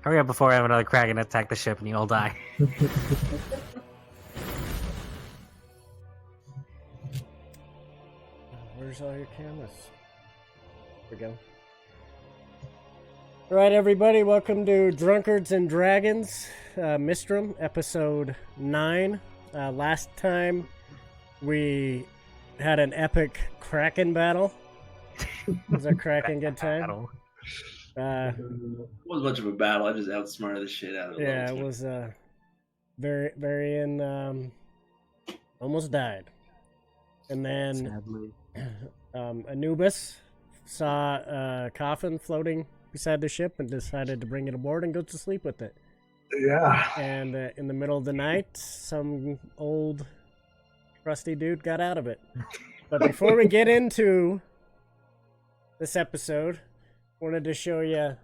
Hurry up before I have another Kraken attack the ship and you all die. Where's all your cameras? There we go. All right, everybody, welcome to Drunkards and Dragons, Misstem, episode 9. Last time we had an epic Kraken battle. Was a Kraken good time? It wasn't much of a battle. I just outsmarted the shit out of it. Yeah, it was very almost died. And then Anubis saw a coffin floating beside the ship and decided to bring it aboard and go to sleep with it. Yeah. And in the middle of the night, some old rusty dude got out of it. But before we get into this episode, wanted to show you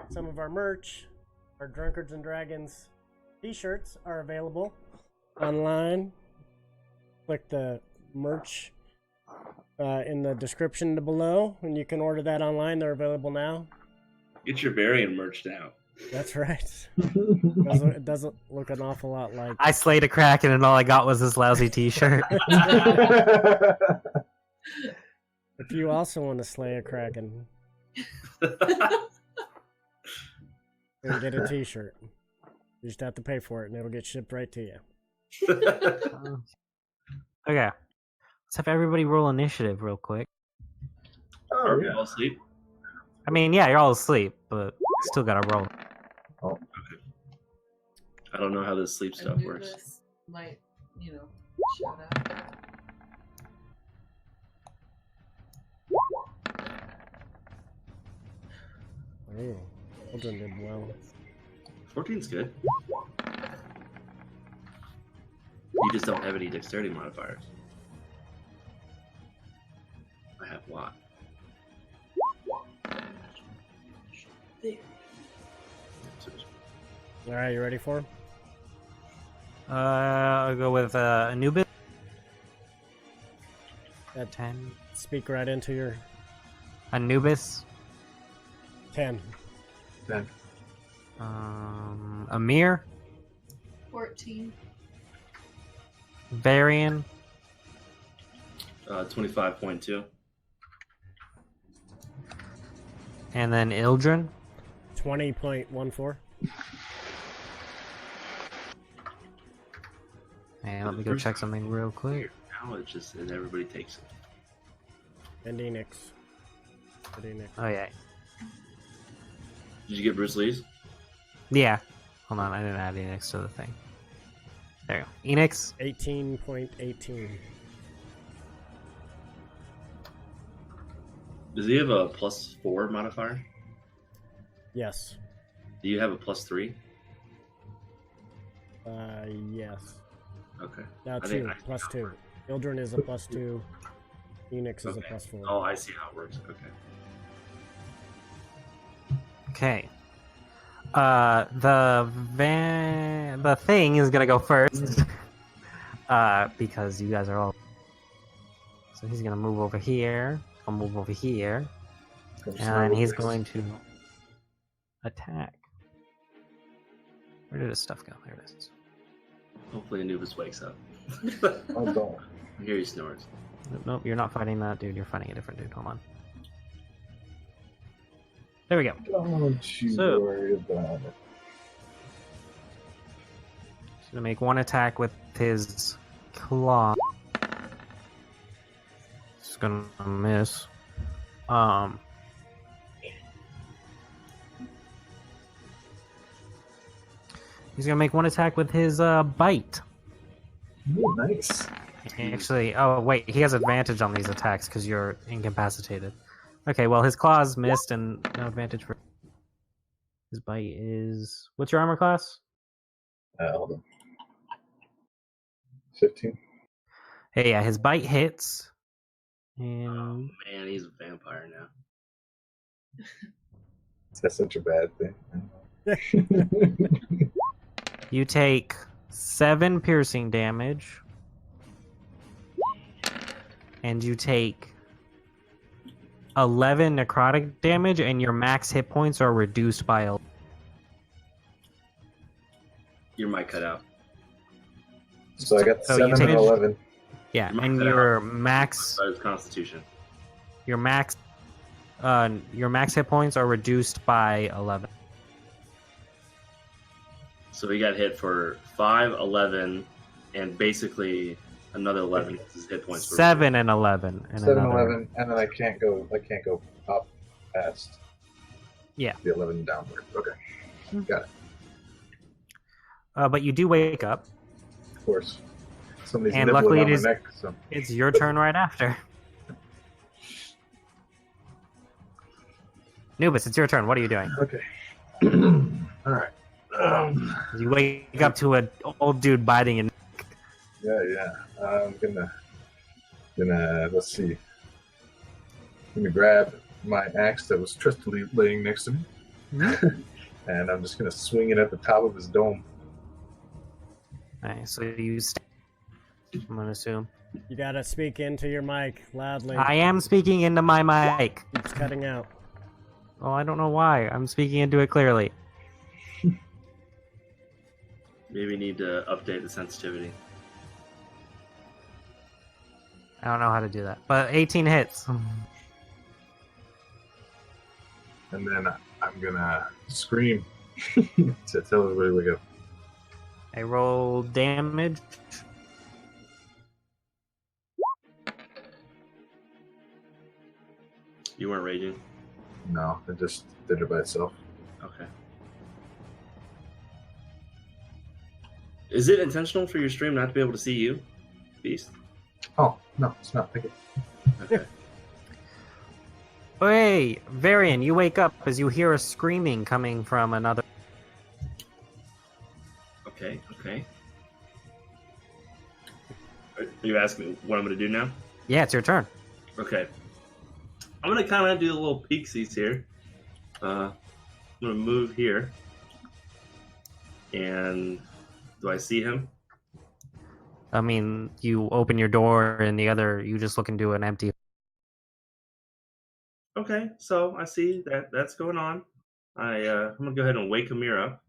some of our merch. Our Drunkards and Dragons t-shirts are available online. Click the merch in the description below, and you can order that online. They're available now. Get your Varian merch now. That's right. It doesn't look an awful lot like... I slayed a Kraken and all I got was this lousy t-shirt. If you also want to slay a Kraken, and get a t-shirt. You just have to pay for it, and it'll get shipped right to you. Okay. Let's have everybody roll initiative real quick. Oh, You all asleep? I mean, yeah, you're all asleep, but still gotta roll. Oh. I don't know how this sleep stuff works. Anubis might, shut up. Oh, Children did well. 14's good. You just don't have any dexterity modifiers. I have a lot. All right, you ready for him? I'll go with Anubis. At 10. Speak right into your Anubis. 10. Then. Amir. 14. Varian. 25.2. And then Ildren. 20.14. And let me go check something real quick. Now it's just and everybody takes it. And Enix. Oh, yeah. Did you get Bruce Lee's? Yeah. Hold on, I didn't add Enix to the thing. There you go. Enix. 18.18. Does he have a +4 modifier? Yes. Do you have a +3? Yes. Okay. Now I think 2. I- Plus 2. Ildren is a +2. Enix is a Okay. +4. Oh, I see how it works. Okay. Okay. The thing is gonna go first. Because you guys are all. So he's gonna move over here. I'll move over here. And he's going to attack. Where did his stuff go? There it is. Hopefully Anubis wakes up. Oh, don't. I hear he snores. Nope, you're not fighting that dude. You're fighting a different dude. Hold on. There we go. Don't you So- worry about it. He's gonna make one attack with his claw. He's gonna miss. He's gonna make one attack with his bite. Ooh, nice. Actually, oh wait, he has advantage on these attacks because you're incapacitated. Okay, well his claws missed and no advantage for his bite is. What's your armor class? Hold on. 15. Hey, yeah, his bite hits. Oh And man, he's a vampire now. That's such a bad thing. you take 7 piercing damage. And you take 11 necrotic damage, and your max hit points are reduced by Your mic cut out. So I got So you 7 and take- 11. Yeah, Your and mic cut your out. max, Besides Constitution. your max hit points are reduced by 11. So he got hit for 5, 11, and basically another 11. This is hit points. for- 7 and 11, and 7, another. 11, and then I can't go up past. Yeah. The 11 downward. Okay. Got it. But you do wake up. Of course. Somebody's And nibbling luckily on it my is- neck. So. It's your turn right after. Nubis, it's your turn. What are you doing? Okay. All right. You wake up to an old dude biting and Yeah. I'm gonna let's see. I'm gonna grab my axe that was trustfully laying next to me, and I'm just gonna swing it at the top of his dome. Alright, so you I'm gonna assume. You gotta speak into your mic loudly. I am speaking into my mic. Keeps cutting out. Well, I don't know why. I'm speaking into it clearly. Maybe we need to update the sensitivity. I don't know how to do that. But 18 hits. And then I'm gonna scream to tell everybody to wake up. I roll damage. You weren't raging? No, it just did it by itself. Okay. Is it intentional for your stream not to be able to see you, Beast? Oh no, it's not. Thank you. Okay. Hey, Varian, you wake up as you hear a screaming coming from another. Okay. Are you asking me what I'm going to do now? Yeah, it's your turn. Okay. I'm going to kind of do a little peeksies here. I'm going to move here. And do I see him? I mean, you open your door and you just look into an empty. Okay, so I see that's going on. I'm going to go ahead and wake Amir up.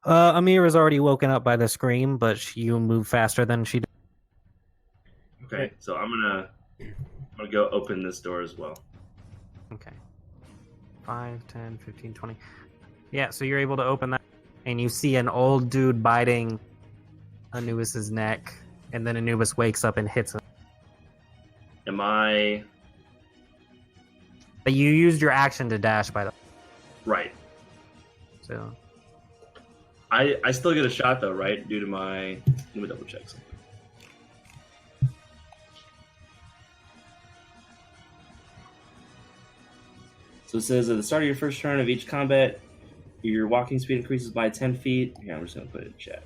Amir is already woken up by the scream, but you move faster than she did. Okay, so I'm gonna go open this door as well. Okay. 5, 10, 15, 20. Yeah, so you're able to open that, and you see an old dude biting Anubis's neck, and then Anubis wakes up and hits him. Am I But you used your action to dash, by the way. right? So, I still get a shot though, right? Due to my let me double check something. So it says at the start of your first turn of each combat, your walking speed increases by 10 feet. Yeah, I'm just gonna put it in chat.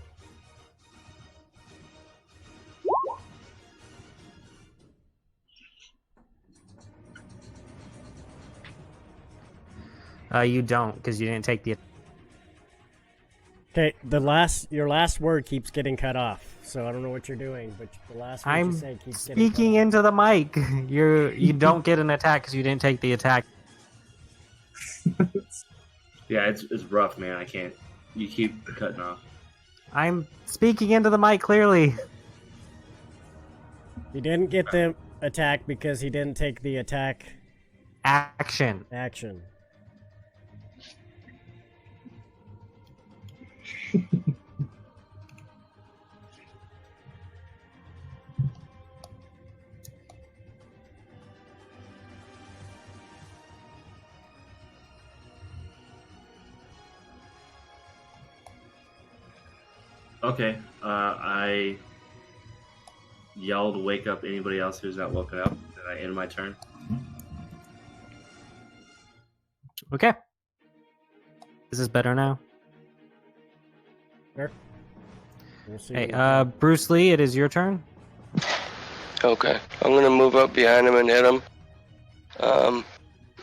you don't, because you didn't take the. Okay, your last word keeps getting cut off, so I don't know what you're doing, but the last word I'm you say keeps getting speaking cut off. into the mic. You don't get an attack because you didn't take the attack. Yeah, it's rough, man. I can't. You keep cutting off. I'm speaking into the mic clearly. He didn't get the attack because he didn't take the attack Action. action. Okay. I yelled, "Wake up! Anybody else who's not woken up?" Did I end my turn? Okay. Is this better now? Sure. We'll see Hey, what- Bruce Lee, it is your turn. Okay, I'm gonna move up behind him and hit him.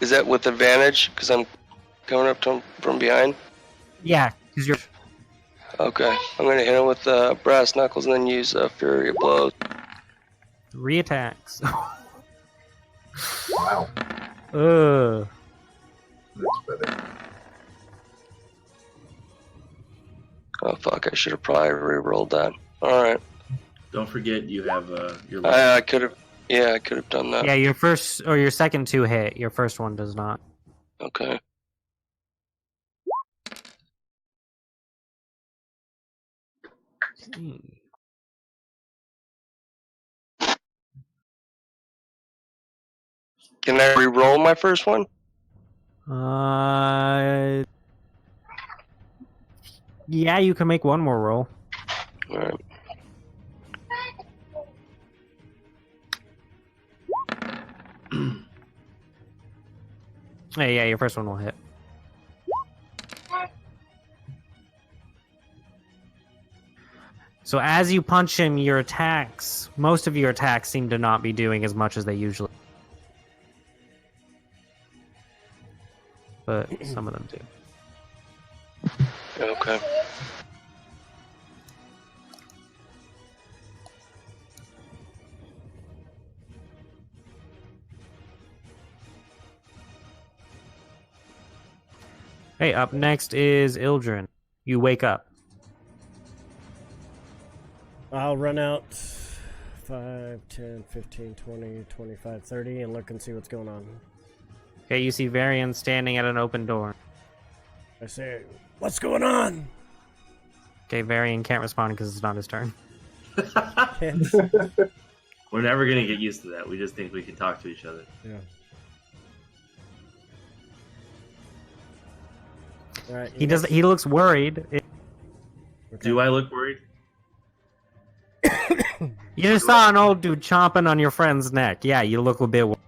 Is that with advantage? Because I'm coming up to him from behind. Yeah, because you're. Okay, I'm gonna hit him with brass knuckles and then use fury of blows. 3 attacks. Wow, Ugh. that's better. Oh fuck! I should have probably re-rolled that. All right. Don't forget you have your. I could have. Yeah, I could have done that. Yeah, your first or your second 2 hit. Your first one does not. Okay. Can I re-roll my first one? Yeah, you can make one more roll. All right. Hey, yeah, your first one will hit. So as you punch him, your attacks, most of your attacks seem to not be doing as much as they usually. But some of them do. Okay. Hey, up next is Ildren. You wake up. I'll run out 5, 10, 15, 20, 25, 30 and look and see what's going on. Okay, you see Varian standing at an open door. I say, what's going on? Okay, Varian can't respond because it's not his turn. We're never gonna get used to that. We just think we can talk to each other. Yeah. All right, He does. He looks worried. Okay. Do I look worried? You just saw an old dude chomping on your friend's neck. Yeah, you look a bit worried.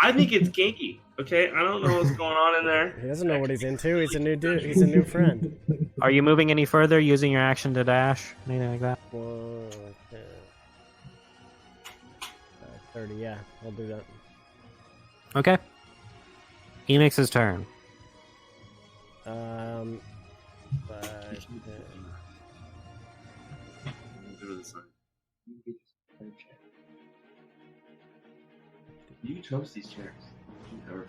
I think it's kinky. Okay, I don't know what's going on in there. He doesn't know what he's into. He's a new dude. He's a new friend. Are you moving any further using your action to dash? Anything like that? 1, 10, 30, yeah, I'll do that. Okay. Enix's turn. 5, 10. Go to the side. You can toast these chairs. Never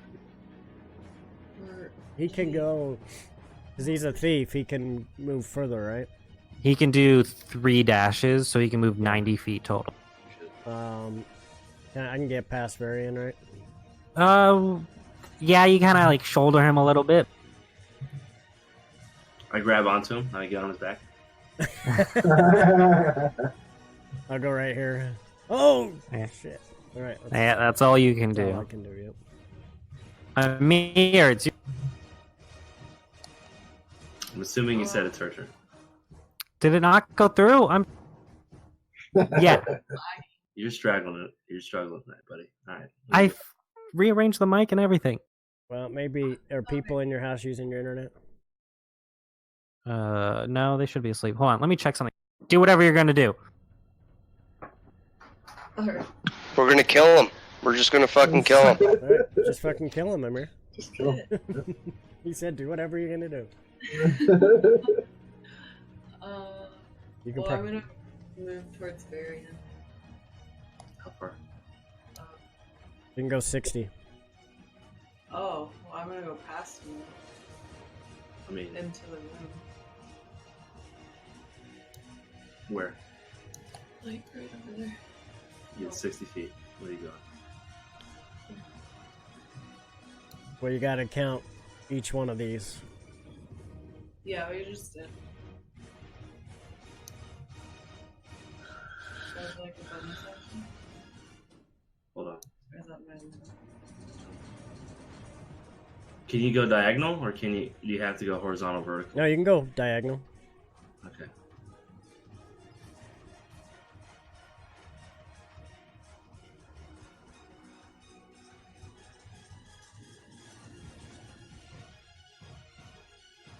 forget. He can go, because he's a thief, he can move further, right? He can do 3 dashes, so he can move 90 feet total. I can get past Varian, right? Yeah, you kind of like shoulder him a little bit. I grab onto him. I get on his back. I'll go right here. Oh, Yeah. shit. All right. Yeah, that's all you can all I do. can do, yep. Amir, it's you. I'm assuming you said it's her turn. Did it not go through? Yeah. You're struggling. You're struggling with that, buddy. All right. I rearranged the mic and everything. Well, maybe are people in your house using your internet? No, they should be asleep. Hold on, let me check something. Do whatever you're gonna do. Alright. We're gonna kill him. We're just gonna fucking kill him. All right, just fucking kill him, Amir. Just kill him. He said, do whatever you're gonna do. You can Well, I'm gonna move towards Varian. How far? You can go 60. Oh, well, I'm gonna go past him I mean, into the room. where? Like right over there. You get 60 feet. Where are you going? Well, you gotta count each one of these. Yeah, we just did. Should I have, like a bonus action? Hold on. Or is that my Can you go diagonal, or can you? Do you have to go horizontal, vertical? No, you can go diagonal. Okay.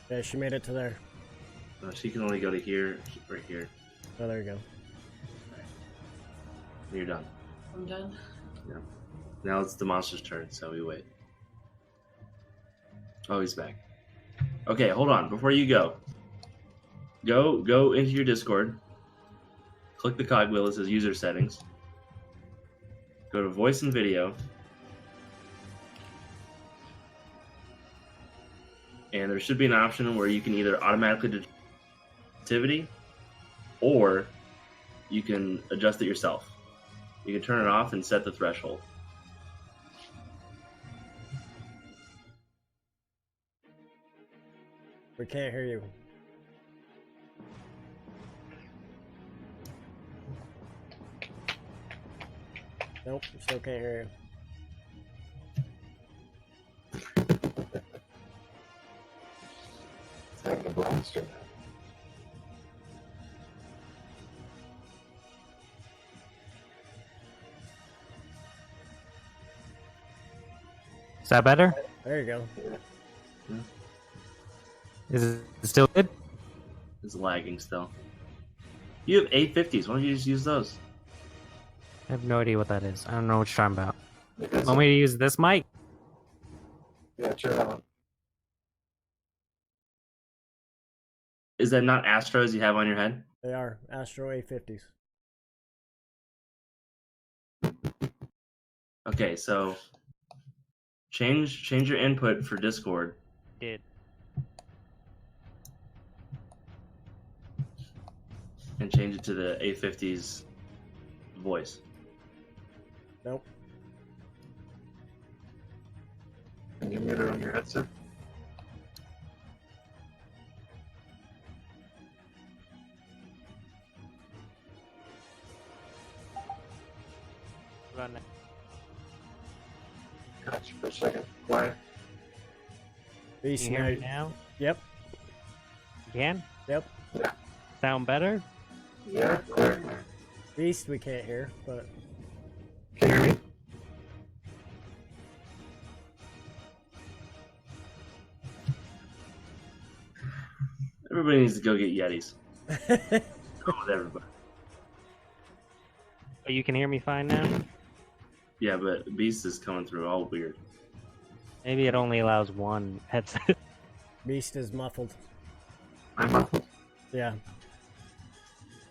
Yeah, she made it to there. She can only go to here, right here. Oh, there you go. And you're done. I'm done. Yeah. Now it's the monster's turn, so we wait. Oh, he's back. Okay, hold on. Before you go into your Discord. Click the cogwheel that says user settings. Go to voice and video. And there should be an option where you can either automatically sensitivity, or you can adjust it yourself. You can turn it off and set the threshold. We can't hear you. Nope, still can't hear you. It's having a blast right now. Is that better? There you go. Is it still good? It's lagging still. You have 850s. Why don't you just use those? I have no idea what that is. I don't know what you're talking about. It's- Want me to use this mic? Yeah, turn it on. Is that not Astros you have on your head? They are Astro A50s. Okay, so change your input for Discord. Did. And change it to the A50's voice. Nope. Can you mute it on your headset? Run it. Gotcha for a second. Quiet. Beast, Can you hear me now? Yep. You can? Yep. Yeah. Sound better? Yeah, clear. Beast we can't hear, but Can you hear me? Everybody needs to go get Yetis. Go with everybody. Oh, you can hear me fine now? Yeah, but Beast is coming through all weird. Maybe it only allows one headset. Beast is muffled. I'm muffled. Yeah.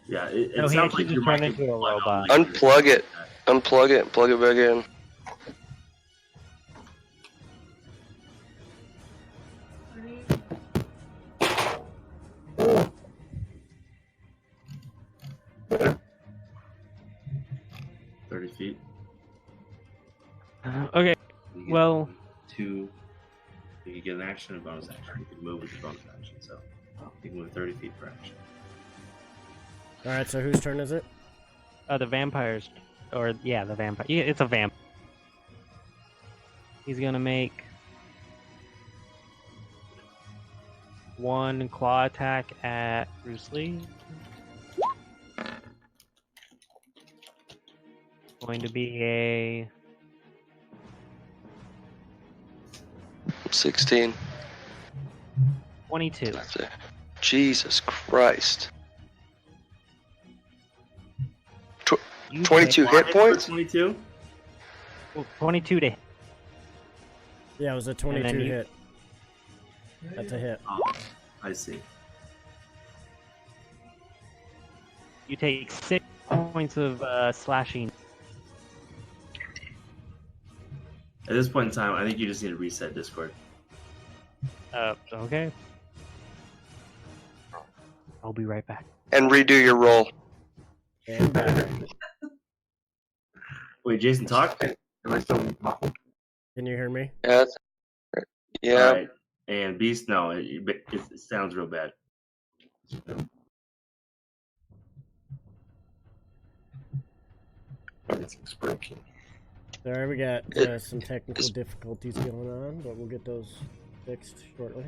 Yeah, it No, he sounds actually like your just turned mic into is a plugged robot. on. Unplug it. Unplug it. Plug it back in. Better? 30 feet. Okay, You get well, you can get an action and a bonus action. You can move with your bonus action, so you can move 30 feet per action. Alright, so whose turn is it? the vampires, or yeah, the vampire. Yeah, it's a vamp. He's gonna make one claw attack at Bruce Lee. Going to be a 16. 22. That's it. Jesus Christ. You 22 take- hit points? 22? 22 to hit. Yeah, it was a 22 then you- hit. That's a hit. Oh, I see. You take 6 points of slashing. At this point in time, I think you just need to reset Discord. Okay. I'll be right back. And redo your roll. And back. Wait, Jason, talk? Am I still muffled? Can you hear me? Yeah. Yeah. All right. And Beast, no, it sounds real bad. Everything's breaking. Sorry, we got some technical difficulties going on, but we'll get those fixed shortly.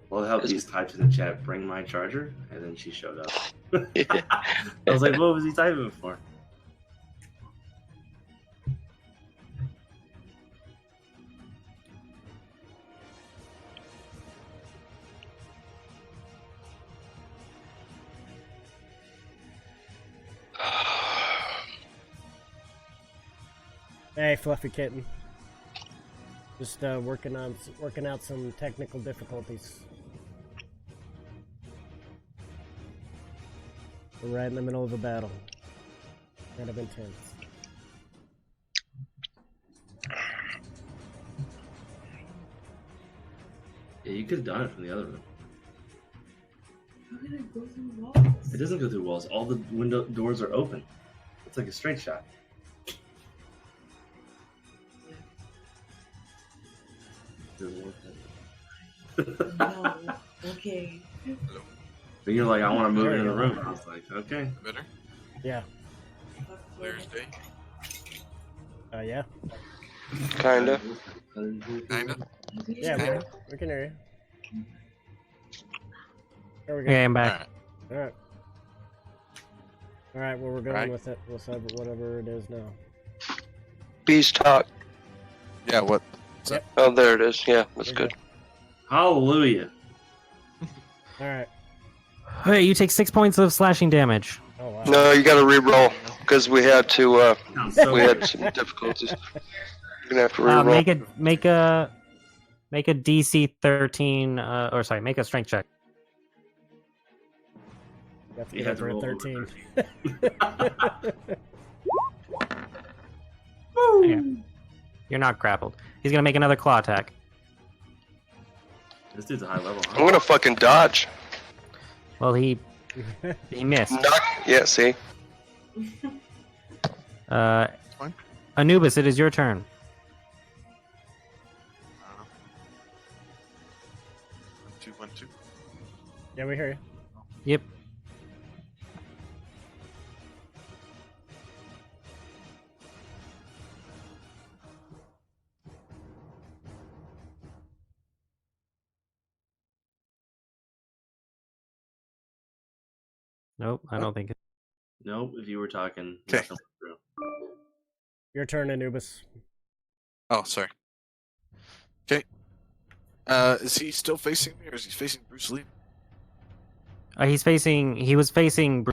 Well, how Beast typed in the chat, bring my charger, and then she showed up. I was like, what was he typing for? Hey, Fluffy Kitten. Just working out some technical difficulties. We're right in the middle of a battle. Kind of intense. Yeah, you could have done it from the other room. How can I go through walls? It doesn't go through walls. All the window doors are open. It's like a straight shot. No. Okay. But you're like, I want to move into the room. I was like, okay. Better? Yeah. Clear as day? Yeah. Kinda. Kinda? Yeah, we can hear you. There we go. Okay, I'm back. Alright. Alright, well, we're going Right. with it. We'll say whatever it is now. Beast talk. Yeah, what? Oh, there it is. Yeah, that's good. Hallelujah. Alright. Hey, you take 6 points of slashing damage. Oh, wow. No, you gotta re-roll because we had to. Sounds so We had weird. some difficulties. You're gonna have to re-roll. Make a DC 13, or sorry, make a strength check. You have to You get have to over a roll 13. Yeah. You're not grappled. He's gonna make another claw attack. This dude's a high level. I'm gonna fucking dodge. Well, he missed. Knock. Yeah, see. Fine. Anubis, it is your turn. 1, 2, 1, 2. Yeah, we hear you. Yep. Nope, I don't think it. Nope, if you were talking, Okay. nothing went through. Your turn, Anubis. Oh, sorry. Okay. Is he still facing me, or is he facing Bruce Lee? He was facing.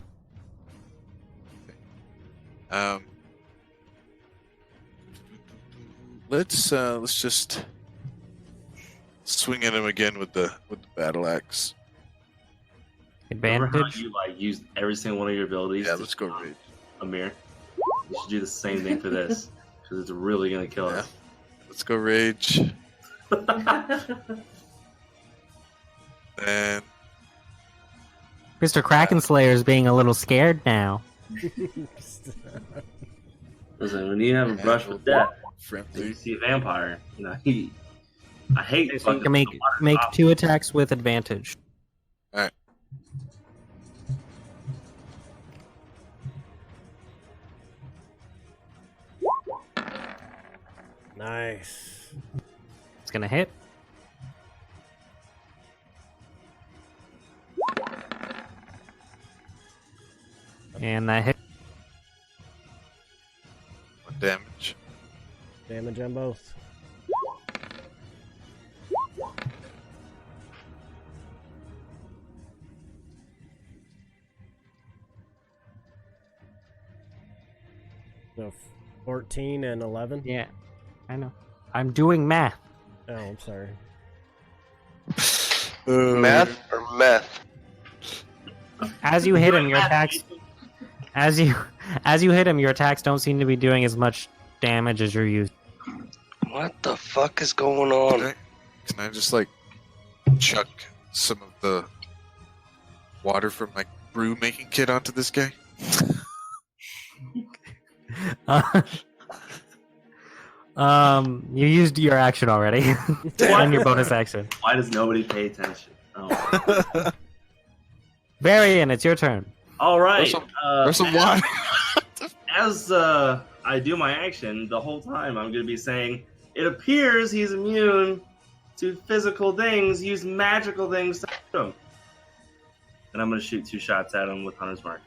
Let's just swing at him again with the battle axe. Remember how Advantage. you like used every single one of your abilities? Yeah, to let's go stop rage. Amir. You should do the same thing for this because it's really gonna kill us. Let's go rage. And Mr. Krakenslayer is being a little scared now. Listen, when you have a brush with death, and you friendly. see a vampire, you know I hate. So you fucking can make water top. 2 attacks with advantage. Nice. It's gonna hit. And that hit. 1 damage. Damage on both. So 14 and 11? Yeah, I know. I'm doing math. Oh, I'm sorry. Math or meth? As you hit him, your attacks. As you hit him, your attacks don't seem to be doing as much damage as you're used. What the fuck is going on? Okay. Can I just like chuck some of the water from my brew making kit onto this guy? You used your action already, and your bonus action. Why does nobody pay attention? Oh. Varian, it's your turn. All right. There's some water. As I do my action, the whole time I'm going to be saying, it appears he's immune to physical things. Use magical things to hit him. And I'm going to shoot 2 shots at him with Hunter's Mark.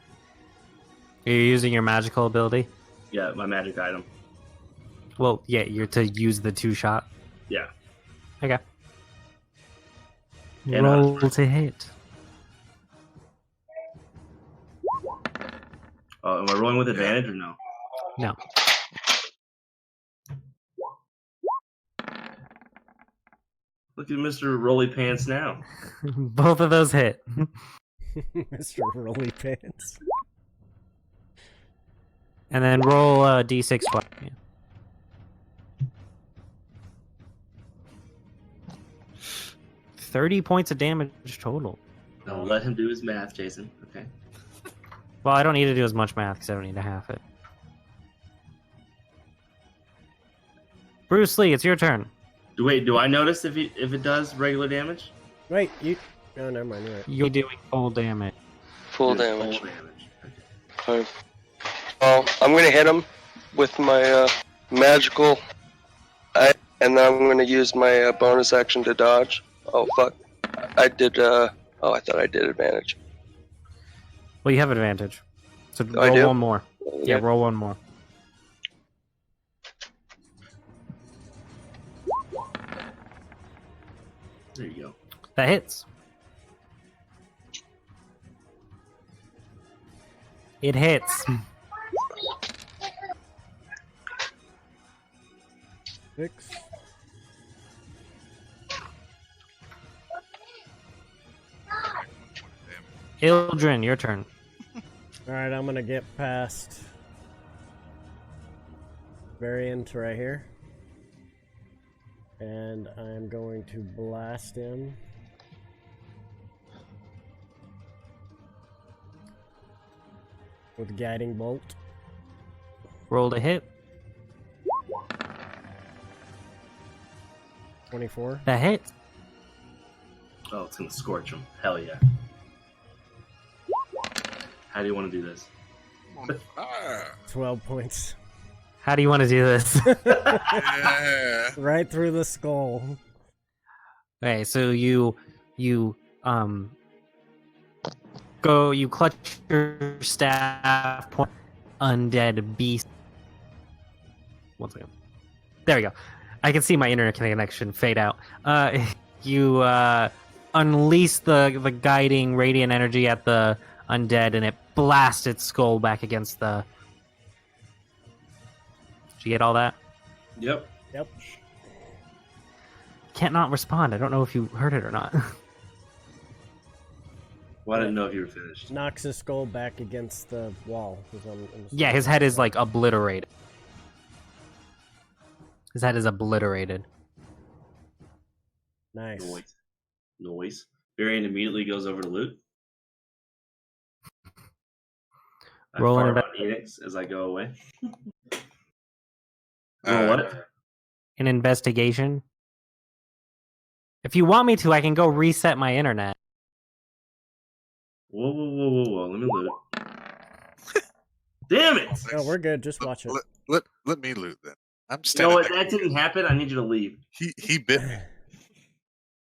You're using your magical ability. Yeah, my magic item. Well, yeah, you're to use the 2-shot. Yeah. Okay. And, Roll to hit. Am I rolling with advantage or no? No. Look at Mr. Rolly Pants now. Both of those hit. Mr. Rolly Pants. And then roll d6 twice. Yeah. 30 points of damage total. I'll let him do his math, Jason. Okay. Well, I don't need to do as much math because I don't need to half it. Bruce Lee, it's your turn. Do I notice if it does regular damage? Wait, you. Oh, never mind. You're right. You're doing full damage. Full Full damage. damage. Okay. Well, I'm gonna hit him with my magical, and then I'm gonna use my bonus action to dodge. Oh fuck! I did. I thought I did advantage. Well, you have advantage. So I roll do? one more. Yeah, roll one more. There you go. That hits. It hits. 6. Ildrin, your turn. Alright, I'm gonna get past Variant right here. And I'm going to blast him. With Guiding Bolt. Roll to hit. 24. That hits. Oh, it's gonna scorch him. Hell yeah. How do you want to do this? 12 points. How do you want to do this? Yeah. Right through the skull. Okay, so you go, you clutch your staff, point undead beast. One second. There we go. I can see my internet connection fade out. You unleash the guiding radiant energy at the undead, and it blasts its skull back against the. Did you get all that? Yep. Yep. Can't not respond. I don't know if you heard it or not. Well, I didn't know if you were finished. Knocks his skull back against the wall. Yeah, his head is like obliterated. His head is obliterated. Nice. Noise. Varian immediately goes over to loot. I Roll fart an on Enix as I go away. Uh, Roll what? An investigation. If you want me to, I can go reset my internet. Whoa. Let me loot. Damn it! No, we're good. Just watch it. Let me loot then. I'm You know standing. what? That didn't happen. I need you to leave. He bit me.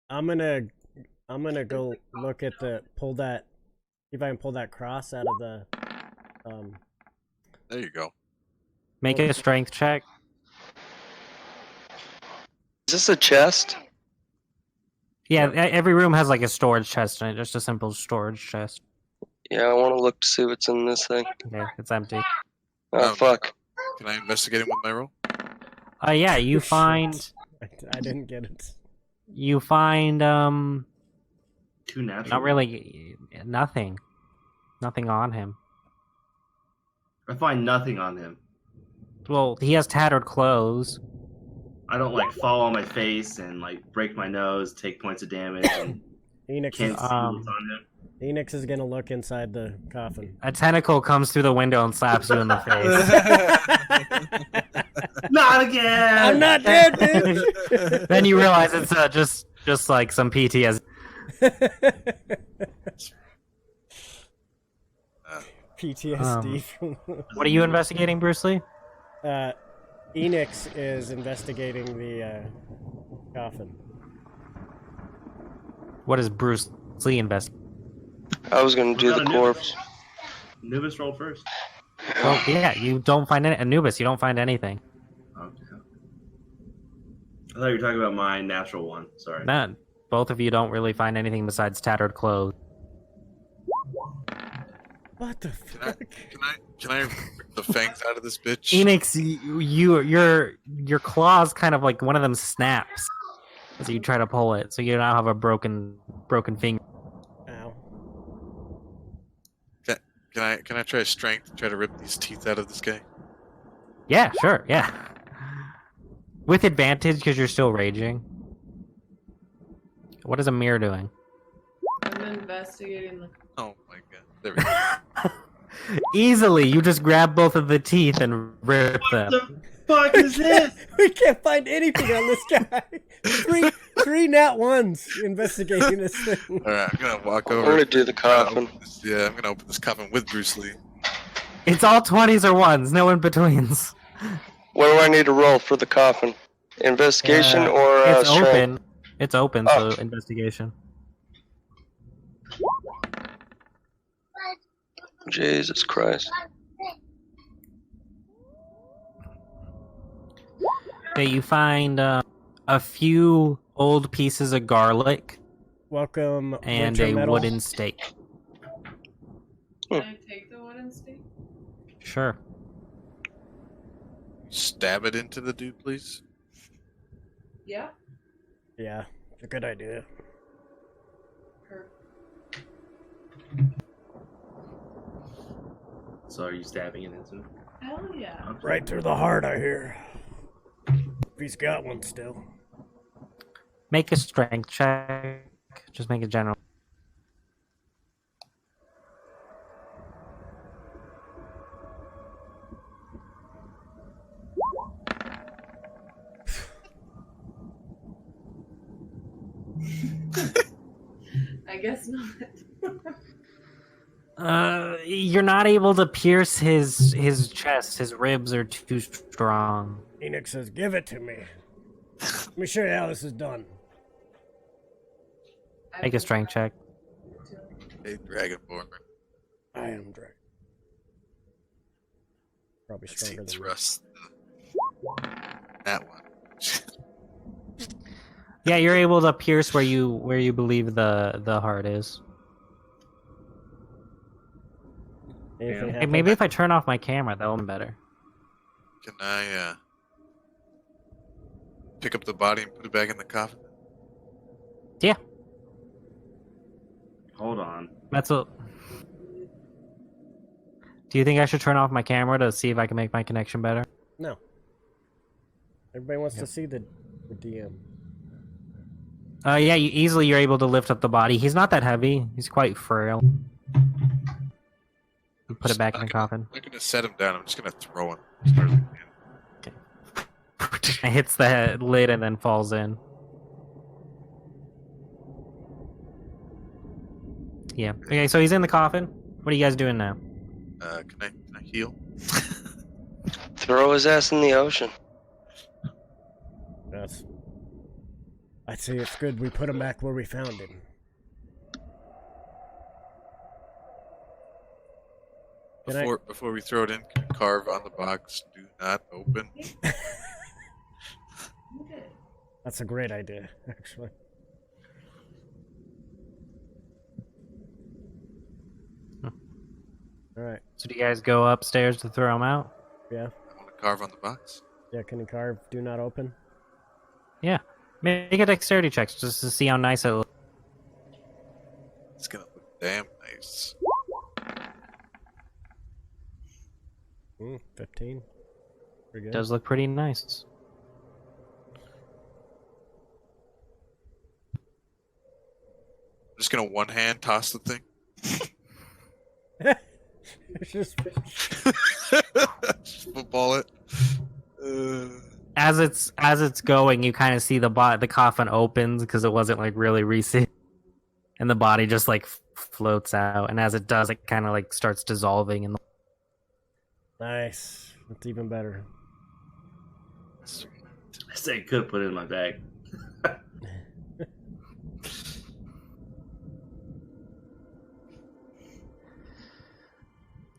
I'm gonna go look at see if I can pull that cross out of the There you go. Make a strength check. Is this a chest? Yeah, every room has like a storage chest in it, just a simple storage chest. Yeah, I want to look to see what's in this thing. Okay, it's empty. Oh fuck! Can I investigate it with my roll? Yeah, you find I didn't get it. you find Too natural. not really nothing on him. I find nothing on him. Well, he has tattered clothes. I don't like fall on my face and like break my nose, take points of damage, and Enix can't is, see what's on him. Enix is gonna look inside the coffin. A tentacle comes through the window and slaps you in the face. Not again! I'm not dead, dude. Then you realize it's just like some PTSD. PTSD. What are you investigating, Bruce Lee? Enix is investigating the coffin. What is Bruce Lee investigate? I was gonna do the corpse. Anubis rolled first. Well, yeah, you don't find any Anubis. You don't find anything. Okay. I thought you were talking about my natural one. Sorry. None. Both of you don't really find anything besides tattered clothes. What the fuck? Can I rip the fangs out of this bitch? Enix, your claws kind of like one of them snaps as you try to pull it, so you now have a broken finger. Ow. Can I try strength? Try to rip these teeth out of this guy? Yeah, sure, yeah. With advantage because you're still raging. What is a mirror doing? investigating the. Oh my god. There we go. Easily, you just grab both of the teeth and rip them. What the fuck is this? We can't find anything on this guy. Three nat ones investigating this thing. Alright, I'm gonna walk I'm over. gonna do the coffin. Yeah, I'm gonna open this coffin with Bruce Lee. It's all 20s or 1s, no in-betweens. What do I need to roll for the coffin? Investigation or It's strength? open. It's open, Oh. so investigation. Jesus Christ. Okay, you find a few old pieces of garlic Welcome, and winter a metal. wooden stake. Can I take the wooden stake? Sure. Stab it into the dude, please. Yeah. Yeah, it's a good idea. Perfect. So are you stabbing it into? Hell yeah. Right through the heart, I hear. If he's got one still. Make a strength check. Just make it general. I guess not. You're not able to pierce his chest. His ribs are too strong. Phoenix says, give it to me. Let me show you how this is done. Make a strength check. Hey, Dragonborn. I am Drake. Probably Let's see, stronger than me. thrust. That one. Yeah, you're able to pierce where you believe the heart is. Anything Yeah. Hey, happen? maybe if I turn off my camera, that'll be better. Can I pick up the body and put it back in the coffin? Yeah, Hold on. that's a. Do you think I should turn off my camera to see if I can make my connection better? No. Everybody wants to see the DM. Yeah, you're able to lift up the body. He's not that heavy. He's quite frail. You put it back in the coffin. I'm not gonna set him down. I'm just gonna throw him. Start again. It hits the lid and then falls in. Yeah. Okay, so he's in the coffin. What are you guys doing now? Can I heal? Throw his ass in the ocean. That's. I'd say it's good we put him back where we found him. Can I- Before we throw it in, can we carve on the box, do not open? Okay. That's a great idea, actually. Alright, So do you guys go upstairs to throw him out? yeah. I want to carve on the box. Yeah, can you carve do not open? Yeah. Make a dexterity check just to see how nice it looks. It's gonna look damn nice. 15. Pretty It good. does look pretty nice. I'm just gonna one hand toss the thing. It's just Just football it. As it's going, you kind of see the coffin opens because it wasn't like really recent, and the body just like floats out. And as it does, it kind of like starts dissolving. And nice. That's even better. I say could put it in my bag.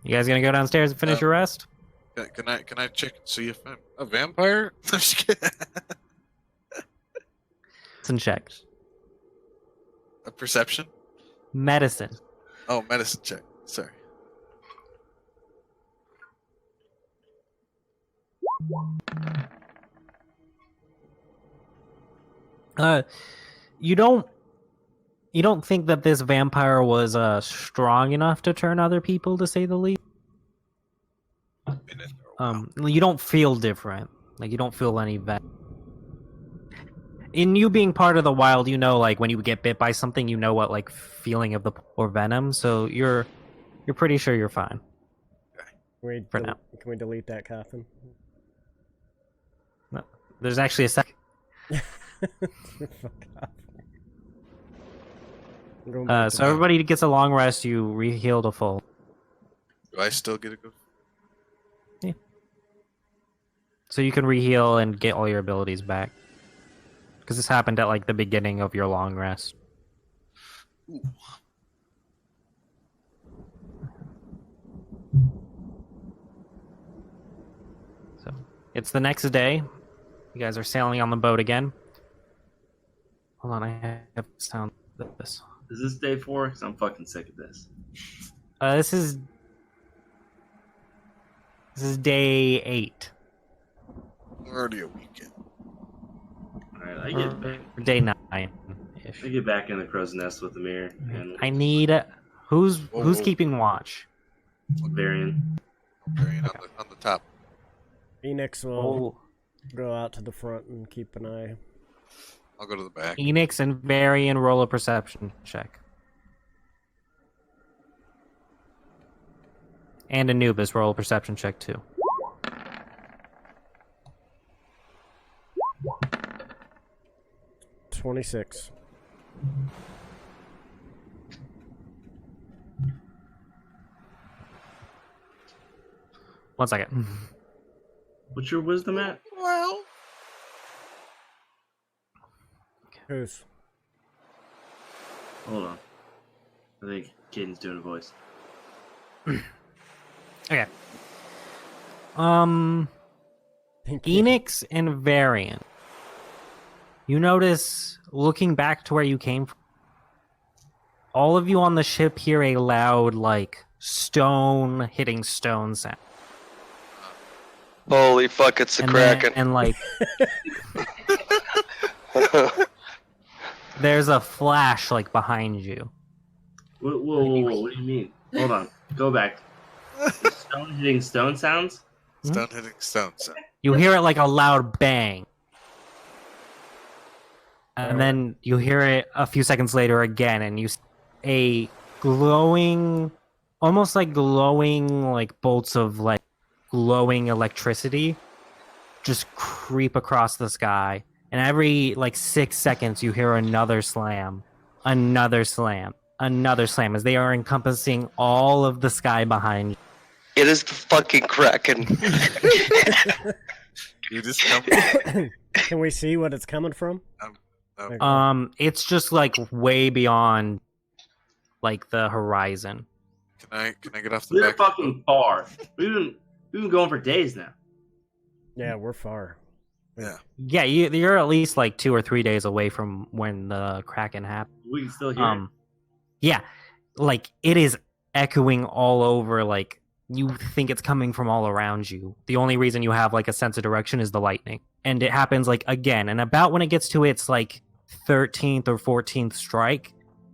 you guys gonna go downstairs and finish your rest? Can I check and see if I'm a vampire? I'm just kidding. Medicine check. A perception? Medicine. Oh, medicine check. Sorry. You don't think that this vampire was strong enough to turn other people, to say the least? You don't feel different. Like you don't feel any in you being part of the wild, you know, like when you get bit by something, you know what like feeling of the or venom. So you're pretty sure you're fine. For now. Can we delete that coffin? No. There's actually a second. Fuck off. I'm going back to So everybody gets a long rest. You re-heal to full. Do I still get a go? So you can re-heal and get all your abilities back. Because this happened at like the beginning of your long rest. Ooh. So it's the next day. You guys are sailing on the boat again. Hold on, I have to sound this. Is this day 4? Because I'm fucking sick of this. This is day 8. Already a weekend. Alright, I get back. Day 9-ish. I get back in the crow's nest with the mirror and I need who's Whoa. keeping watch? Varian. Varian on the top. Phoenix will go out to the front and keep an eye. I'll go to the back. Enix and Varian roll a perception check. And Anubis roll a perception check too. $26. One second. What's your wisdom at? Well, Who's? Hold on. I think Caden's doing a voice. Okay. Thank you. Enix and Varian. You notice, looking back to where you came from, all of you on the ship hear a loud, like, stone hitting stone sound. Holy fuck, it's the Kraken. And like, there's a flash, like, behind you. Whoa, what do you mean? Hold on. Go back. Stone hitting stone sounds? stone hitting stone. So. You hear it like a loud bang. And then you hear it a few seconds later again, and you see a glowing, almost like glowing, like bolts of like glowing electricity just creep across the sky. And every like 6 seconds, you hear another slam, another slam, another slam, as they are encompassing all of the sky behind you. It is the fucking Kraken. You just come. Can we see what it's coming from? It's just like way beyond like the horizon. Can I get off the We're back? fucking far. We've been going for days now. Yeah, we're far. Yeah. Yeah, you're at least like 2 or 3 days away from when the Kraken happened. We can still hear it. Yeah, like it is echoing all over. Like you think it's coming from all around you. The only reason you have like a sense of direction is the lightning, and it happens like again. And about when it gets to its like 13th or 14th strike,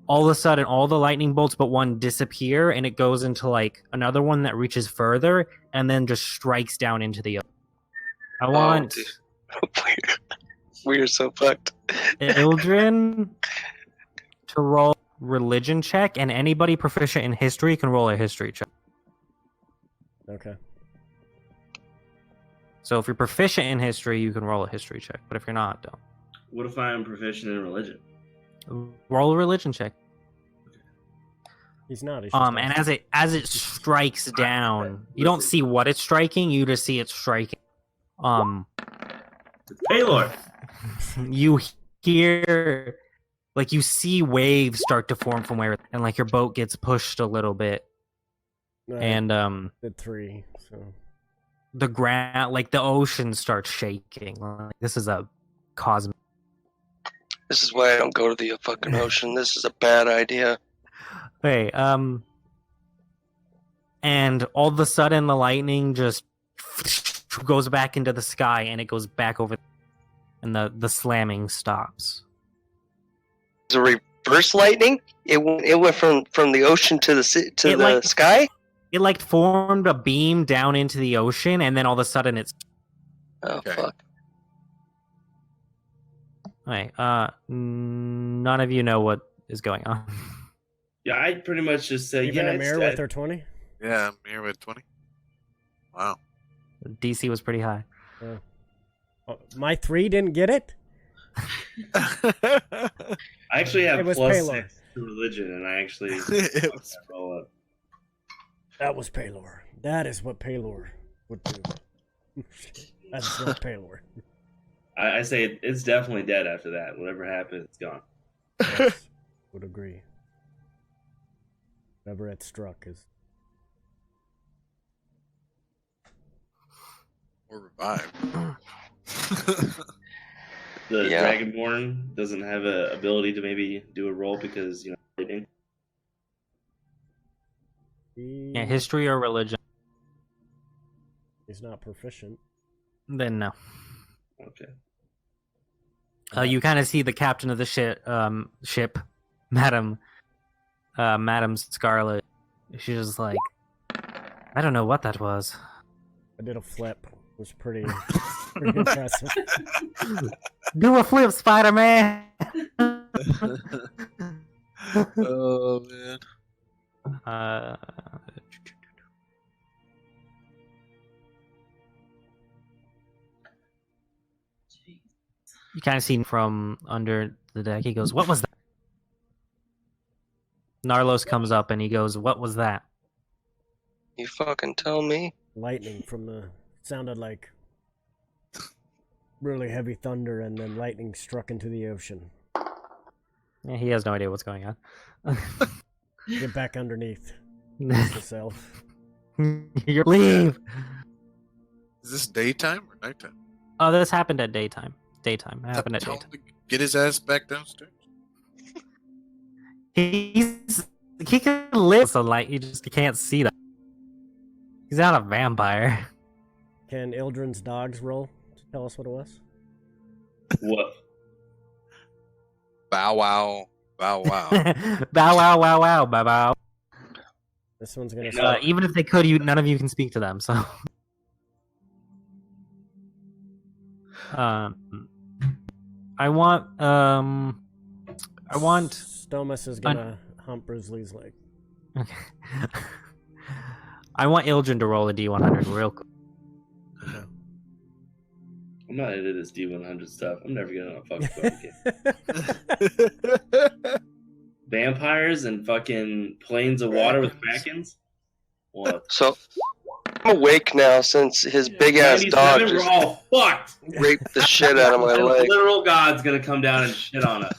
all of a sudden all the lightning bolts but one disappear, and it goes into like another one that reaches further, and then just strikes down into the ocean. I want We are so fucked. Ildrin to roll religion check, and anybody proficient in history can roll a history check. Okay. So if you're proficient in history, you can roll a history check. But if you're not, don't. What if I am proficient in religion? Roll a religion check. He's not. And as it strikes down, you don't see what it's striking. You just see it striking. Paylor! You hear, like you see waves start to form from where, and like your boat gets pushed a little bit, and did 3. So the ground, like the ocean starts shaking. Like, this is a cosmic. This is why I don't go to the fucking ocean. This is a bad idea. Hey, and all of a sudden the lightning just goes back into the sky, and it goes back over, and the slamming stops. It's a reverse lightning. It went from the ocean to the sky. It like formed a beam down into the ocean, and then all of a sudden it's Oh Okay. fuck! Wait, none of you know what is going on. Yeah, I pretty much just say, Even yeah, a it's mirror dead. with her 20? Yeah, Mir with 20. Wow. DC was pretty high. Oh, my 3 didn't get it? I actually have It was plus Paylor. 6 to religion, and I actually It was- roll up. That was Paylor. That is what Paylor would do. That's not Paylor. I say it's definitely dead after that. Whatever happened, it's gone. Yes, would agree. Whatever it struck is. or revived. The Yeah. Dragonborn doesn't have a ability to maybe do a roll because they didn't. Yeah, history or religion? He's not proficient. Then no. Okay. You kind of see the captain of the ship, Madam Scarlet. She's just like, I don't know what that was. I did a flip. It was pretty impressive. Do a flip, Spider-Man! Oh man. You kind of see him from under the deck. He goes, "What was that?" Narlos comes up and he goes, "What was that?" You fucking tell me. Lightning from the sounded like really heavy thunder, and then lightning struck into the ocean. Yeah, he has no idea what's going on. Get back underneath yourself. You leave. Is this daytime or nighttime? Oh, this happened at daytime. Daytime. It happened at Tell him daytime. to get his ass back downstairs. He can live sunlight. You just can't see that. He's not a vampire. Can Ildren's dogs roll to tell us what it was? What? Bow wow. Bow wow. Bow wow wow wow bow bow. This one's gonna. No. Even if they could, none of you can speak to them. So, I want Stomas is gonna hump Grizzly's leg. I want Ildren to roll a D100 real quick. I'm not into this D100 stuff. I'm never gonna fucking again. Vampires and fucking planes of water with Krakens? What? So I'm awake now since his big ass dog 97, we're just all fucked. raped the shit out of my The leg. literal God's gonna come down and shit on us.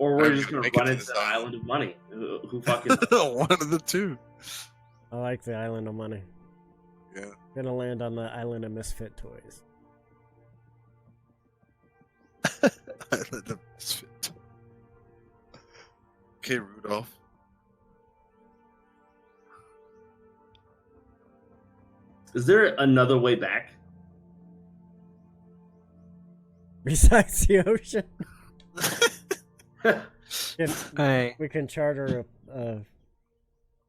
Or we're I'm just gonna gonna make it run to into this the island. island of money. Who fucking One of the two. I like the island of money. Yeah. Gonna land on the island of misfit toys. Island of Misfit. Okay, Rudolph. Is there another way back? Besides the ocean, Hey, we can charter a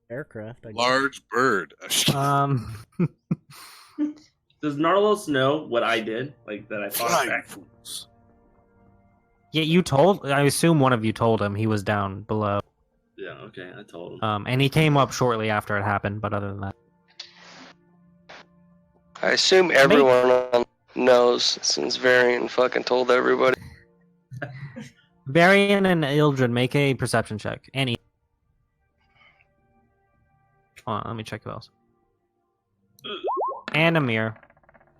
aircraft. I guess. Large bird. Does Narlos know what I did? Like that I fought Flying back? fools. yeah, you told. I assume one of you told him he was down below. Yeah, okay, I told him. And he came up shortly after it happened. But other than that, I assume everyone knows since Varian fucking told everybody. Varian and Ildren, make a perception check. Any. Hold on, let me check who else. And Amir.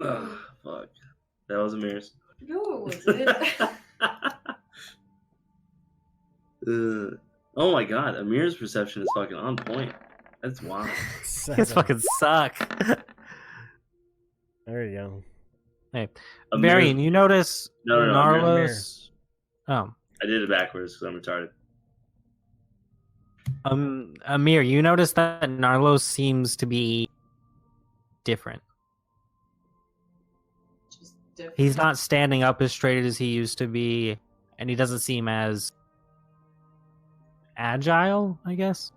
Ugh, fuck. That was Amir's. No, it wasn't. Oh my god, Amir's perception is fucking on point. That's wild. These fucking suck. There you go. Hey, Amir's- Varian, you notice No, Narlos. Oh, I did it backwards because I'm retarded. Amir, you notice that Narlos seems to be different. Just different. He's not standing up as straight as he used to be, and he doesn't seem as agile, I guess.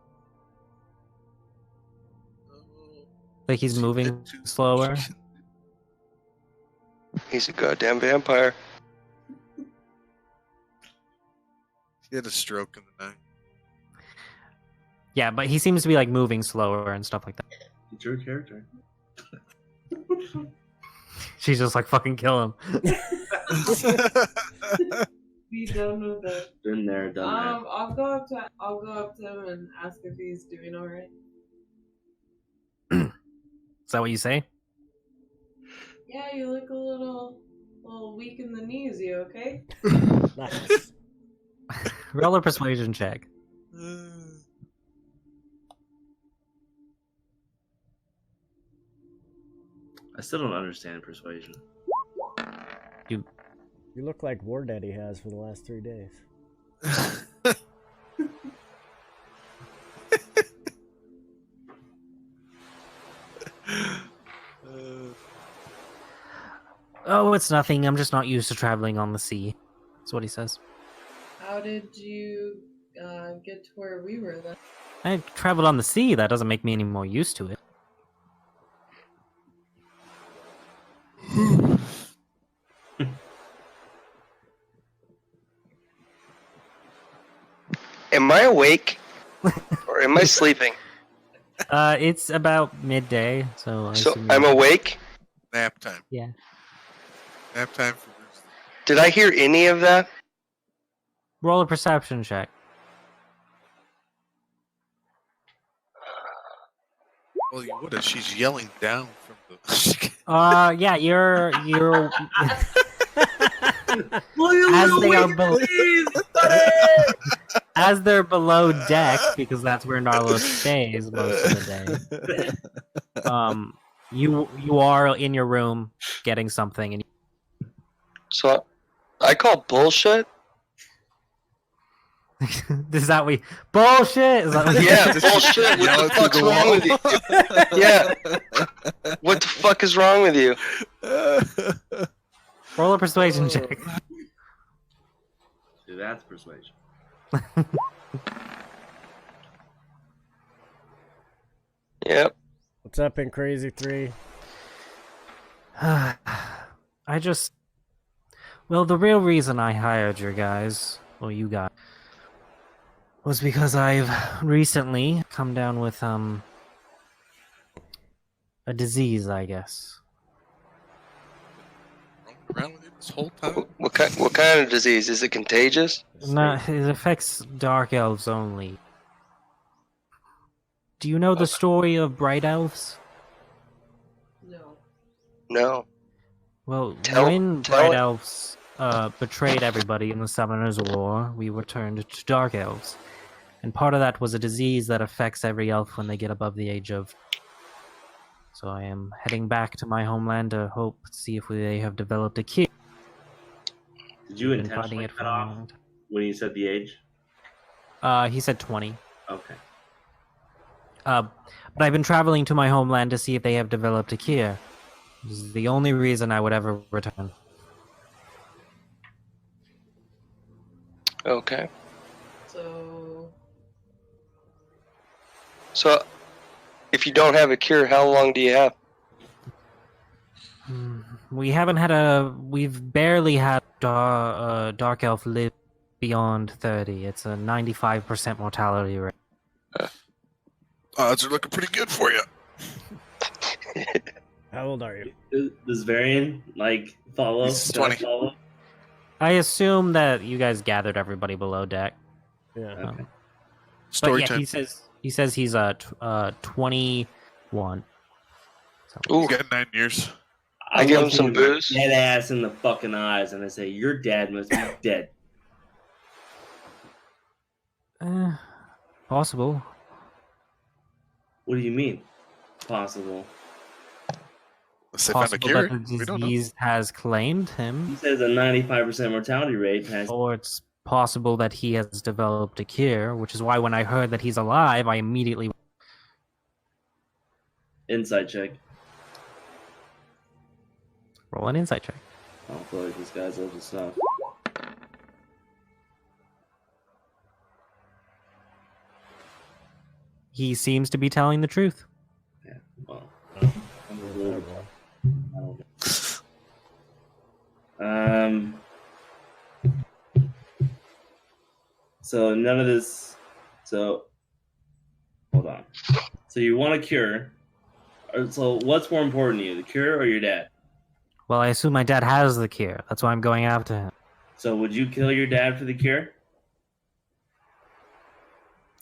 Like he's moving slower. He's a goddamn vampire. He had a stroke in the night. Yeah, but he seems to be like moving slower and stuff like that. It's your character. She's just like fucking kill him. Be done with it. Been there, done that. I'll go up to him and ask if he's doing all right. Is that what you say? Yeah, you look a little weak in the knees. You okay? Nice. Roll a persuasion check. I still don't understand persuasion. You look like War Daddy has for the last 3 days. Oh, it's nothing. I'm just not used to traveling on the sea. That's what he says. How did you get to where we were then? I traveled on the sea. That doesn't make me any more used to it. Am I awake? Or am I sleeping? It's about midday, so I So assume I'm you're- awake? Nap time. Yeah. Nap time for Bruce. Did I hear any of that? Roll a perception check. Well, you would have. She's yelling down from the. Yeah, you're as they are below, as they're below deck, because that's where Narlo stays most of the day. You are in your room getting something, and So I call bullshit? is that we bullshit? Is that what Yeah, bullshit. What Yell the it through fuck's the wrong wall. with you? Yeah. What the fuck is wrong with you? Roll a persuasion check. See, that's persuasion. Yep. What's up in Crazy 3? Well, the real reason I hired you guys, you guys, was because I've recently come down with a disease, I guess. Around with you this whole time. What kind of disease? Is it contagious? No, it affects dark elves only. Do you know the story of bright elves? No. No. Well, Tell when bright it. elves betrayed everybody in the Summoners' War, we were turned to dark elves. And part of that was a disease that affects every elf when they get above the age of. So I am heading back to my homeland to see if they have developed a cure. Did you Been fighting intentionally it cut for a off long time. when you said the age? He said 20. Okay. But I've been traveling to my homeland to see if they have developed a cure. This is the only reason I would ever return. Okay. So, if you don't have a cure, how long do you have? We've barely had dark elf live beyond 30. It's a 95% mortality rate. Odds are looking pretty good for you. How old are you? Does Varian follow? He's Does I 20. follow? I assume that you guys gathered everybody below deck. Yeah. Okay. Story But yeah, time. he says he's 21. So, Ooh, He's got 9 years. I give him look some you booze. Dead ass in the fucking eyes, and I say, "Your dad must be dead." possible. What do you mean? Possible. Unless they found a Possible cure. that the We don't know. disease has claimed him. He says a 95% mortality rate has. Or it's possible that he has developed a cure, which is why when I heard that he's alive, I immediately. Insight check. Roll an insight check. I don't feel like this guy's up to stuff. He seems to be telling the truth. Yeah, well. Whatever. So none of this. So hold on. So you want a cure? So what's more important to you, the cure or your dad? Well, I assume my dad has the cure. That's why I'm going after him. So would you kill your dad for the cure?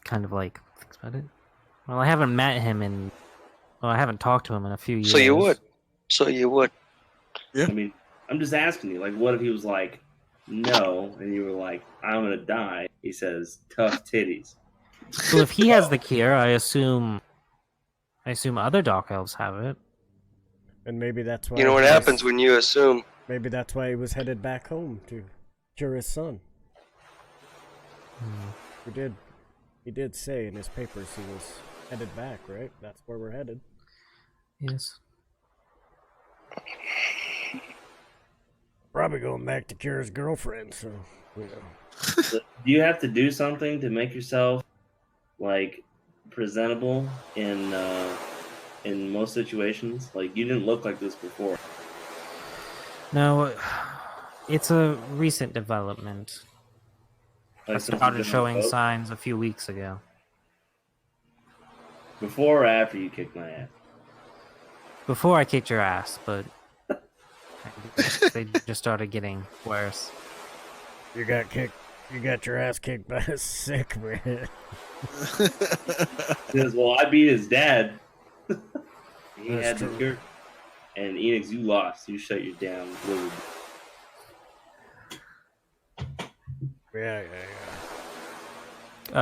Kind of like thinks about it. Well, I haven't met him in. Well, I haven't talked to him in a few years. So you would. So you would. Yeah. I mean, I'm just asking you. Like, what if he was like, no, and you were like, I'm gonna die? He says, tough titties. So if he has the cure, I assume other dark elves have it. And maybe that's why. You know what he was- happens when you assume. Maybe that's why he was headed back home to cure his son. He did say in his papers he was headed back, right? That's where we're headed. Yes. Probably going back to cure his girlfriend, so you know. So do you have to do something to make yourself like presentable in most situations? Like, you didn't look like this before. No, it's a recent development. Like, I since you've started been on showing the boat? signs a few weeks ago. Before or after you kicked my ass? Before I kicked your ass, but they just started getting worse. You got your ass kicked by a sick man. He says, well, I beat his dad. He That's had true. the cure. And Enix, you lost. You shut your damn wizard. Yeah.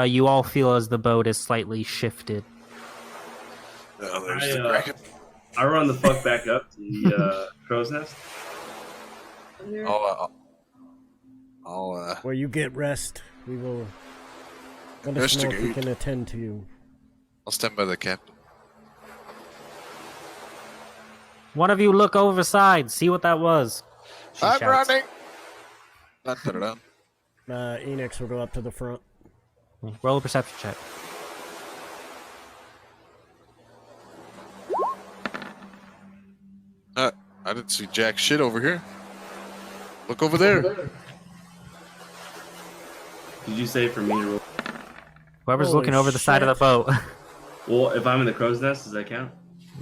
You all feel as the boat is slightly shifted. Oh, there's the Kraken. I run the fuck back up to the crow's nest. I'll Well, you get rest. We will. Let us know if we Investigate. can attend to you. I'll stand by the captain. One of you look overside, see what that was. She I'm shouts. running. Dun, dun, dun, dun. Enix will go up to the front. Roll a perception check. I didn't see jack shit over here. Look over there. Did you say for me to roll? Whoever's Holy looking over the side of the shit. boat. Well, if I'm in the crow's nest, does that count?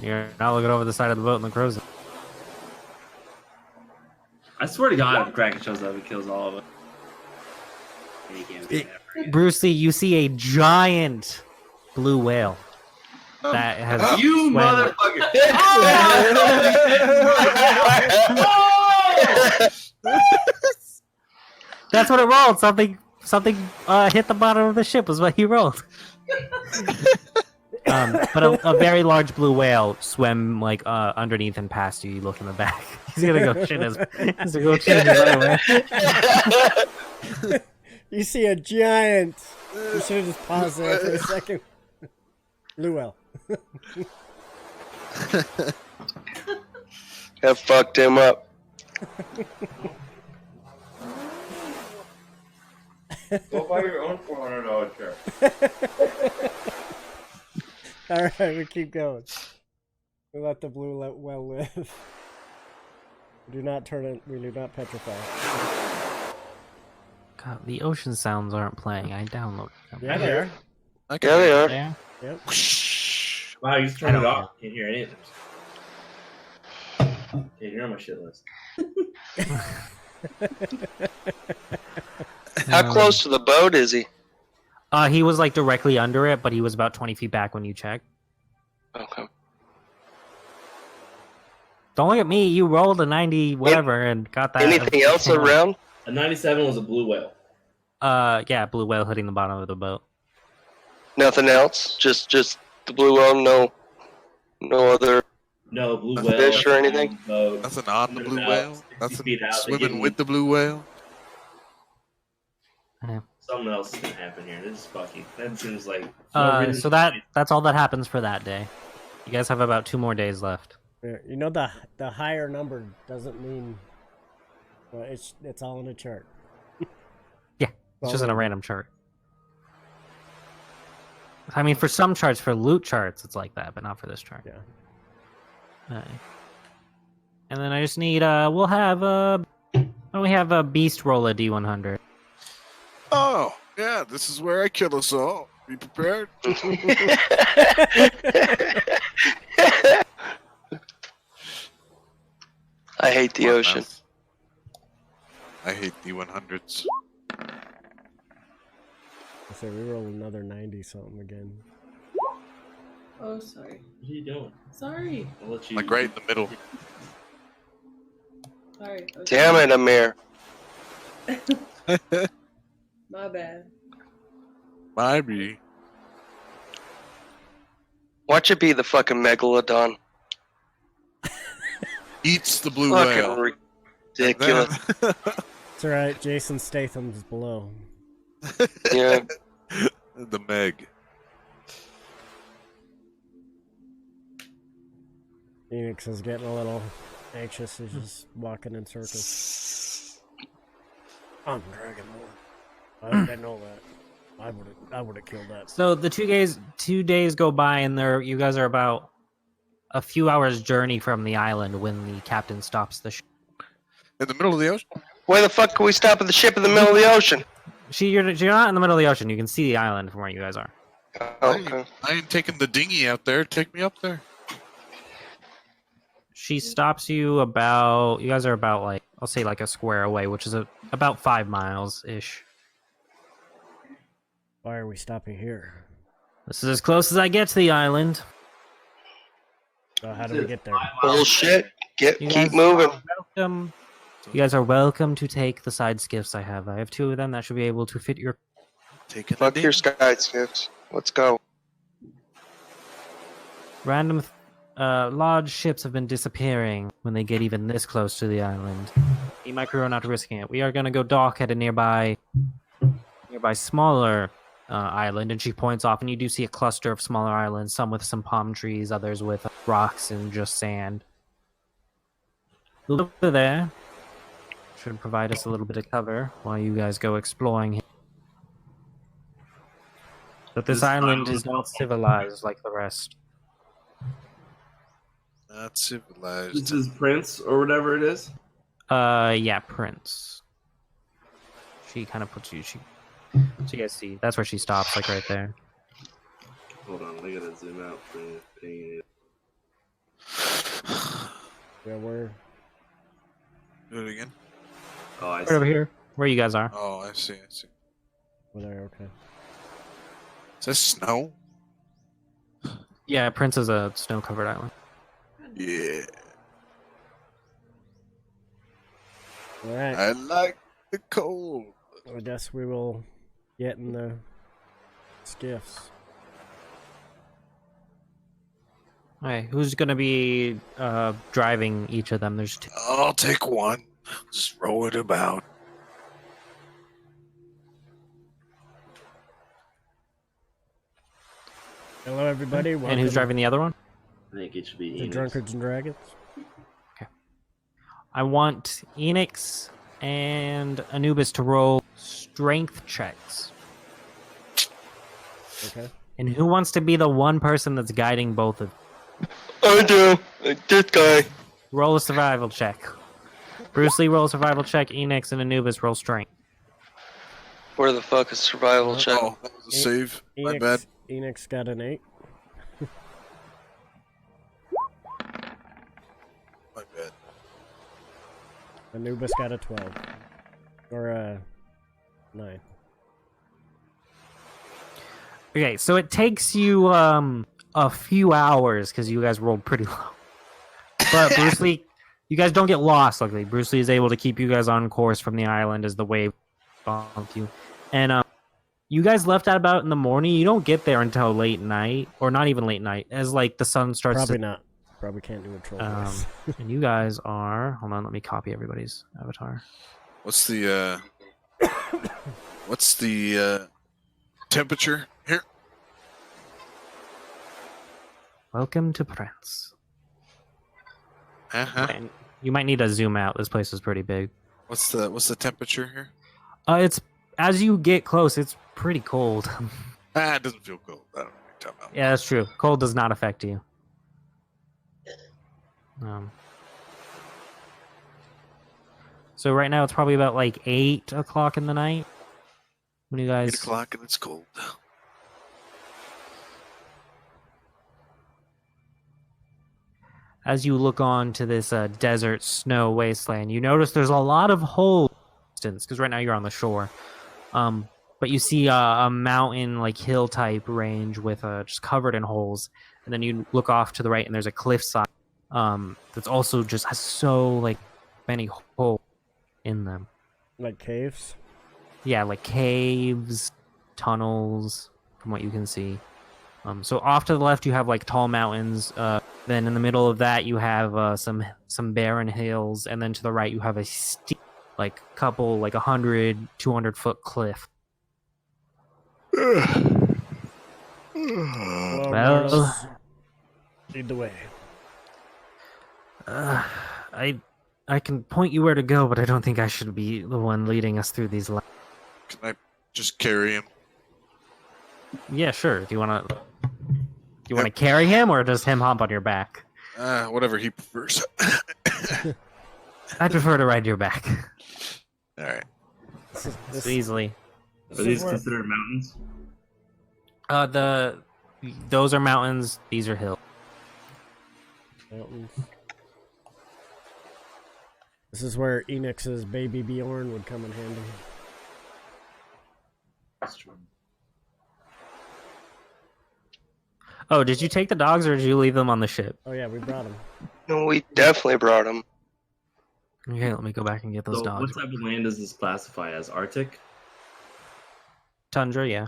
You're not looking over the side of the boat in the crow's. I swear to God, if Kraken shows up, he kills all of us. And he can't do that, right? Brucey, you see a giant blue whale that has You swam- motherfucker! That's what it rolled. Something hit the bottom of the ship was what he rolled. But a very large blue whale swam like underneath and past you. You look in the back. He's gonna go shit his. He's gonna go shit his underwear. You see a giant. You should have just paused there for a second. Blue whale. That fucked him up. Go buy your own $400 chair. All right, we keep going. We let the blue whale live. We do not turn it. We do not petrify. God, the ocean sounds aren't playing. I downloaded them. Yeah, they are. I Yeah, they are. There? Yep. Whoosh. Wow, you just I turned it don't off. Can't hear any of this. Okay, you're on my shit list. How close to the boat is he? He was like directly under it, but he was about 20 feet back when you checked. Okay. Don't look at me. You rolled a 90 whatever and got that. Anything else around? A 97 was a blue whale. Yeah, blue whale hitting the bottom of the boat. Nothing else? Just the blue whale? No other. No, blue A whale. fish or anything? Boat. Nothing on the blue About whale. 60 Nothing feet out, they swimming give with the blue whale. Something else is gonna happen here. This is fucking. That seems like. no reason So that's all that happens for that day. You guys have about 2 more days left. Yeah, you know the higher number doesn't mean. Well, it's all in a chart. Yeah, it's just in a random chart. I mean, for some charts, for loot charts, it's like that, but not for this chart. Yeah. And then I just need we have a beast roll a D100. Oh, Yeah, this is where I kill us all. Be prepared. I hate the Come on, ocean. mouse. I hate the 100s. So we roll another 90 something again. Oh, sorry. What are you doing? Sorry. I'll let you. Like right in the middle. Sorry. Okay. Damn it, Amir. My bad. Maybe. Watch it be the fucking megalodon. Eats the blue Fucking whale. ridiculous. It's alright, Jason Statham's below. Yeah. The Meg. Phoenix is getting a little anxious. He's just walking in circles. I'm Dragon Lord. I didn't know that. I would have killed that. So the 2 days go by, and you guys are about a few hours journey from the island when the captain stops the ship. In the middle of the ocean? Where the fuck can we stop at the ship in the middle of the ocean? You're not in the middle of the ocean. You can see the island from where you guys are. Okay. I ain't taking the dinghy out there. Take me up there. She stops you about. You guys are about like I'll say like a square away, which is about 5 miles ish. Why are we stopping here? This is as close as I get to the island. So how do we get there? Bullshit. You Keep guys moving. are welcome. You guys are welcome to take the side skiffs I have. I have 2 of them that should be able to fit your. Taking Fuck your sky skips. Let's go. Random large ships have been disappearing when they get even this close to the island. Me and my crew are not risking it. We are going to go dock at a nearby smaller island, and she points off, and you do see a cluster of smaller islands, some with some palm trees, others with rocks and just sand. Over there should provide us a little bit of cover while you guys go exploring. But this island is not civilized like the rest. Not civilized. This is Prince or whatever it is. Yeah, Prence. She kind of puts you. So you guys see, that's where she stops, like right there. Hold on, I gotta zoom out for paying it. Yeah, we're Do it again. Oh, I Right see. over here, where you guys are. Oh, I see. there. Okay. Is this snow? Yeah, Prince is a snow-covered island. Yeah. All right. I like the cold. I guess we will get in the skiffs. Okay, who's gonna be driving each of them? There's 2. I'll take one. Just roll it about. Hello, everybody. And Welcome who's driving the other one? I think it should be to Enix. Drunkards and Dragons. I want Enix and Anubis to roll strength checks. Okay. And who wants to be the one person that's guiding both of you? I do. This guy. Roll a survival check. Bruce Lee roll a survival check. Enix and Anubis roll strength. Where the fuck is survival check? Oh, that was a save. My bad. Enix got an 8. My bad. Anubis got a 12. Or a 9. Okay, so it takes you a few hours because you guys rolled pretty low. But Bruce Lee, you guys don't get lost. Luckily, Bruce Lee is able to keep you guys on course from the island as the wave bumped you. And you guys left at about in the morning. You don't get there until late night, or not even late night, as like the sun starts. Probably to... not. Probably can't do a troll voice. And you guys are. Hold on, let me copy everybody's avatar. What's the temperature here? Welcome to Prence. Uh-huh. And you might need to zoom out. This place is pretty big. What's the temperature here? It's as you get close, it's pretty cold. It doesn't feel cold. I don't know what you're talking about. Yeah, that's true. Cold does not affect you. So right now it's probably about like 8 o'clock in the night. When you 8 guys, o'clock and it's cold. as you look on to this desert snow wasteland, you notice there's a lot of holes. Because right now you're on the shore. But you see a mountain, like hill type range with just covered in holes, and then you look off to the right, and there's a cliffside that's also just has so like many holes in them. Like caves? Yeah, like caves, tunnels, from what you can see. So off to the left you have like tall mountains. Then in the middle of that you have some barren hills, and then to the right you have a steep, like couple, like 100, 200 foot cliff. Well, Well, Marlos, lead the way. I can point you where to go, but I don't think I should be the one leading us through these. Can I just carry him? Yeah, sure. Do you want to carry him, or does him hop on your back? Whatever he prefers. I prefer to ride your back. All right. So easily. Are these considered mountains? Those are mountains. These are hills. Mountains. This is where Enix's baby Bjorn would come in handy. That's true. Oh, did you take the dogs, or did you leave them on the ship? Oh yeah, we brought him. No, we definitely brought him. Okay, let me go back and get those So dogs. what type of land does this classify as? Arctic? Tundra, yeah.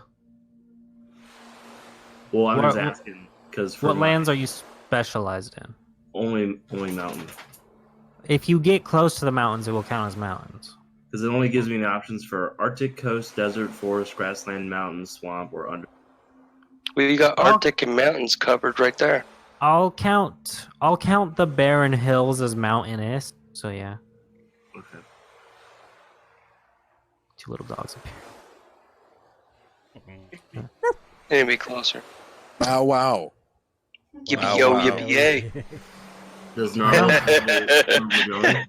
Well, I'm What- just asking because What lands are you specialized in? only mountain? If you get close to the mountains, it will count as mountains. Because it only gives me the options for Arctic coast, desert, forest, grassland, mountain, swamp, or under. We got Arctic and mountains covered right there. I'll count the barren hills as mountainous. So yeah, Okay. two little dogs up here. They need to be closer. Wow, wow. Yippee Wow, yo, wow. yippee yay. Does Narlo?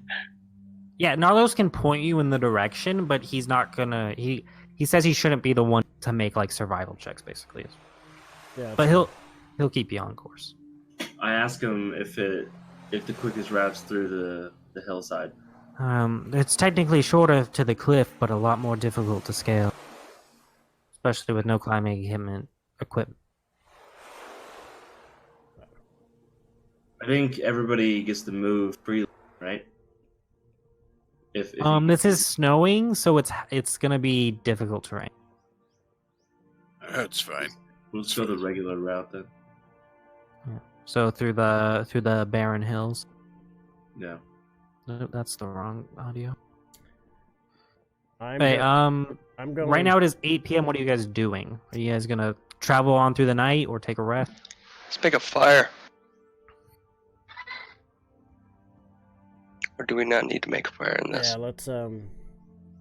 Yeah, Narlos can point you in the direction, but he's not gonna. He says he shouldn't be the one to make like survival checks, basically. Yeah, But he'll keep you on course. I ask him if the quickest routes through the hillside. It's technically shorter to the cliff, but a lot more difficult to scale, especially with no climbing equipment. I think everybody gets to move freely, right? If This is snowing, so it's gonna be difficult terrain. That's fine. let's go the regular route then. So through the barren hills. Yeah. No, that's the wrong audio. I'm Hey, going. right now it is 8 p.m. What are you guys doing? Are you guys gonna travel on through the night or take a rest? Let's make a fire. Or do we not need to make a fire in this? Yeah,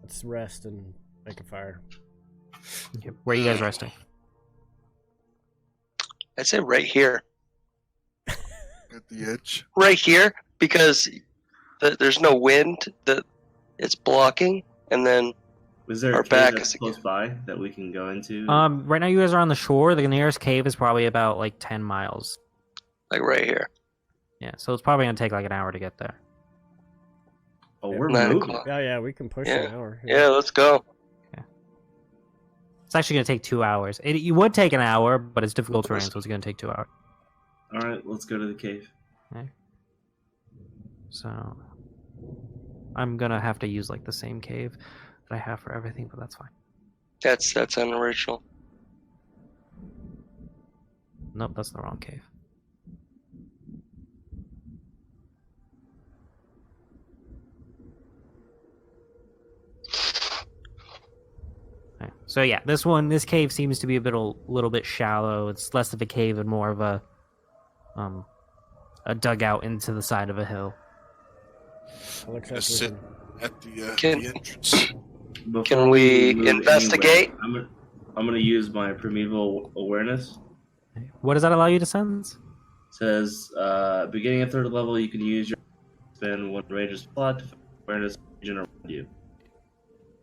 let's rest and make a fire. Okay, where are you guys resting? I'd say right here. At the edge. Right here, because there's no wind that it's blocking, and then Was there Our a cave back that's is close by that we can go into? Right now you guys are on the shore. The nearest cave is probably about like 10 miles. like right here. Yeah, so it's probably gonna take like an hour to get there. Oh, we're 9 moving. o'clock. Oh yeah, we can push Yeah. an hour. Yeah, let's go. It's actually gonna take 2 hours. You would take an hour, but it's difficult terrain, so it's gonna take 2 hours. All right, let's go to the cave. So I'm gonna have to use like the same cave that I have for everything, but that's fine. That's unoriginal. Nope, that's the wrong cave. Okay, so yeah, this cave seems to be little bit shallow. It's less of a cave and more of a dugout into the side of a hill. Looks Gonna like we sit can- at the Can- entrance. Before Can we move investigate? anywhere, I'm gonna use my primeval awareness. What does that allow you to sense? It says beginning at 3rd level, you can use your spend one ranger's plot to find awareness region around you.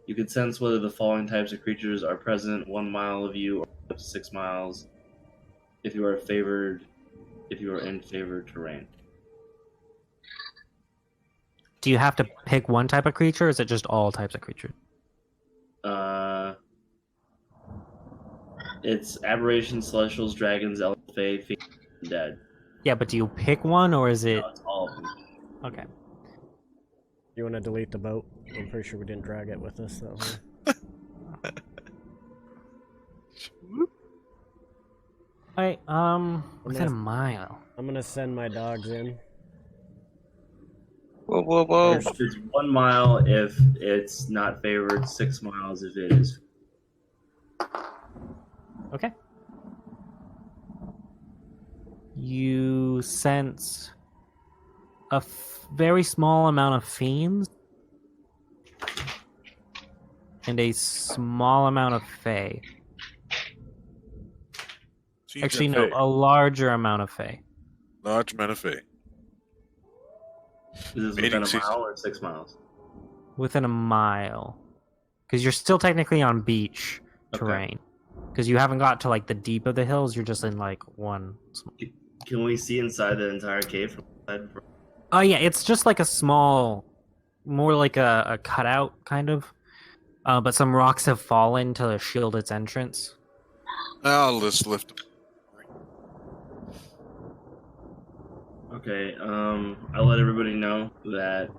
You can sense whether the following types of creatures are present 1 mile of you or up to 6 miles. If you are in favored terrain. Do you have to pick one type of creature, or is it just all types of creatures? It's aberrations, celestials, dragons, elf, fae, fiends, and dead. Yeah, but do you pick one, or is it... No, it's all of them. Okay. You want to delete the boat? I'm pretty sure we didn't drag it with us that way. Alright, within a mile. I'm gonna send my dogs in. Whoa, whoa, whoa. It's 1 mile if it's not favored, 6 miles if it is. Okay. You sense a very small amount of fiends and a small amount of fae. Actually, no, a larger amount of fae. Large amount of fae. Is this Mating within a season. mile or 6 miles? Within a mile. Because you're still technically on beach terrain. Because you haven't got to like the deep of the hills, you're just in like one. Can we see inside the entire cave from inside? Oh yeah, it's just like a small, more like a cutout kind of. But some rocks have fallen to shield its entrance. I'll just lift them. Okay, I'll let everybody know that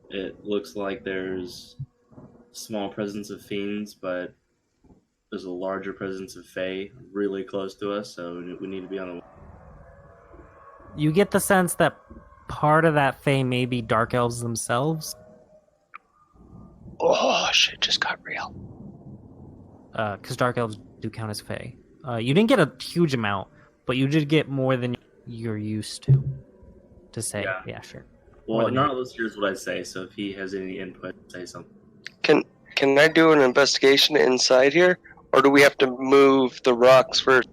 it looks like there's small presence of fiends, but there's a larger presence of fae really close to us, so we need to be on the... You get the sense that part of that fae may be dark elves themselves. Oh, shit just got real. Because dark elves do count as fae. You didn't get a huge amount, but you did get more than you're used to say. Yeah, sure. Well, More than Narlos hears what I say, so if he has any input, say something. Can I do an investigation inside here? Or do we have to move the rocks first?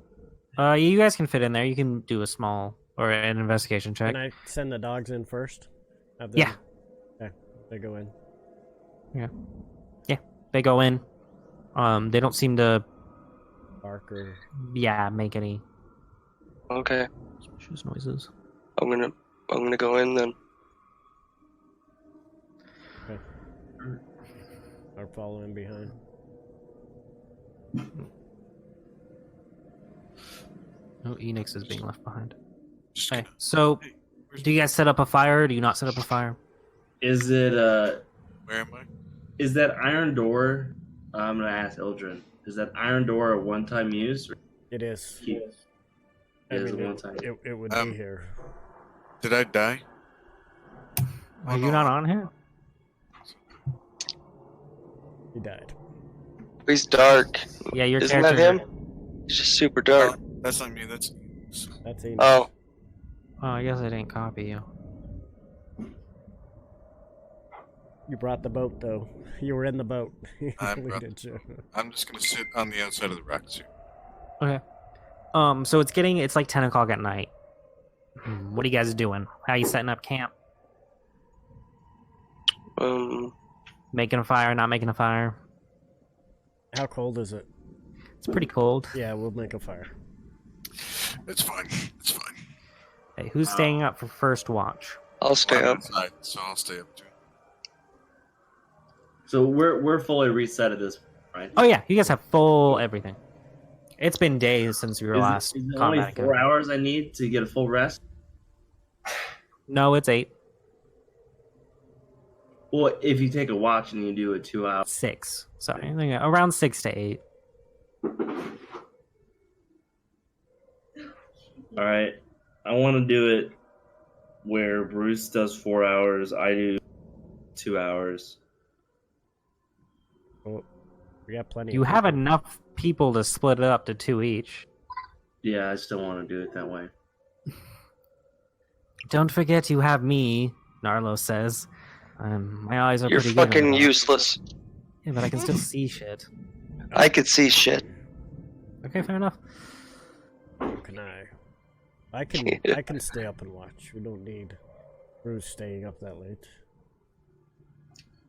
You guys can fit in there. You can do a small or an investigation check. Can I send the dogs in first? Have them... Yeah. Okay, they go in. Yeah, they go in. They don't seem to, Bark or... make any Okay, suspicious noises. I'm gonna go in then. Okay. I'll follow in behind. No, Enix is being left behind. Just Okay, gonna- so Hey, where's do you guys set up a fire or do you not set up a fire? Is it, Where am I? is that iron door... I'm gonna ask Ildren. Is that iron door a one-time use? Or It is. it is a one-time? It would Um, be here. Did I die? Are you not on here? He died. He's dark. Yeah, your Isn't that character. him? He's just super dark. That's not me. That's That's Amy. Oh, Oh, I guess I didn't copy you. You brought the boat, though. You were in the boat. I We brought- did you. I'm just gonna sit on the outside of the rocks here. Okay. So it's like 10 o'clock at night. What are you guys doing? How you setting up camp? Making a fire, not making a fire? How cold is it? It's pretty cold. Yeah, we'll make a fire. It's fine. It's fine. Hey, who's staying up for first watch? I'll stay I'm up. inside, so I'll stay up too. So we're fully reset at this point, right? Oh yeah, you guys have full everything. It's been days since we were last Is it only combat. 4 hours I need to get a full rest? No, it's 8. Well, if you take a watch and you do a 2 hour... 6. Sorry, I think around 6 to 8. All right, I want to do it where Bruce does 4 hours, I do 2 hours. Oh, we got plenty. You of have people. enough people to split it up to 2 each. Yeah, I still want to do it that way. Don't forget you have me, Narlo says. My eyes are You're pretty good. fucking useless. Yeah, but I can still see shit. I could see shit. Okay, fair enough. How can I? I can stay up and watch. We don't need Bruce staying up that late.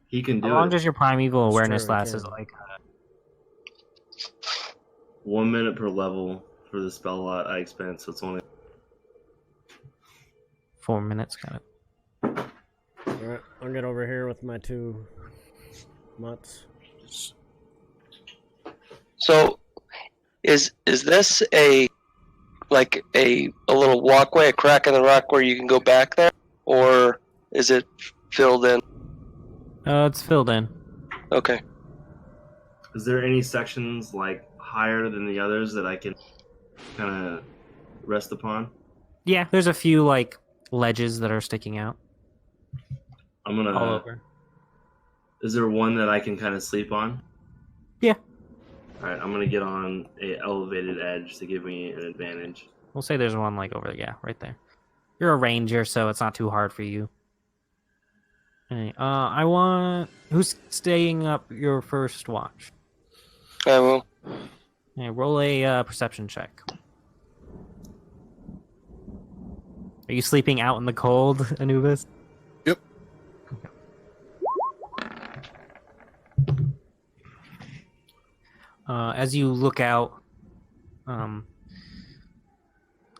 He can do How long it. does your primeval That's awareness true, I last? Is can. like 1 minute per level for the spell lot I expend, so it's only 4 minutes, kind of. Alright, I'll get over here with my 2 mutts. So, is this a little walkway, a crack in the rock where you can go back there, or is it filled in? It's filled in. Okay. Is there any sections like higher than the others that I can kind of rest upon? Yeah, there's a few like ledges that are sticking out I'm gonna. all over. Is there one that I can kind of sleep on? Yeah. All right, I'm gonna get on a elevated edge to give me an advantage. We'll say there's one like over, yeah, right there. You're a ranger, so it's not too hard for you. Okay, I want... Who's staying up your first watch? I will. Okay, roll a perception check. Are you sleeping out in the cold, Anubis? Yep. As you look out,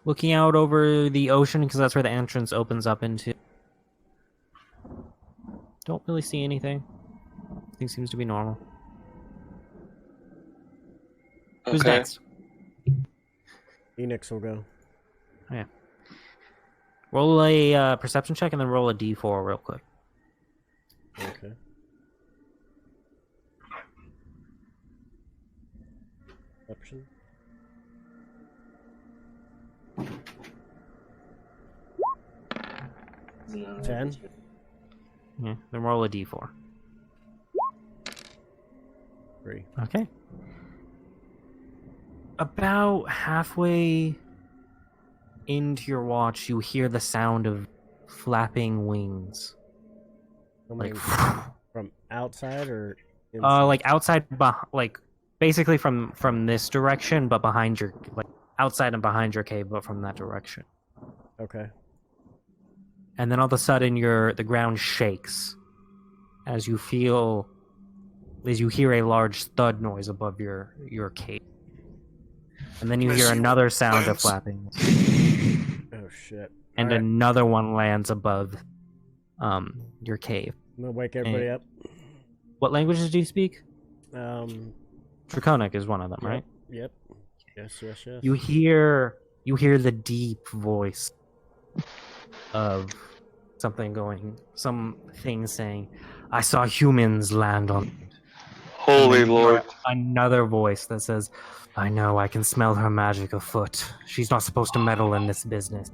looking out over the ocean, because that's where the entrance opens up into. Don't really see anything. Everything seems to be normal. Who's Okay. next? Enix will go. Yeah. Roll a perception check and then roll a d4 real quick. Okay. Perception. No. 10. Yeah. Then roll a d4. 3. Okay. About halfway into your watch, you hear the sound of flapping wings. Coming Like, from outside or inside? like outside, like basically from this direction, but behind your, like outside and behind your cave, but from that direction. Okay. And then all of a sudden, the ground shakes as you hear a large thud noise above your cave. And then you hear another sound of flapping. Oh shit. And Alright, another one lands above your cave. I'm gonna wake everybody up. What languages do you speak? Um, Draconic is one of them, right? Yep. Yes, yes, yes. You hear the deep voice of something saying, "I saw humans land on." Holy And then you Lord. hear another voice that says, "I know, I can smell her magic afoot. She's not supposed to meddle in this business."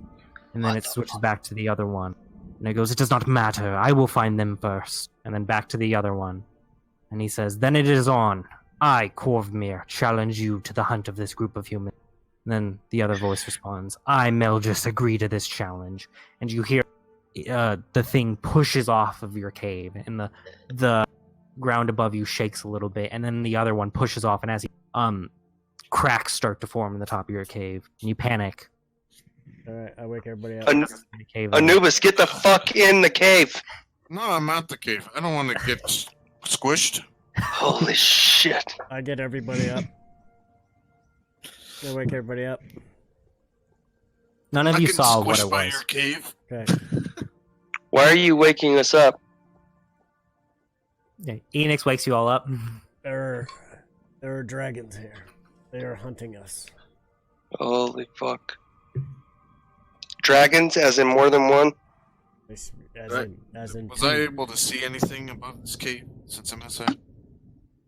And then it switches back to the other one. And it goes, "It does not matter. I will find them first." And then back to the other one. And he says, "Then it is on. I, Corvmir, challenge you to the hunt of this group of humans." And then the other voice responds, "I, Melgis, agree to this challenge." And you hear the thing pushes off of your cave, and the ground above you shakes a little bit, and then the other one pushes off, and as cracks start to form in the top of your cave, and you panic. Alright, I wake everybody up. The cave Anubis, get the fuck in the cave. No, I'm at the cave. I don't want to get squished. Holy shit. I get everybody up. I wake everybody up. None of I you get saw what squished it by was. your cave. Okay. Why are you waking us up? Yeah, Enix wakes you all up. There are dragons here. They are hunting us. Holy fuck. Dragons, as in more than one? As Right. in Was two. I able to see anything above this cave since I'm outside?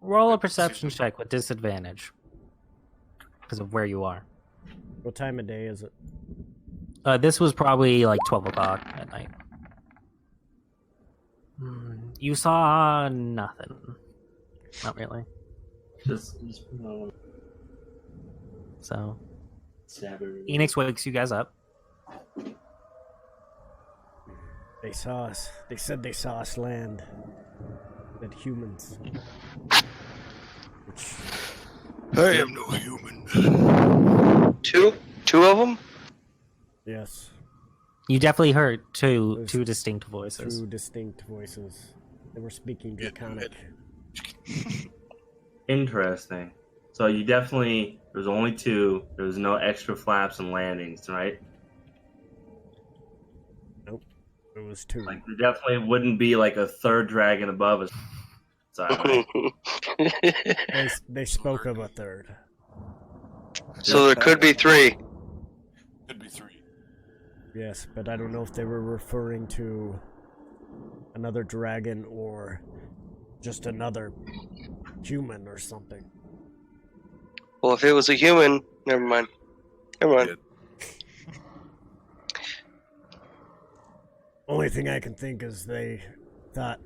Roll a perception check with disadvantage because of where you are. What time of day is it? This was probably like 12 o'clock at night. You saw nothing. Not really. Just So, stab everybody. Enix wakes you guys up. They saw us. They said they saw us land. That humans. Which, I am no human. Two of them? yes. You definitely heard two There's distinct voices. Two distinct voices. They were speaking Draconic. Interesting. So you definitely, there's only two. There was no extra flaps and landings, right? Nope. It was 2. Like there definitely wouldn't be like a third dragon above us. Right? They spoke of a third. So there could be 3. Could be 3. Yes, but I don't know if they were referring to another dragon or just another human or something. Well, if it was a human, never mind. Never mind. Only thing I can think is they thought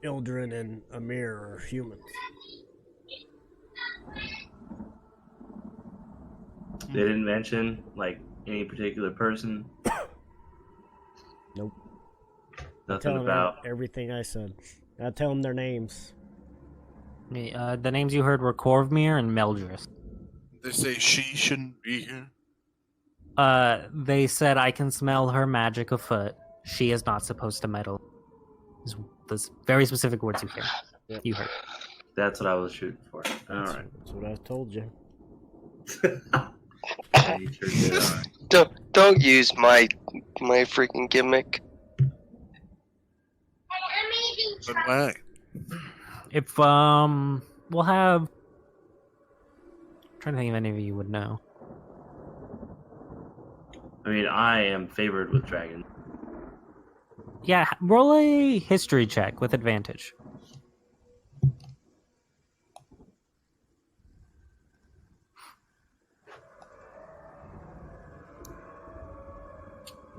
Ildren and Amir are humans. They didn't mention like any particular person. Nope. Nothing Tell about. them everything I said. I'll tell them their names. The names you heard were Corvmir and Meldris. They say she shouldn't be here. They said I can smell her magic afoot. She is not supposed to meddle. Those very specific words you hear. Yep. You heard. That's what I was shooting for. All right. That's what I told you. You sure did, all right. Don't use my freaking gimmick. But why? If we'll have. I'm trying to think if any of you would know. I mean, I am favored with dragons. Yeah, roll a history check with advantage.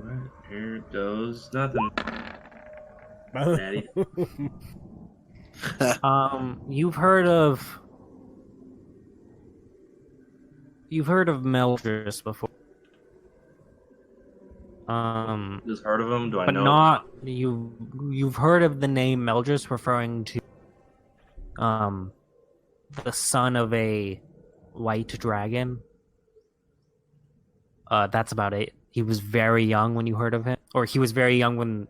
All right, here goes nothing. Natty. You've heard of Meldris before. Just heard of him? Do I But know? not you've heard of the name Meldris referring to the son of a white dragon. That's about it. He was very young when you heard of him, or he was very young when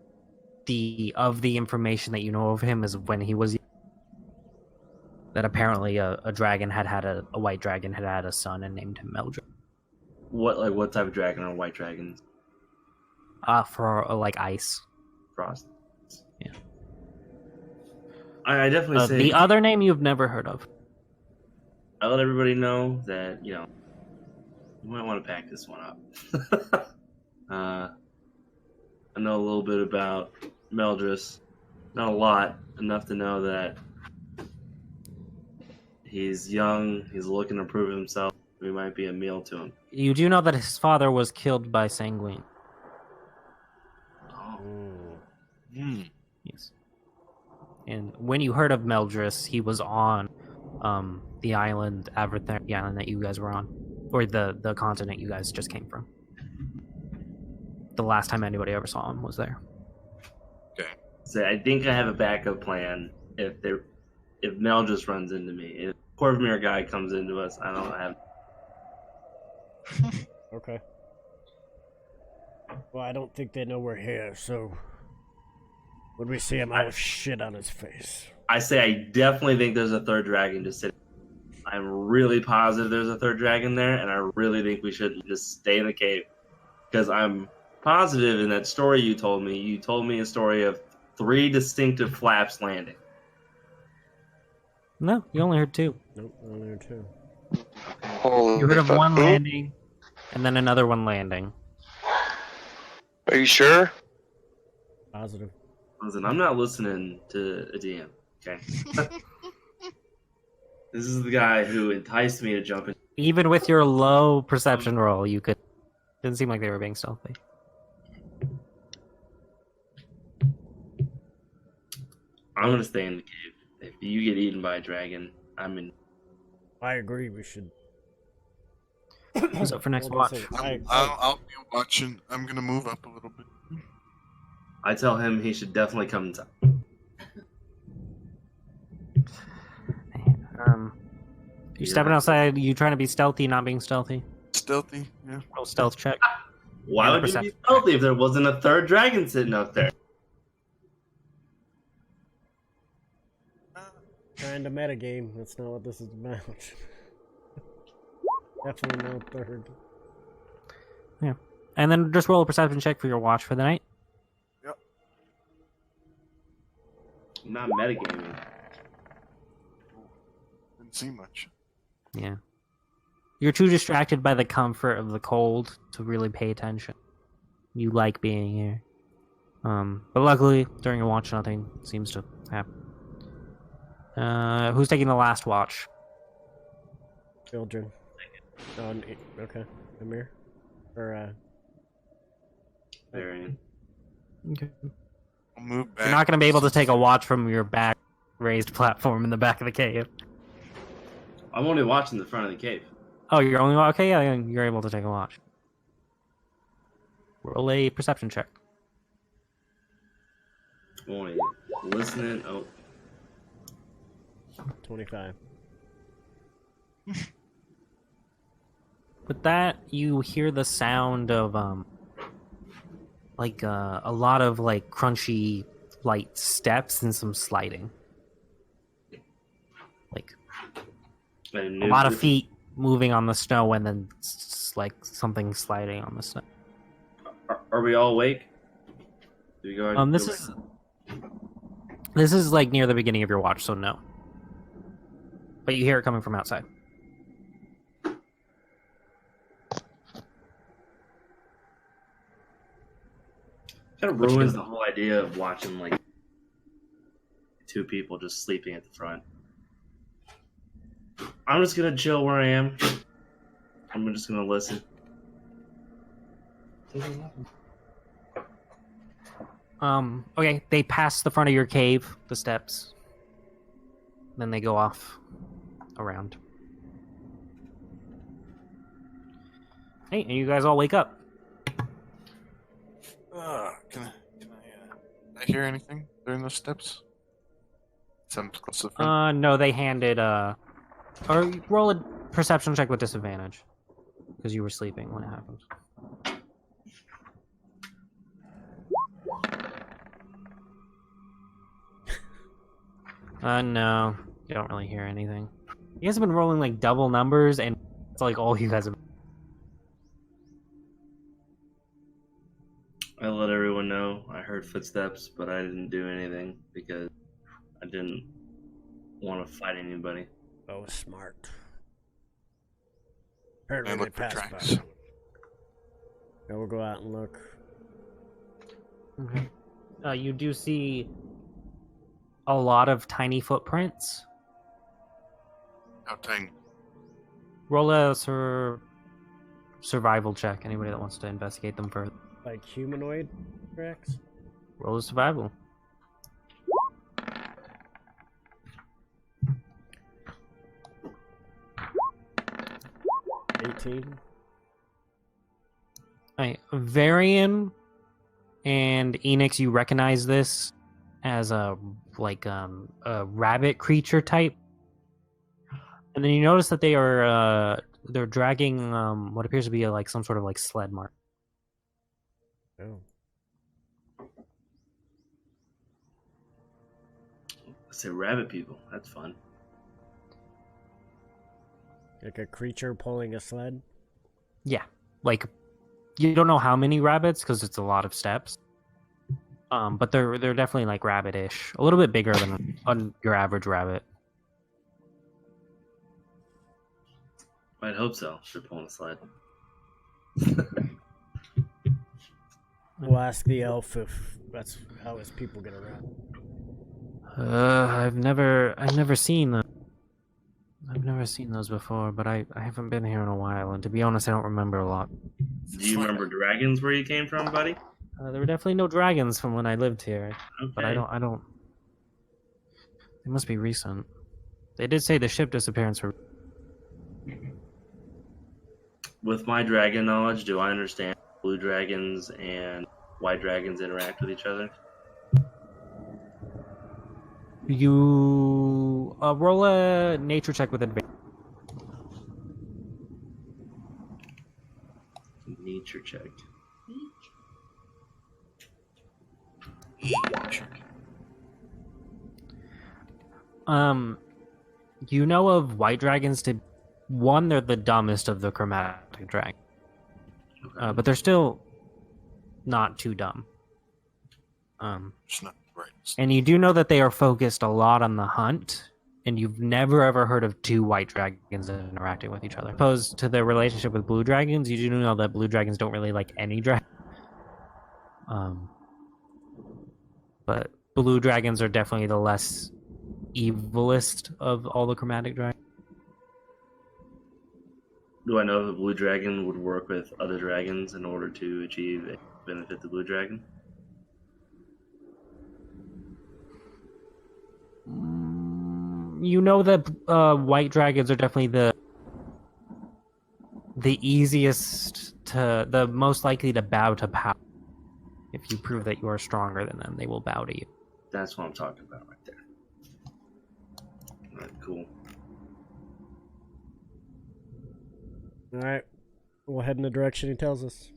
the information that you know of him is when he was young. That apparently a dragon had a white dragon had a son and named him Meldris. What type of dragon are white dragons? For like ice. Frost. Yeah. I definitely say the other name you've never heard of. I let everybody know that, you might want to pack this one up. I know a little bit about Meldris. Not a lot. Enough to know that he's young, he's looking to prove himself. We might be a meal to him. You do know that his father was killed by Sanguine. Yes. And when you heard of Meldris, he was on the island, Averthar, the island that you guys were on. Or the continent you guys just came from. The last time anybody ever saw him was there. Okay. So I think I have a backup plan if Meldris runs into me. If Corvmir guy comes into us, I don't have... Okay. Well, I don't think they know we're here, so when we see him, I'll shit on his face. I say I definitely think there's a third dragon just sitting. I'm really positive there's a third dragon there, and I really think we should just stay in the cave. Because I'm positive in that story you told me a story of 3 distinctive flaps landing. No, you only heard 2. Nope, only there 2. Holy You heard of fuck. one landing, and then another one landing. Are you sure? Positive. Listen, I'm not listening to a DM, okay? This is the guy who enticed me to jump in. Even with your low perception roll, you could... Didn't seem like they were being stealthy. I'm gonna stay in the cave. If you get eaten by a dragon, I'm in. I agree, we should. So for next Hold on a watch. second. I'll be watching. I'm gonna move up a little bit. I tell him he should definitely come inside. You stepping outside, you trying to be stealthy, not being stealthy? Stealthy, yeah. Roll stealth check. Why would you be stealthy if there wasn't a third dragon sitting up there? kind of metagame. That's not what this is about. Definitely no third. Yeah. And then just roll a perception check for your watch for the night. Not metagaming. Didn't see much. Yeah. You're too distracted by the comfort of the cold to really pay attention. You like being here. But luckily, during your watch, nothing seems to happen. Who's taking the last watch? Children. Oh, okay. Amir? Or, Varian. Okay. I'll move back. You're not going to be able to take a watch from your back raised platform in the back of the cave. I'm only watching the front of the cave. Oh, you're only okay. Yeah, you're able to take a watch. Roll a perception check. I'm only listening. Oh, 25. With that, you hear the sound of like a lot of like crunchy light steps and some sliding. Like a lot of feet moving on the snow and then like something sliding on the snow. Are we all awake? Do we go This is like near the beginning of your watch, so no. But you hear it coming from outside. Kind of ruins the whole idea of watching like two people just sleeping at the front. I'm just gonna chill where I am. I'm just gonna listen. Okay, they pass the front of your cave, the steps. Then they go off around. Hey, and you guys all wake up. Can I hear anything during those steps? Sounds close to the front. No, they handed or roll a perception check with disadvantage. Because you were sleeping when it happened. No. You don't really hear anything. You guys have been rolling like double numbers and it's like all you guys have. I let everyone know I heard footsteps, but I didn't do anything because I didn't want to fight anybody. Oh, smart. I Apparently they look for passed tracks. by. Now we'll go out and look. Okay. You do see a lot of tiny footprints. How tiny? Roll a survival check. Anybody that wants to investigate them further. Like humanoid tracks? Roll a survival. $18. Alright, Varian and Enix, you recognize this as a rabbit creature type. And then you notice that they are they're dragging what appears to be some sort of sled mark. Oh. Let's say rabbit people. That's fun. Like a creature pulling a sled? Yeah, you don't know how many rabbits because it's a lot of steps. But they're definitely rabbit-ish, a little bit bigger than your average rabbit. I'd hope so. They're pulling a sled. We'll ask the elf if that's how his people get around. I've never seen them. I've never seen those before, but I haven't been here in a while, and to be honest, I don't remember a lot. Do you remember dragons where you came from, buddy? There were definitely no dragons from when I lived here, Okay. but I don't. It must be recent. They did say the ship disappearance were. With my dragon knowledge, do I understand blue dragons and white dragons interact with each other? You roll a nature check with advantage. Nature check. You know of white dragons to one, they're the dumbest of the chromatic dragon, but they're still not too dumb. It's not right. And you do know that they are focused a lot on the hunt, and you've never ever heard of two white dragons interacting with each other. Opposed to their relationship with blue dragons, you do know that blue dragons don't really like any dragon. But blue dragons are definitely the less evilest of all the chromatic dragons. Do I know if a blue dragon would work with other dragons in order to achieve a benefit to blue dragon? You know that white dragons are definitely the easiest to, the most likely to bow to power. If you prove that you are stronger than them, they will bow to you. That's what I'm talking about right there. Alright, cool. Alright. We'll head in the direction he tells us.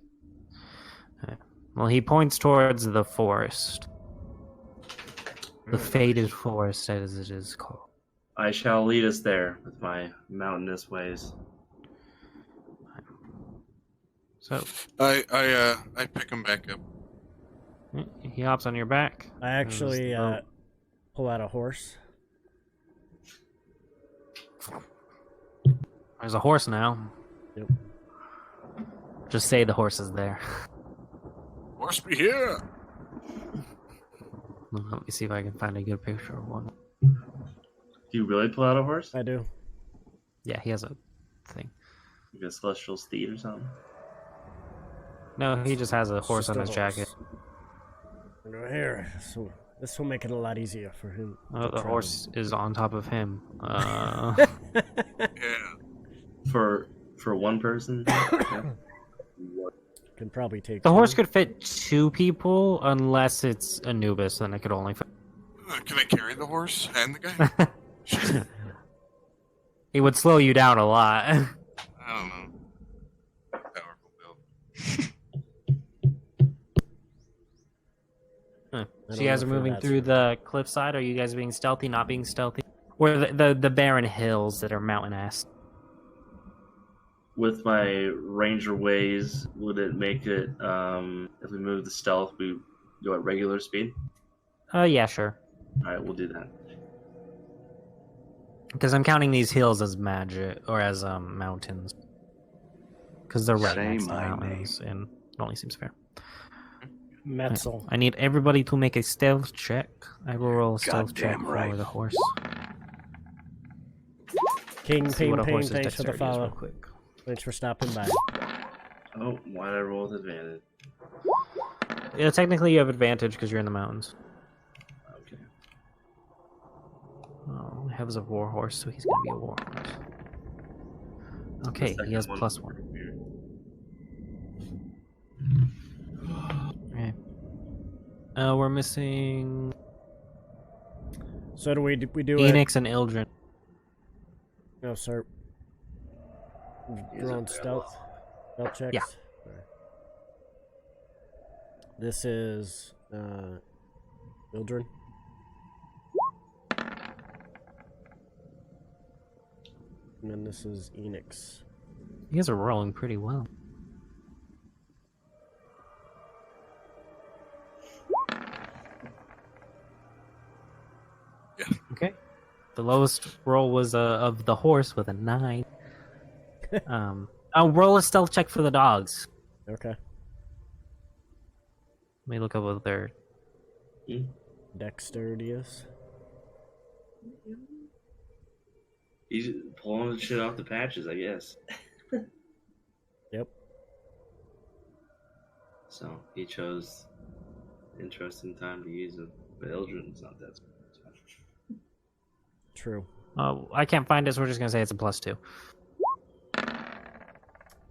Well, he points towards the forest. The faded forest, as it is called. I shall lead us there with my mountainous ways. So I pick him back up. he hops on your back. I actually pull out a horse. There's a horse now. Yep. Just say the horse is there. Horse be here. Let me see if I can find a good picture of one. Do you really pull out a horse? I do. Yeah, he has a thing. Like a celestial steed or something? No, he just has a horse Just on a his horse. jacket. Go here. So this will make it a lot easier for him. Oh, to the travel. horse is on top of him. Yeah. For one person? Yeah. Can probably take The two. horse could fit two people unless it's Anubis, then it could only fit. Can I carry the horse and the guy? Shit. It would slow you down a lot. I don't know. Powerful build. Huh. I So don't you guys know are if moving that's through right. the cliffside. Are you guys being stealthy, not being stealthy? Or the barren hills that are mountain-ass? With my ranger ways, would it make it, if we move the stealth, we go at regular speed? Yeah, sure. Alright, we'll do that. Because I'm counting these hills as magic, or as mountains. Because they're right Say next to my mountains, and it only seems fair. Metzel. I need everybody to make a stealth check. I will roll a stealth check Goddamn for right. the horse. King, See ping, what a ping, horse's thanks for the dexterity is follow. real quick. Thanks for stopping by. Oh, why did I roll with advantage? Yeah, technically you have advantage because you're in the mountains. Okay. Oh, he has a war horse, so he's gonna be a war horse. Okay, The he has second +1. one. Okay. We're missing So do we do it? Phoenix and Ildren. No, sir. You're on stealth. Stealth checks? Yeah. Alright. This is Ildren. And then this is Enix. You guys are rolling pretty well. Yeah. Okay. The lowest roll was of the horse with a 9. I'll roll a stealth check for the dogs. Okay. Let me look up what their. Dexterity is. He's pulling shit off the patches, I guess. Yep. So he chose interesting time to use it, but Eldrin's not that special. True. I can't find it, so we're just gonna say it's a +2.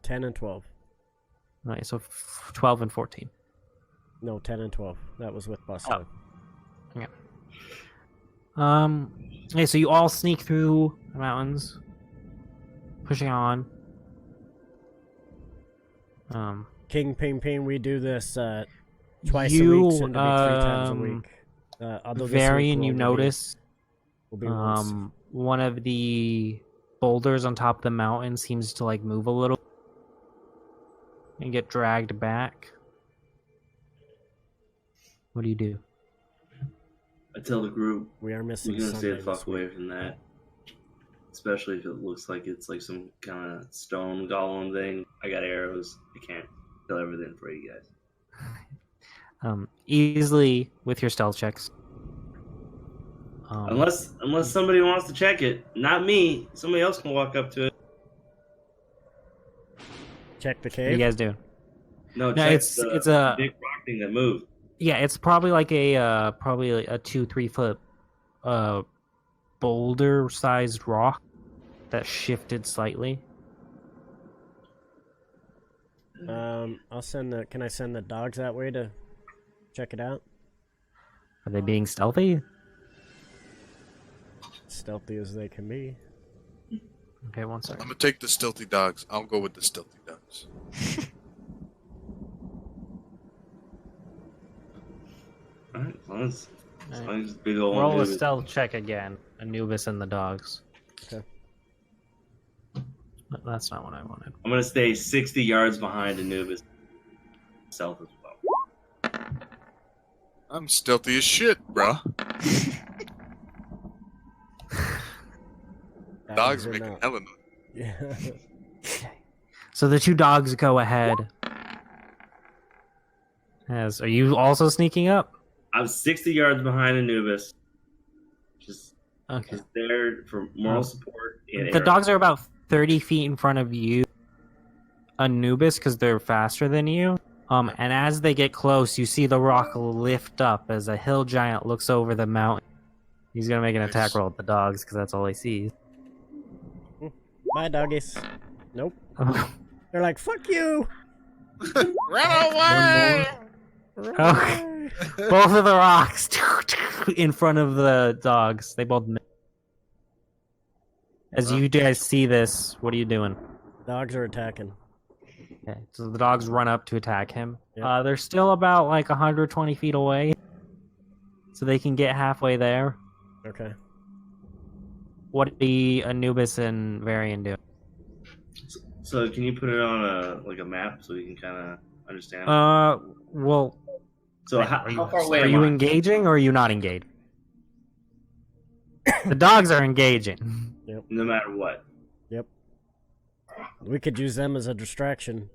10 and 12. Alright, so 12 and 14. No, 10 and 12. That was with plus Oh. 2. Okay, so you all sneak through the mountains, pushing on. King, ping, ping. We do this twice a You, week, soon to be 3 times a week. Although this week Varian, will you only be- notice will be once. one of the boulders on top of the mountain seems to like move a little and get dragged back. What do you do? I tell the group, We are missing we're gonna stay the Sunday fuck this week. away from that. Especially if it looks like it's like some kind of stone golem thing. I got arrows. I can't kill everything for you guys. Easily with your stealth checks. Unless somebody wants to check it. Not me. Somebody else can walk up to it. Check the What are you cave. guys doing? No, No, check it's the a big rock thing that moved. yeah. It's probably like a 2-3 foot boulder sized rock that shifted slightly. I'll send the. Can I send the dogs that way to check it out? Are they being stealthy? Stealthy as they can be. Okay, one I'm second. gonna take the stealthy dogs. I'll go with the stealthy dogs. Alright, as long as big old Roll a Anubis. stealth check again. Anubis and the dogs. Okay. That's not what I wanted. I'm gonna stay 60 yards behind Anubis. Stealth as well. I'm stealthy as shit, bruh. Dogs are making not. hella noise. Yeah. So the two dogs go ahead. Are you also sneaking up? I'm 60 yards behind Anubis. Just Okay. there for moral support. And The arrows. dogs are about 30 feet in front of you, Anubis, because they're faster than you. And as they get close, you see the rock lift up as a hill giant looks over the mountain. He's gonna make an attack Nice. roll at the dogs because that's all he sees. Bye, doggies. Nope. They're like, fuck you. Run away! Okay. Both of the rocks in front of the dogs. They both miss. As you guys see this, what are you doing? Dogs are attacking. Okay, so the dogs run up to attack him. Yep. They're still about like 120 feet away, so they can get halfway there. Okay. What do the Anubis and Varian do? So can you put it on a map so we can kind of understand? Well, so how far away are am you I? engaging or are you not engaged? The dogs are engaging. No matter what. We could use them as a distraction.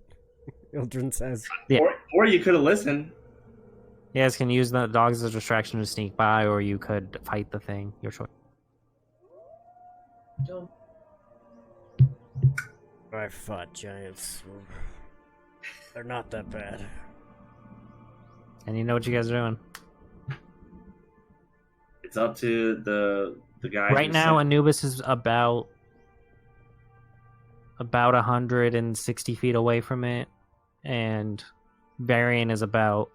Ildren says. Yeah. Or you could have listened. You guys can use the dogs as a distraction to sneak by, or you could fight the thing. Your choice. Don't. I fought giants. They're not that bad. And you know what you guys are doing. It's up to the guy. Right who now, sent- Anubis is about 160 feet away from it, and Varian is about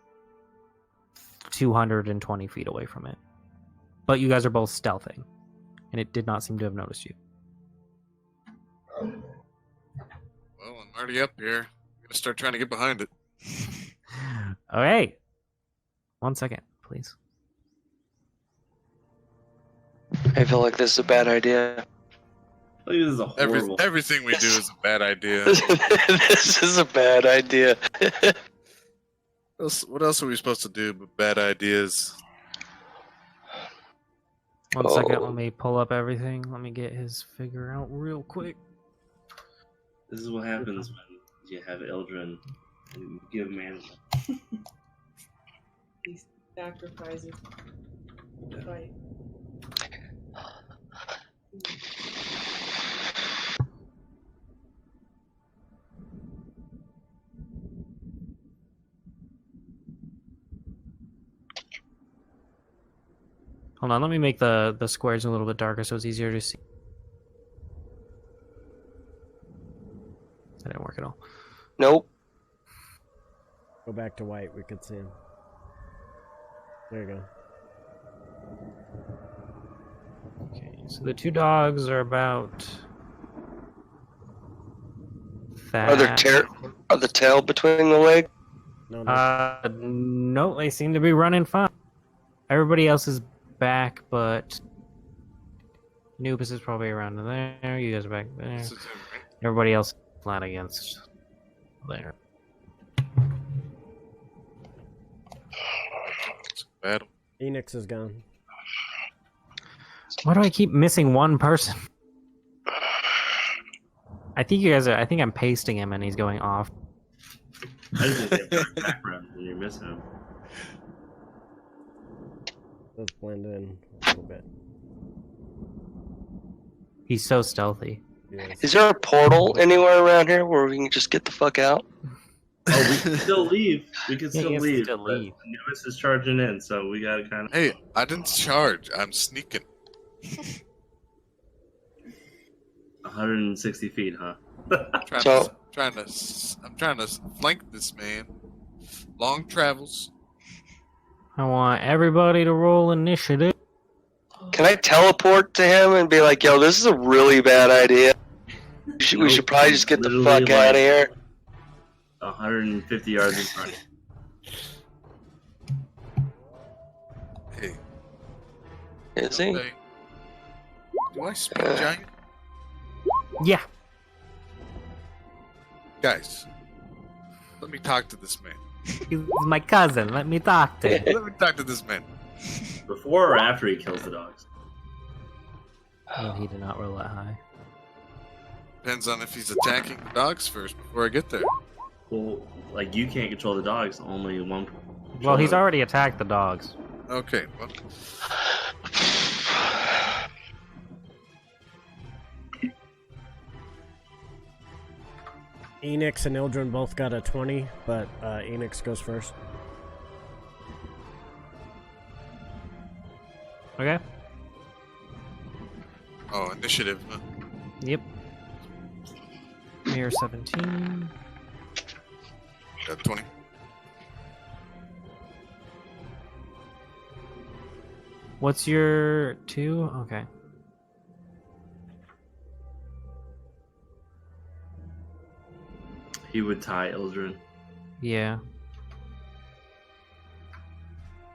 220 feet away from it. But you guys are both stealthing, and it did not seem to have noticed you. Well, I'm already up here. I'm gonna start trying to get behind it. Okay. 1 second, please. I feel like this is a bad idea. I think this is a horrible. Everything we do is a bad idea. This is a bad idea. What else are we supposed to do but bad ideas? 1 second, Oh. let me pull up everything. Let me get his figure out real quick. This is what happens when you have Eldrin and you give man. He sacrifices to fight. Hold on, let me make the squares a little bit darker so it's easier to see. That didn't work at all. Nope. Go back to white. We could see him. There you go. Okay, so the two dogs are about that. Are the tail between the leg? No, no. No, they seem to be running fine. Everybody else is back, but Anubis is probably around there. You guys are back there. This is him, right? Everybody else flat against there. It's a battle. Enix is gone. Why do I keep missing one person? I think you guys are. I think I'm pasting him and he's going off. I just think they have background when you're missing him. Let's blend in a little bit. He's so stealthy. Yes. Is there a portal anywhere around here where we can just get the fuck out? Oh, we can still leave. We can Yeah, still you guys leave. still but leave. Anubis is charging in, so we gotta kind of. Hey, I didn't charge. I'm sneaking. 160 feet, huh? I'm trying to flank this man. Long travels. I want everybody to roll initiative. Can I teleport to him and be like, yo, this is a really bad idea? We should probably just get the Literally, fuck out of here. 150 yards in front. Hey, Is he? okay. Do I speak giant? Yeah. Guys, let me talk to this man. He's my cousin. Let me talk to him. Let me talk to this man. Before or after he kills the dogs? Oh, he did not roll that high. Depends on if he's attacking the dogs first before I get there. Well, like you can't control the dogs. Only one. Well, he's already attacked the dogs. Okay, well, Enix and Ildren both got a 20, but Enix goes first. Okay. oh, initiative. Huh? Yep. Mirror 17. Got 20. What's your 2? Okay. He would tie Ildren. Yeah.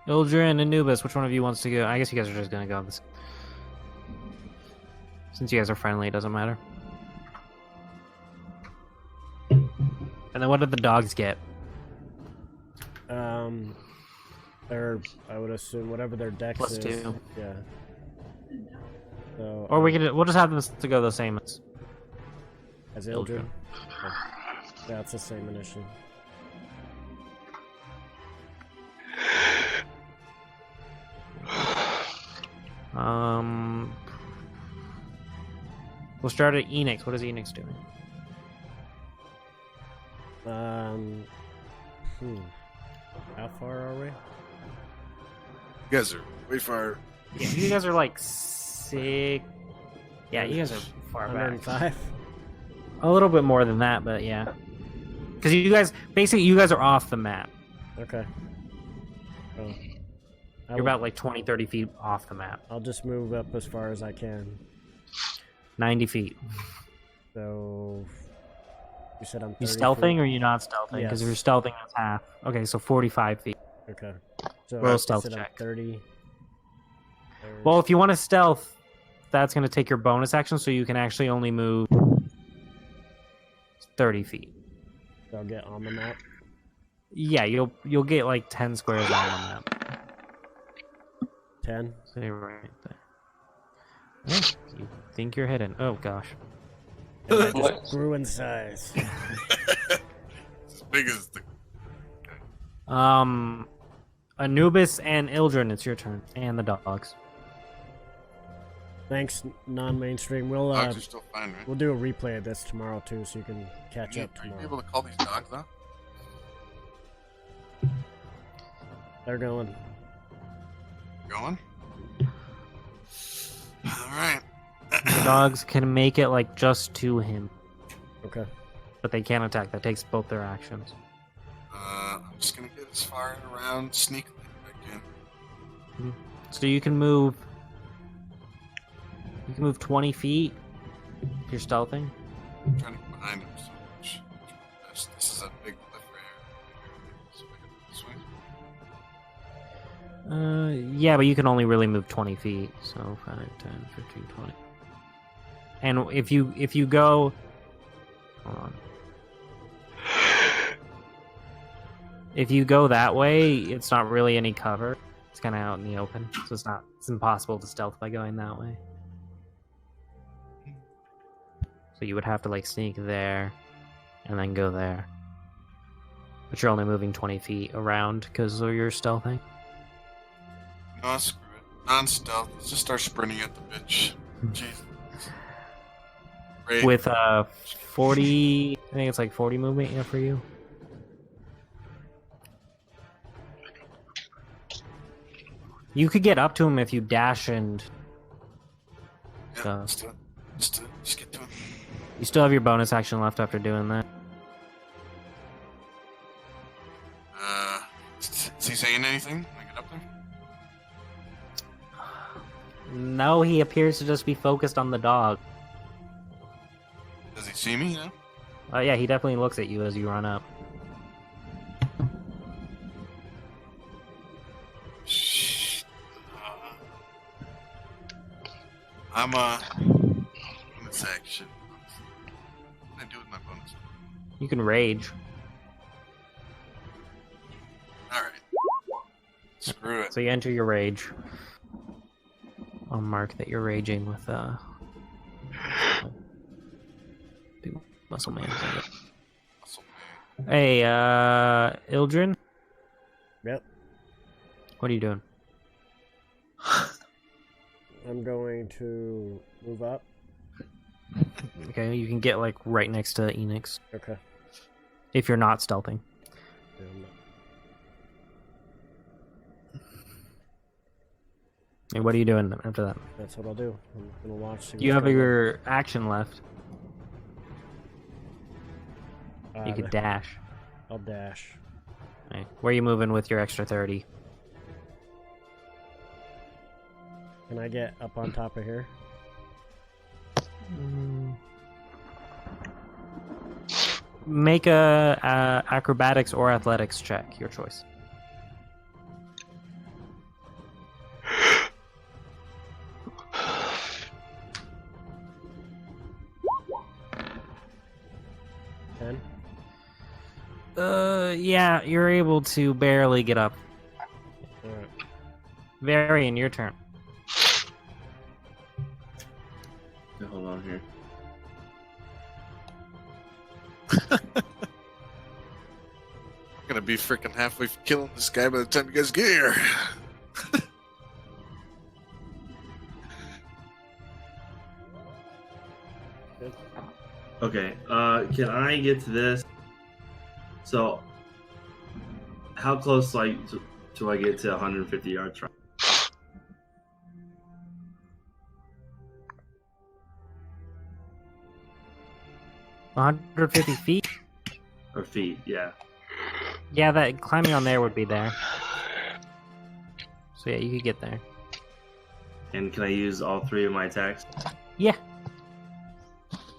Ildren and Anubis, which one of you wants to go? I guess you guys are just gonna go this. Since you guys are friendly, it doesn't matter. And then what did the dogs get? They're, I would assume, whatever their dex Plus is. 2. Yeah. So, Or we'll just have them to go the same as as Ildren. Yeah, it's the same initiative. We'll start at Enix. What is Enix doing? How far are we? You guys are way far. Yeah, you guys are like 6. Yeah, you guys are far back. 105? A little bit more than that, but yeah. Because you guys are off the map. Okay. Oh. You're about like 20, 30 feet off the map. I'll just move up as far as I can. 90 feet. So you said I'm 30 You stealthing feet? or you not stealthing? Because if Yes. you're stealthing, that's half. Okay, so 45 feet. Okay. So Roll I stealth said I'm check. 30. Well, if you want to stealth, that's going to take your bonus action, so you can actually only move 30 feet. So I'll get on the map. Yeah, you'll get like 10 squares on the map. 10. So you're right there. Yeah, you think you're hidden. Oh, gosh. And I just grew in size. As big as the. Anubis and Ildren, it's your turn. And the dogs. Thanks, non-mainstream. We'll Dogs are still fine, right? we'll do a replay of this tomorrow too, so you can catch up Are you tomorrow. able to call these dogs now? They're going. Going? Alright. The dogs can make it like just to him, Okay. but they can't attack. That takes both their actions. I'm just gonna get as far and around sneakily as I can. So you can move. You can move 20 feet. If you're stealthing. I'm trying to get behind him so much. This is a big lift right here. So I can swing. Yeah, but you can only really move 20 feet. So 5, 10, 15, 20. And if you go, hold on. If you go that way, it's not really any cover. It's kind of out in the open, so it's impossible to stealth by going that way. So you would have to like sneak there, and then go there. But you're only moving 20 feet around because you're stealthing. No, screw it. Non-stealth. Let's just start sprinting at the bitch. Jesus. Great. With 40, I think it's like 40 movement yeah, for you. You could get up to him if you dash and Yeah, stuff. let's do it. Just get to him. You still have your bonus action left after doing that. Is he saying anything when I get up there? No, he appears to just be focused on the dog. Does he see me? Yeah. Oh yeah, he definitely looks at you as you run up. Shh. I'm bonus action. What can I do with my bonus? You can rage. All right. Screw it. So you enter your rage. I'll mark that you're raging with big muscle man. Muscle man. Hey, Ildrin, Yep. what are you doing? I'm going to move up. Okay, you can get like right next to Enix Okay. if you're not stealthing. Yeah, I'm not- And what are you doing after that? That's what I'll do. I'm gonna watch. see You what's have going on. your action left. You could dash. I'll dash. Right. Where are you moving with your extra 30? Can I get up on top of here? Make a acrobatics or athletics check, your choice. Ten. Yeah, you're able to barely get up. Alright. Varian, your turn. Hold on here. I'm gonna be freaking halfway killing this guy by the time you guys get here. Okay, can I get to this? So, how close do I get to 150 yards? 150 feet? Or feet, yeah. Yeah, that climbing on there would be there. So yeah, you could get there. And can I use all three of my attacks? Yeah.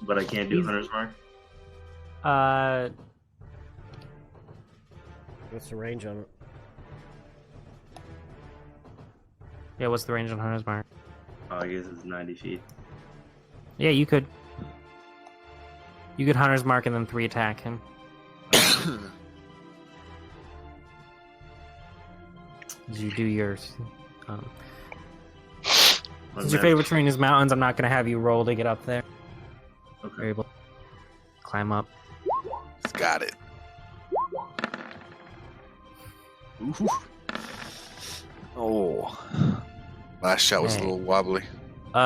But I can't do Hunter's Mark? What's the range on it? Yeah, what's the range on Hunter's Mark? Oh, I guess it's 90 feet. Yeah, you could. You could Hunter's Mark and then 3 attack him. Did you do yours? Since your favorite terrain is mountains, I'm not going to have you roll to get up there. You're Okay. able to climb up. Got it. Ooh. Oh. Last shot was a little wobbly.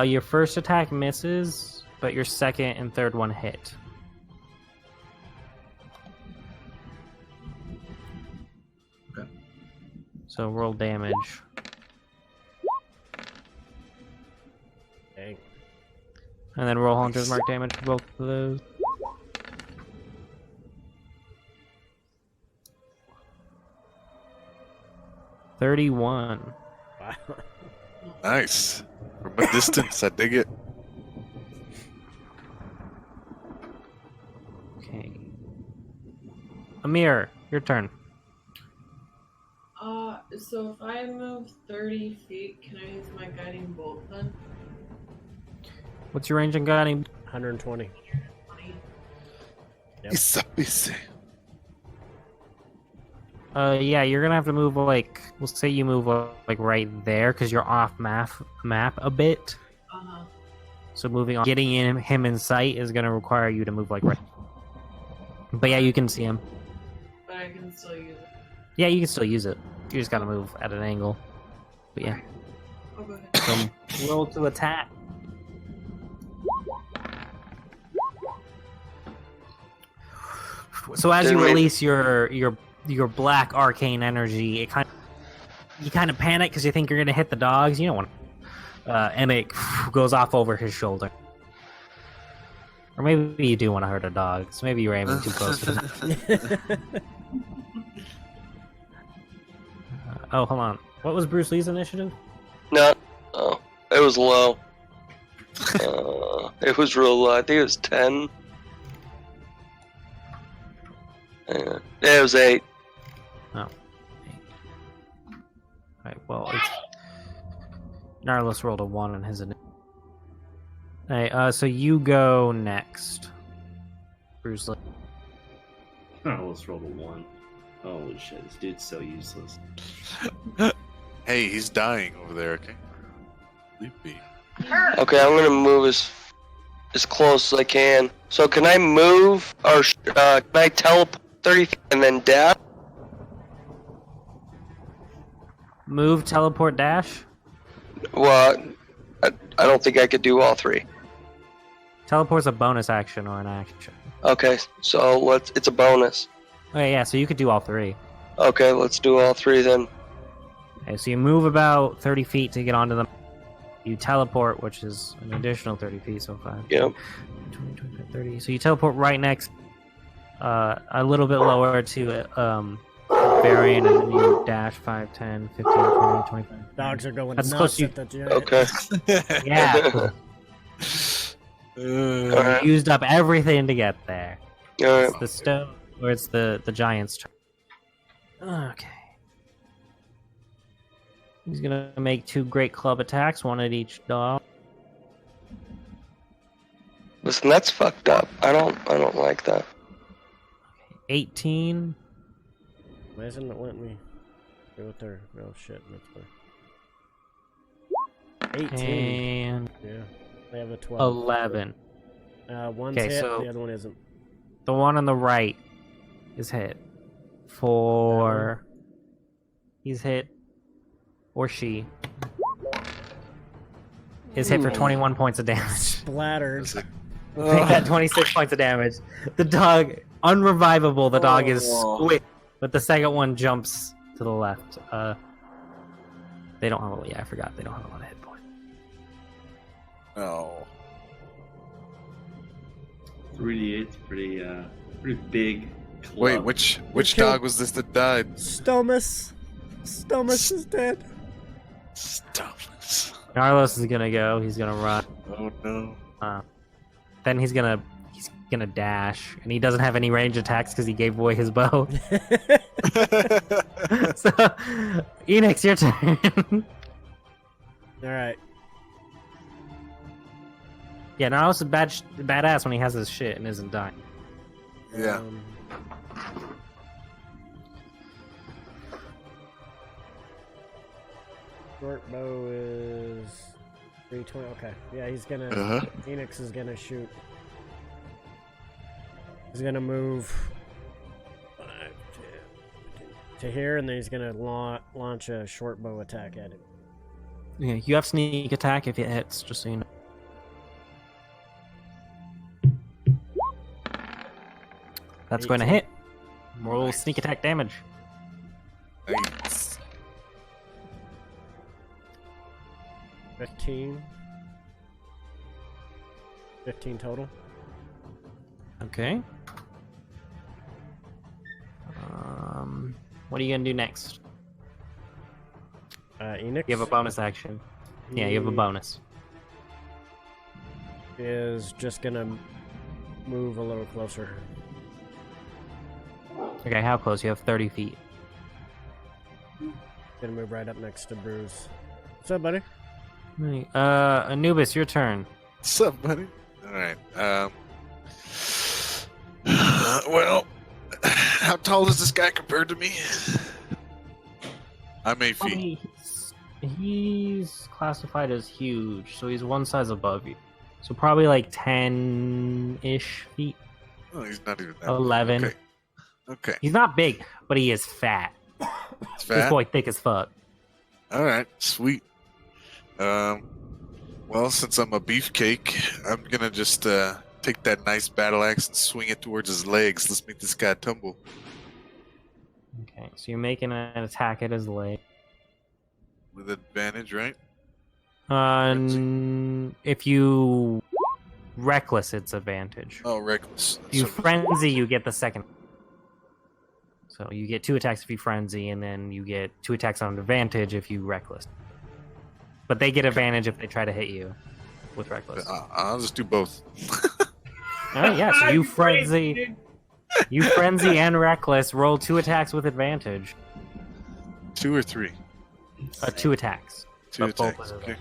Your first attack misses, but your second and third one hit. Okay. So roll damage. Dang. And then roll Hunter's Mark damage for both of those. $31. Wow. Nice. From a distance, I dig it. Okay. Amir, your turn. So if I move 30 feet, can I use my guiding bolt then? What's your range on guiding? 120. Yep. It's so busy. Yeah, you're gonna have to move like, we'll say you move like right there because you're off map a bit. Uh-huh. So moving on, getting him in sight is gonna require you to move like right. But yeah, you can see him. But I can still use it. Yeah, you can still use it. You just gotta move at an angle. But yeah, I'll go ahead. so roll to attack. So as you release your black arcane energy, you kind of panic because you think you're gonna hit the dogs. You don't want, and it goes off over his shoulder. Or maybe you do want to hurt a dog. So maybe you're aiming too close to them. Oh, hold on. What was Bruce Lee's initiative? No. Oh, it was low. It was real low. I think it was 10. Yeah, it was 8. Oh. Alright, well, it's... Narlos rolled a 1 on his initiative. Alright, so you go next. Bruce Lee. Oh, let's roll the 1. Holy shit, this dude's so useless. Hey, he's dying over there, okay? Leave me. Okay, I'm gonna move as close as I can. So can I move, or can I teleport 30 feet and then dash? Move, teleport, dash? Well, I don't think I could do all 3. Teleport's a bonus action or an action. Okay, so it's a bonus. Okay, yeah, so you could do all 3. Okay, let's do all 3 then. Okay, so you move about 30 feet to get onto them. You teleport, which is an additional 30 feet, so 5. Yep. 20, 25, 30. So you teleport right next, a little bit lower to Varian, and then you dash 5, 10, 15, 20, 25. Dogs are going That's nuts close to at the giant. Okay. Yeah. Alright. You used up everything to get there. Alright. It's the stone, or it's the giant's turn. Okay. He's gonna make 2 great club attacks, 1 at each dog. Listen, that's fucked up. I don't like that. 18. Why isn't it letting me go with their... Oh shit, that's fine. 18. And Yeah, they have a 12. 11. One's Okay, hit, so- the other one isn't. The one on the right is hit. For... He's hit. Or she. Is hit for 21 points of damage. Splattered. It's like, Take that 26 points of damage. The dog, unrevivable, the dog is squished. But the second one jumps to the left. They don't have a... Yeah, I forgot. They don't have a lot of hit points. no. 3d8's pretty big club. Wait, which dog was this that died? Stomus. Stomus is dead. Stop this. Narlos is gonna go. He's gonna run. Oh no. Then he's gonna dash, and he doesn't have any range attacks because he gave away his bow. So, Enix, your turn. Alright. Yeah, Narlos is badass when he has his shit and isn't dying. Yeah. Short bow is 320. Okay. Yeah, he's gonna... Uh-huh. Phoenix is gonna shoot. He's gonna move 5, 10, to here, and then he's gonna launch a short bow attack at him. Yeah, you have sneak attack if it hits, just so you know. That's going to 18. hit. Roll sneak attack damage. Nice. 15. 15 total. Okay. What are you gonna do next? Enix. You have a bonus action. Yeah, you have a bonus. Is just gonna move a little closer. Okay, how close? You have 30 feet. Gonna move right up next to Bruce. What's up, buddy? Right. Anubis, your turn. What's up, buddy? All right. Well, how tall is this guy compared to me? I'm 8 feet. He's classified as huge, so he's one size above you. So probably like 10-ish feet. Oh, he's not even that. 11. Okay. Okay. He's not big, but he is fat. It's This fat. boy thick as fuck. All right. Sweet. Well, since I'm a beefcake, I'm gonna just take that nice battle axe and swing it towards his legs. Let's make this guy tumble. Okay, so you're making an attack at his leg. With advantage, right? If you reckless, it's advantage. Oh, reckless. If you So- frenzy, you get the second. So you get 2 attacks if you frenzy, and then you get 2 attacks on advantage if you reckless. But they get advantage if they try to hit you with reckless. I'll just do both. All right, yeah. So you frenzy, and reckless. Roll 2 attacks with advantage. 2 or 3? 2 attacks. 2 But both attacks. with Okay.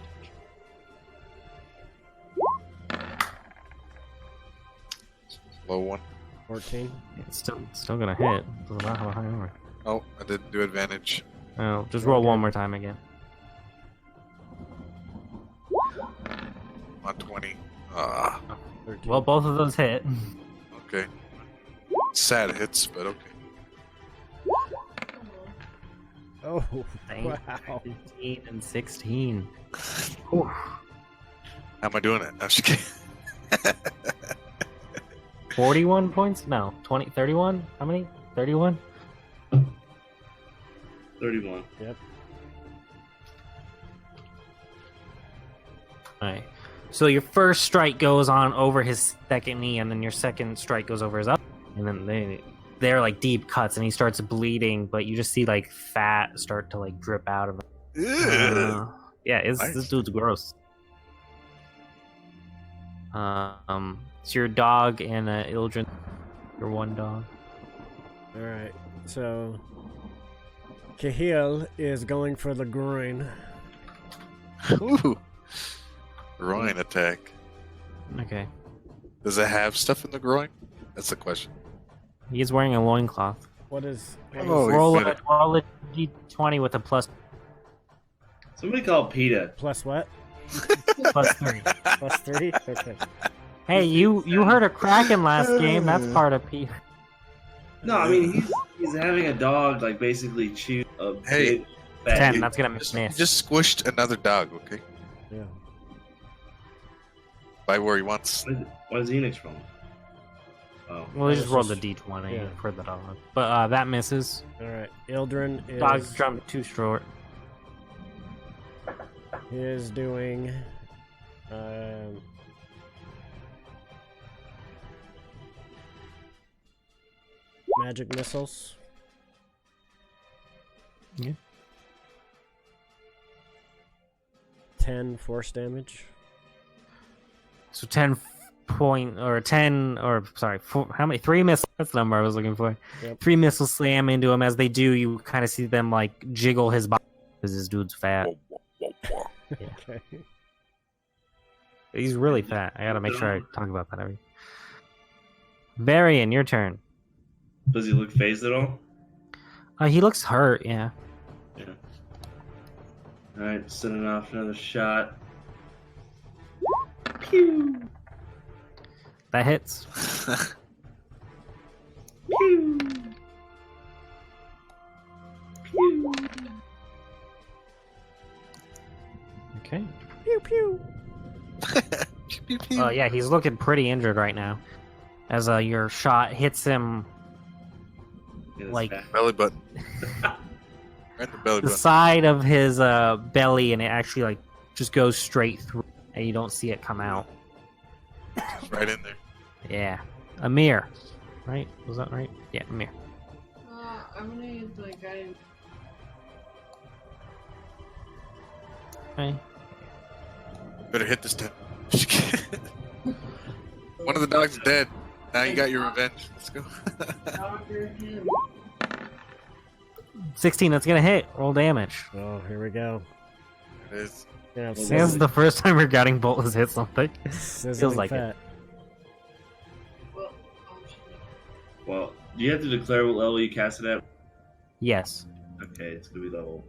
Low one. 14. It's still gonna hit. Doesn't matter how high you are. Oh, I didn't do advantage. Oh, just roll one more time again. On 20. Ah, 13. Well, both of those hit. okay. Sad hits, but okay. Oh, Thank wow. 15 and 16. How am I doing it? I'm just kidding. 41 points? No, 20, 31? How many? 31? 31. Yep. Alright. So your first strike goes on over his second knee, and then your second strike goes over his up. And then they're like deep cuts, and he starts bleeding, but you just see like fat start to like drip out of him. Yeah, Nice. this dude's gross. It's your dog and Ildren. Your one dog. Alright, so Cahill is going for the groin. Ooh. Groin attack. Okay. Does it have stuff in the groin? That's the question. He's wearing a loincloth. What is. Oh, he roll fit a, it. roll a d20 with a plus Somebody call PETA. Plus what? 3. Plus 3? Okay. Hey, you heard of Kraken last game. That's part of P. No, I mean he's having a dog like basically chew a Hey. big fat 10. dude. That's gonna Just, miss. just squished another dog, okay? Yeah. By where he wants. What is Enix from? Oh, Well, we just This rolled the is- d20 yeah. for the dog. But that misses. Alright, Ildren is. Dog's jumped too short. Is doing. Magic missiles. Yeah. 10 force damage. So 10 how many? 3 missiles. That's the number I was looking for. Yep. 3 missiles slam into him. As they do, you kind of see them like jiggle his body because this dude's fat. Okay. He's really fat. I gotta make sure I talk about that every. Varian, your turn. Does he look phased at all? He looks hurt. Yeah. Yeah. All right, sending off another shot. Pew! That hits. Pew! Pew! Okay. Pew pew. Pew, pew, pew. Yeah, he's looking pretty injured right now. As your shot hits him Yeah, that's Like- fat. Belly button. Right in the belly the button. side of his belly, and it actually like just goes straight through, and you don't see it come out. Right in there. Yeah, Amir, right? Was that right? Yeah, Amir. I'm gonna use my guidance. Okay. Better hit this time. Just kidding. One of the dogs is dead. Now you got your revenge. Let's go. Dogger him. 16. That's gonna hit. Roll damage. Oh, here we go. It is. Yeah, This is the first time your guiding bolt has hit something. Feels like it. Well, Well, do you have to declare what level you cast it at? Yes. Okay, it's gonna be level.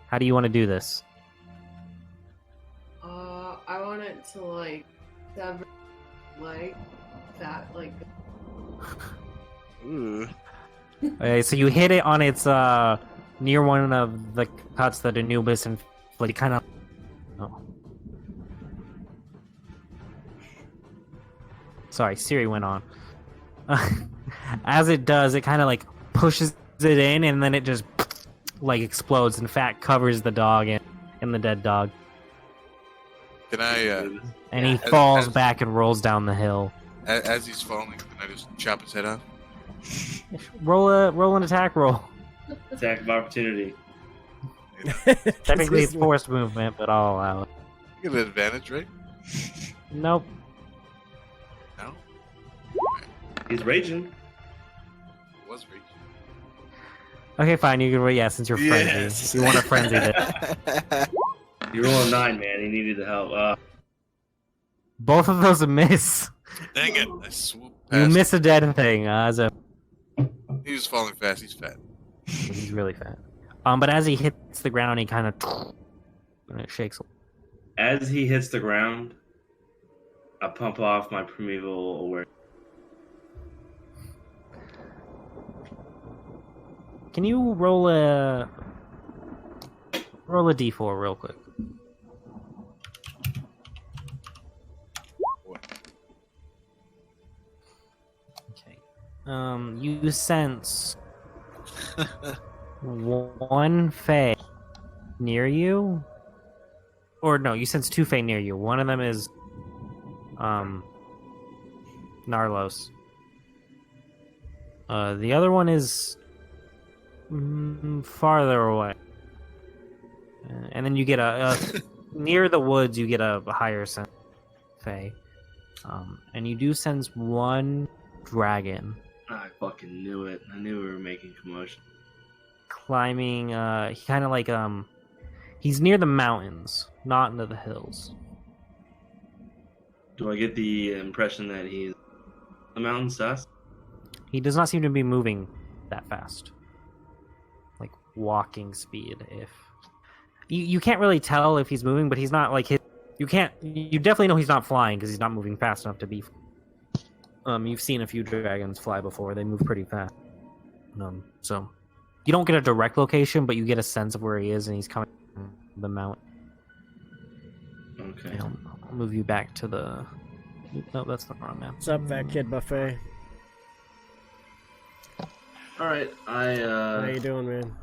How do you want to do this? I want it to like sever like that, like. Ooh. Okay, so you hit it on its near one of the cuts that Anubis and like kind of. Oh. Sorry, Siri went on. As it does, it kind of like pushes it in, and then it just like explodes, and fat covers the dog and the dead dog, Can I, and he As- falls as- back and rolls down the hill. as he's falling, can I just chop his head off? Roll an attack roll. Attack of opportunity. Technically, it's forced movement, but I'll allow it. You get an advantage, right? Nope. No? He's raging. It was raging. Okay, fine. You can roll. Yeah, since you're frenzy, Yes. you want to frenzy this. You roll a 9, man. He needed the help. Both of those miss. Dang it! I swooped You past. miss a dead thing. As a He was falling fast. He's fat. he's really fat. But as he hits the ground, he kind of and it shakes. As he hits the ground, I pump off my primeval awareness. Can you roll a d4 real quick? Okay. You sense one Fae near you, or no? You sense two Fae near you. One of them is Narlos. The other one is farther away. And then you get a near the woods. You get a higher sense, Fae, and you do sense one dragon I fucking knew it. I knew we were making commotion. climbing. He kind of like he's near the mountains, not into the hills. Do I get the impression that he's the mountain sus? He does not seem to be moving that fast, like walking speed. If you can't really tell if he's moving, but he's not like his. You definitely know he's not flying because he's not moving fast enough to be. You've seen a few dragons fly before; they move pretty fast. So you don't get a direct location, but you get a sense of where he is, and he's coming from the mountain. Okay. I'll move you back to the. No, that's the wrong map. What's up, Fat Kid Buffet? All right. I How you doing, man?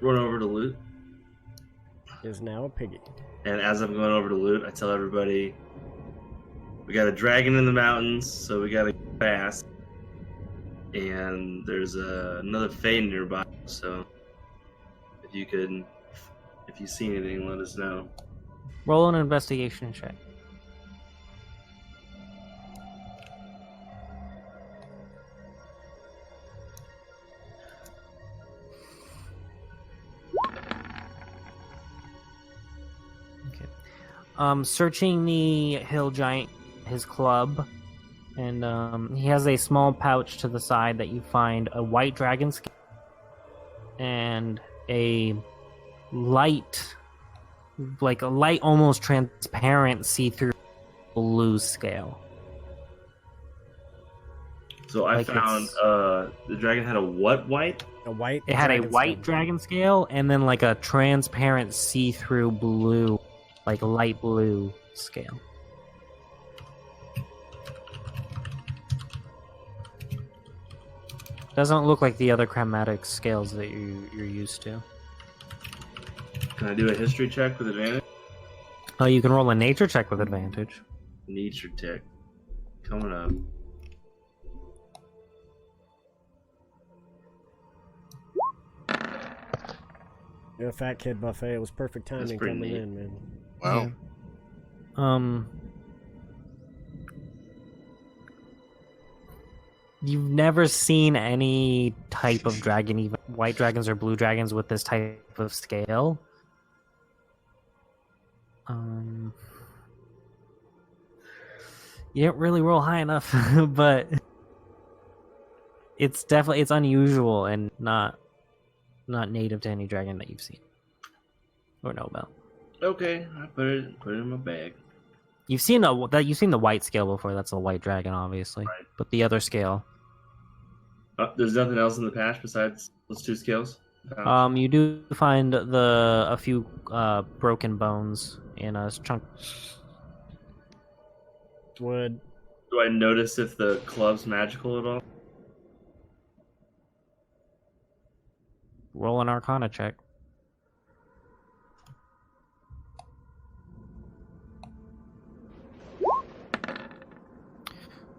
run over to loot, Is now a piggy. and as I'm going over to loot, I tell everybody we got a dragon in the mountains, so we gotta get fast. And there's another Fae nearby, so if you see anything, let us know. Roll an investigation check. Okay. Searching the hill giant, his club, and he has a small pouch to the side that you find a white dragon skin and a light, almost transparent, see-through blue scale. So I Like found it's- the dragon had a what white? A white. It had a dragon white skin. dragon scale and then like a transparent see-through blue, like light blue scale. Doesn't look like the other chromatic scales that you're used to. Can I do a history check with advantage? Oh, you can roll a nature check with advantage. Nature check coming up. You're a Fat Kid Buffet. It was perfect timing pretty coming neat. in, man. Wow. Yeah. You've never seen any type of dragon, even white dragons or blue dragons, with this type of scale. You didn't really roll high enough, but it's unusual and not native to any dragon that you've seen or know about. Okay, I put it in my bag. You've seen the white scale before. That's a white dragon, obviously, Right. but the other scale. There's nothing else in the patch besides those two scales. You do find a few broken bones in a chunk. Would Do I notice if the club's magical at all? Roll an Arcana check.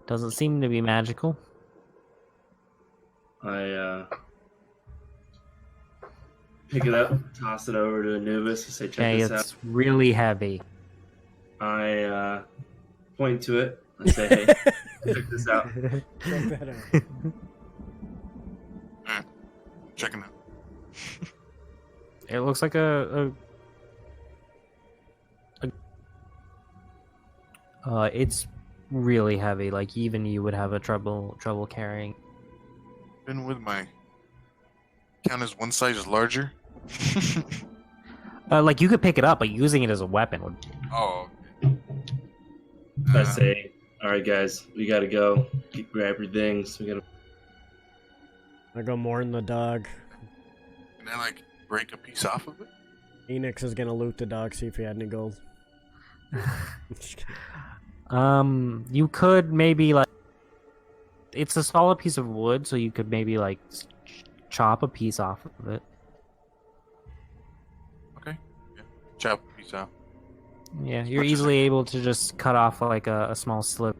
Doesn't seem to be magical. I pick it up, toss it over to Anubis, and say, "Check Okay, this it's out." really heavy. I point to it. I say, "Hey, check this out." go better. Checking out. It looks like it's really heavy. Like even you would have a trouble carrying. Been with my count as one size larger. Like you could pick it up, but using it as a weapon would. Oh. I say, "All right, guys, we gotta go. Grab your things. We gotta." I go mourn the dog. Can I like break a piece off of it? Enix is gonna loot the dog, see if he had any gold. You could maybe like. It's a solid piece of wood, so you could maybe like chop a piece off of it. Okay. Yeah. Chop a piece off. Yeah, you're much as easily able to just cut off like a small sliver.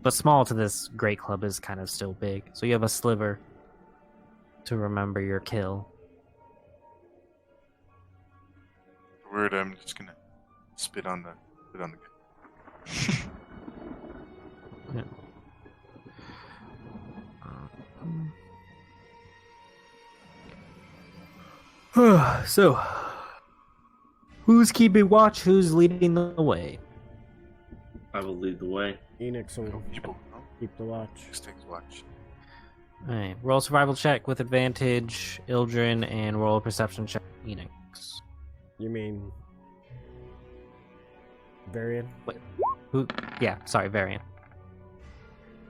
But small to this great club is kind of still big, so you have a sliver to remember your kill. Word, I'm just gonna spit on the guy. So, who's keeping watch? Who's leading the way? I will lead the way. Enix will People, no? keep the watch. Just takes watch. Alright, roll a survival check with advantage, Ildrin, and roll a perception check, Enix. You mean Varian? Who? Yeah, sorry, Variant.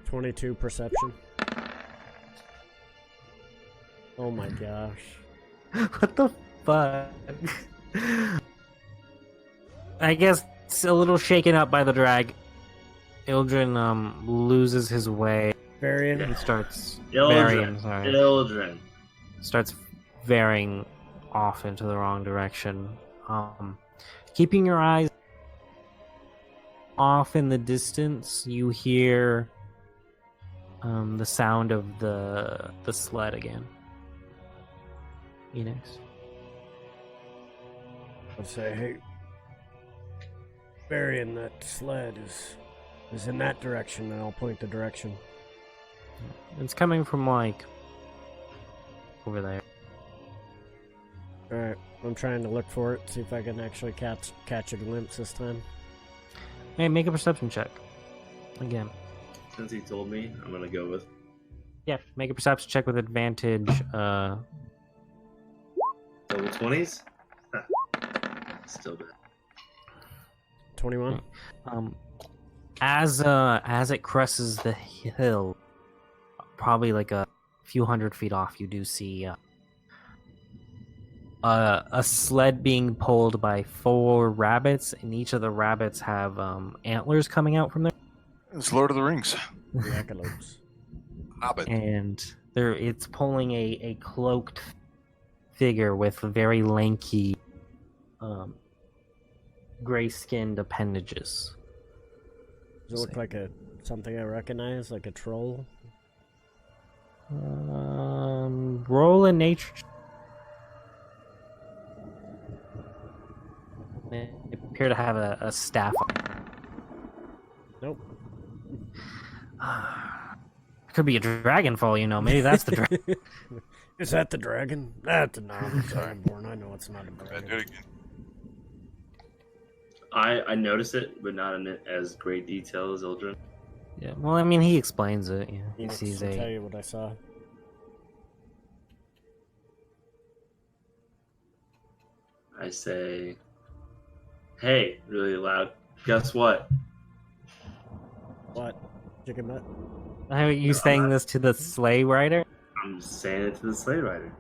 22 perception. Oh my gosh. What the fuck? I guess it's a little shaken up by the drag. Ildrin loses his way Varian? and starts varying. Sorry, Ildrin. starts varying off into the wrong direction. Keeping your eyes off in the distance, you hear the sound of the sled again. Enix. I'll say, hey, Varian, that sled is in that direction, and I'll point the direction. It's coming from like over there. Alright, I'm trying to look for it, see if I can actually catch a glimpse this time. Hey, make a perception check. Again. Since he told me, I'm gonna go with. Yeah, make a perception check with advantage. Double 20s? Still bad. 21? As it crosses the hill, probably like a few hundred feet off, you do see a sled being pulled by 4 rabbits, and each of the rabbits have antlers coming out from there. It's Lord of the Rings. The Echolopes. Hobbit. And it's pulling a cloaked figure with very lanky, gray-skinned appendages. Does it look like something I recognize, like a troll? Roll a nature. They appear to have a staff. Nope. Could be a dragon for all you know. Maybe that's the dragon. Is that the dragon? That's no. I'm sorry, Born. I know it's not a I do dragon. it again. I notice it, but not in as great detail as Ildren. Yeah. Well, I mean, he explains it. Yeah. He Phoenix sees will tell a. you what I saw. I say, "Hey," really loud. Guess what? What? Chicken butt? Are you saying this to the sleigh rider? I'm saying it to the sleigh rider.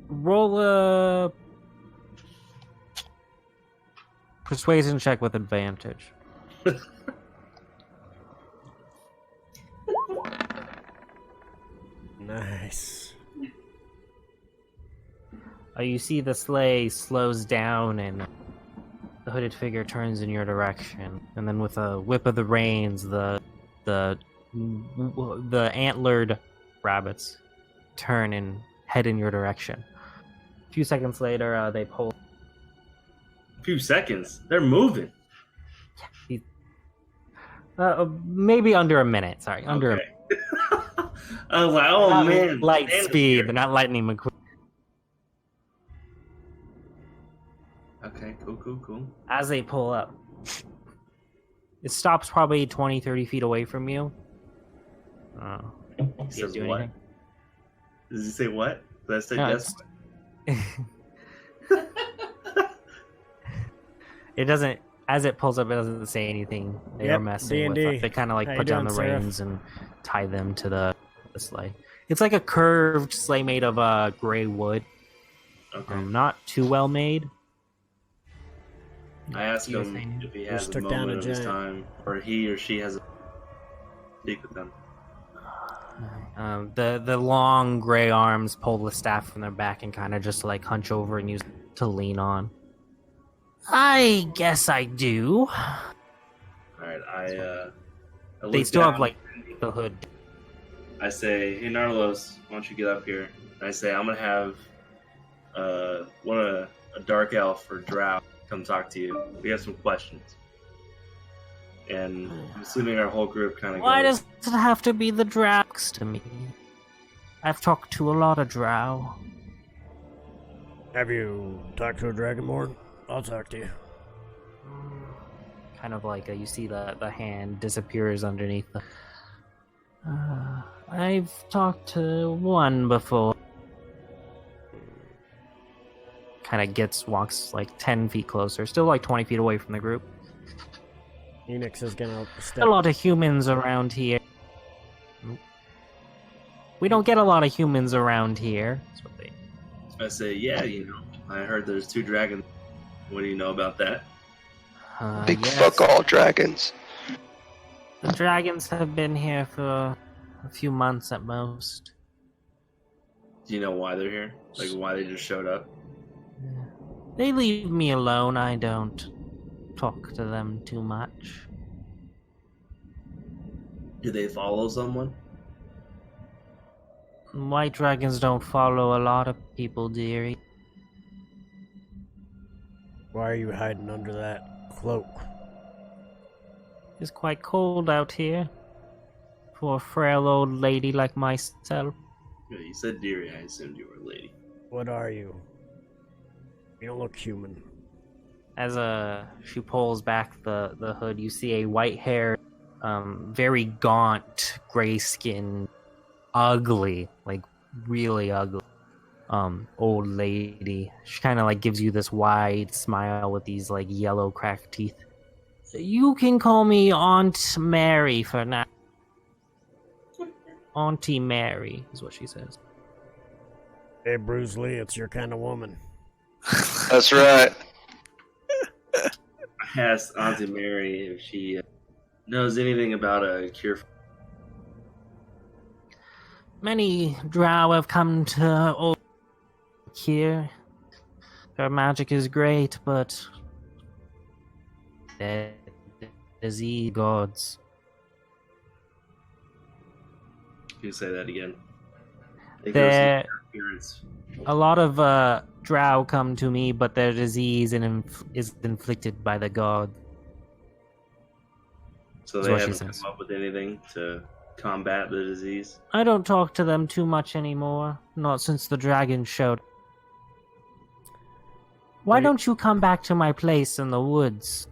Roll a persuasion check with advantage. Nice. You see the sleigh slows down and the hooded figure turns in your direction, and then with a whip of the reins, the antlered rabbits turn and head in your direction. A few seconds later, they pull. A few seconds. They're moving. Maybe under a minute. Sorry, under Okay. I was like, oh man. light man, speed. They're not lightning McQueen. Okay, cool. As they pull up, it stops probably 20, 30 feet away from you. He Does it says do what? anything? Does he say what? Did I say No, yes? It doesn't. As it pulls up, it doesn't say anything. They are Yep, messing with. D&D. They kind of like How put you down doing, the Seraph? reins and tie them to the sleigh. It's like a curved sleigh made of gray wood. Okay. Not too well made. I asked You were him saying- if he Just has a took down moment a of his giant. time, or he or she has a speak with them. The long gray arms pull the staff from their back and kind of just like hunch over and use it to lean on. I guess I do. All right, I They look still down. have like the hood. I say, hey Narlos, why don't you get up here? And I say, I'm gonna have a dark elf or drow come talk to you. We have some questions. And I'm assuming our whole group kind of Why goes, does it have to be the Drax to me? I've talked to a lot of drow. Have you talked to a dragonborn? I'll talk to you. Kind of like you see the hand disappears underneath the. I've talked to one before. Kind of walks like 10 feet closer, still like 20 feet away from the group. Phoenix is gonna step. A lot of humans around here. We don't get a lot of humans around here. That's what they. I say, yeah, I heard there's 2 dragons. What do you know about that? Big Yes. fuck all dragons. The dragons have been here for a few months at most. Do you know why they're here? Like why they just showed up? They leave me alone. I don't talk to them too much. Do they follow someone? White dragons don't follow a lot of people, dearie. Why are you hiding under that cloak? It's quite cold out here for a frail old lady like myself. Yeah, you said dearie, I assumed you were a lady. What are you? You don't look human. As she pulls back the hood, you see a white-haired, very gaunt, gray-skinned, ugly, like really ugly, old lady. She kind of like gives you this wide smile with these like yellow cracked teeth. You can call me Aunt Mary for now. Auntie Mary is what she says. Hey, Bruce Lee, it's your kind of woman. That's right. I asked Auntie Mary if she knows anything about a cure for... Many drow have come to old here. Their magic is great, but they're disease gods. Can you say that again? It goes There, appearance. a lot of drow come to me, but their disease is inflicted by the god. So That's they what she haven't says. come up with anything to combat the disease. I don't talk to them too much anymore. Not since the dragon showed. Why Wait. don't you come back to my place in the woods?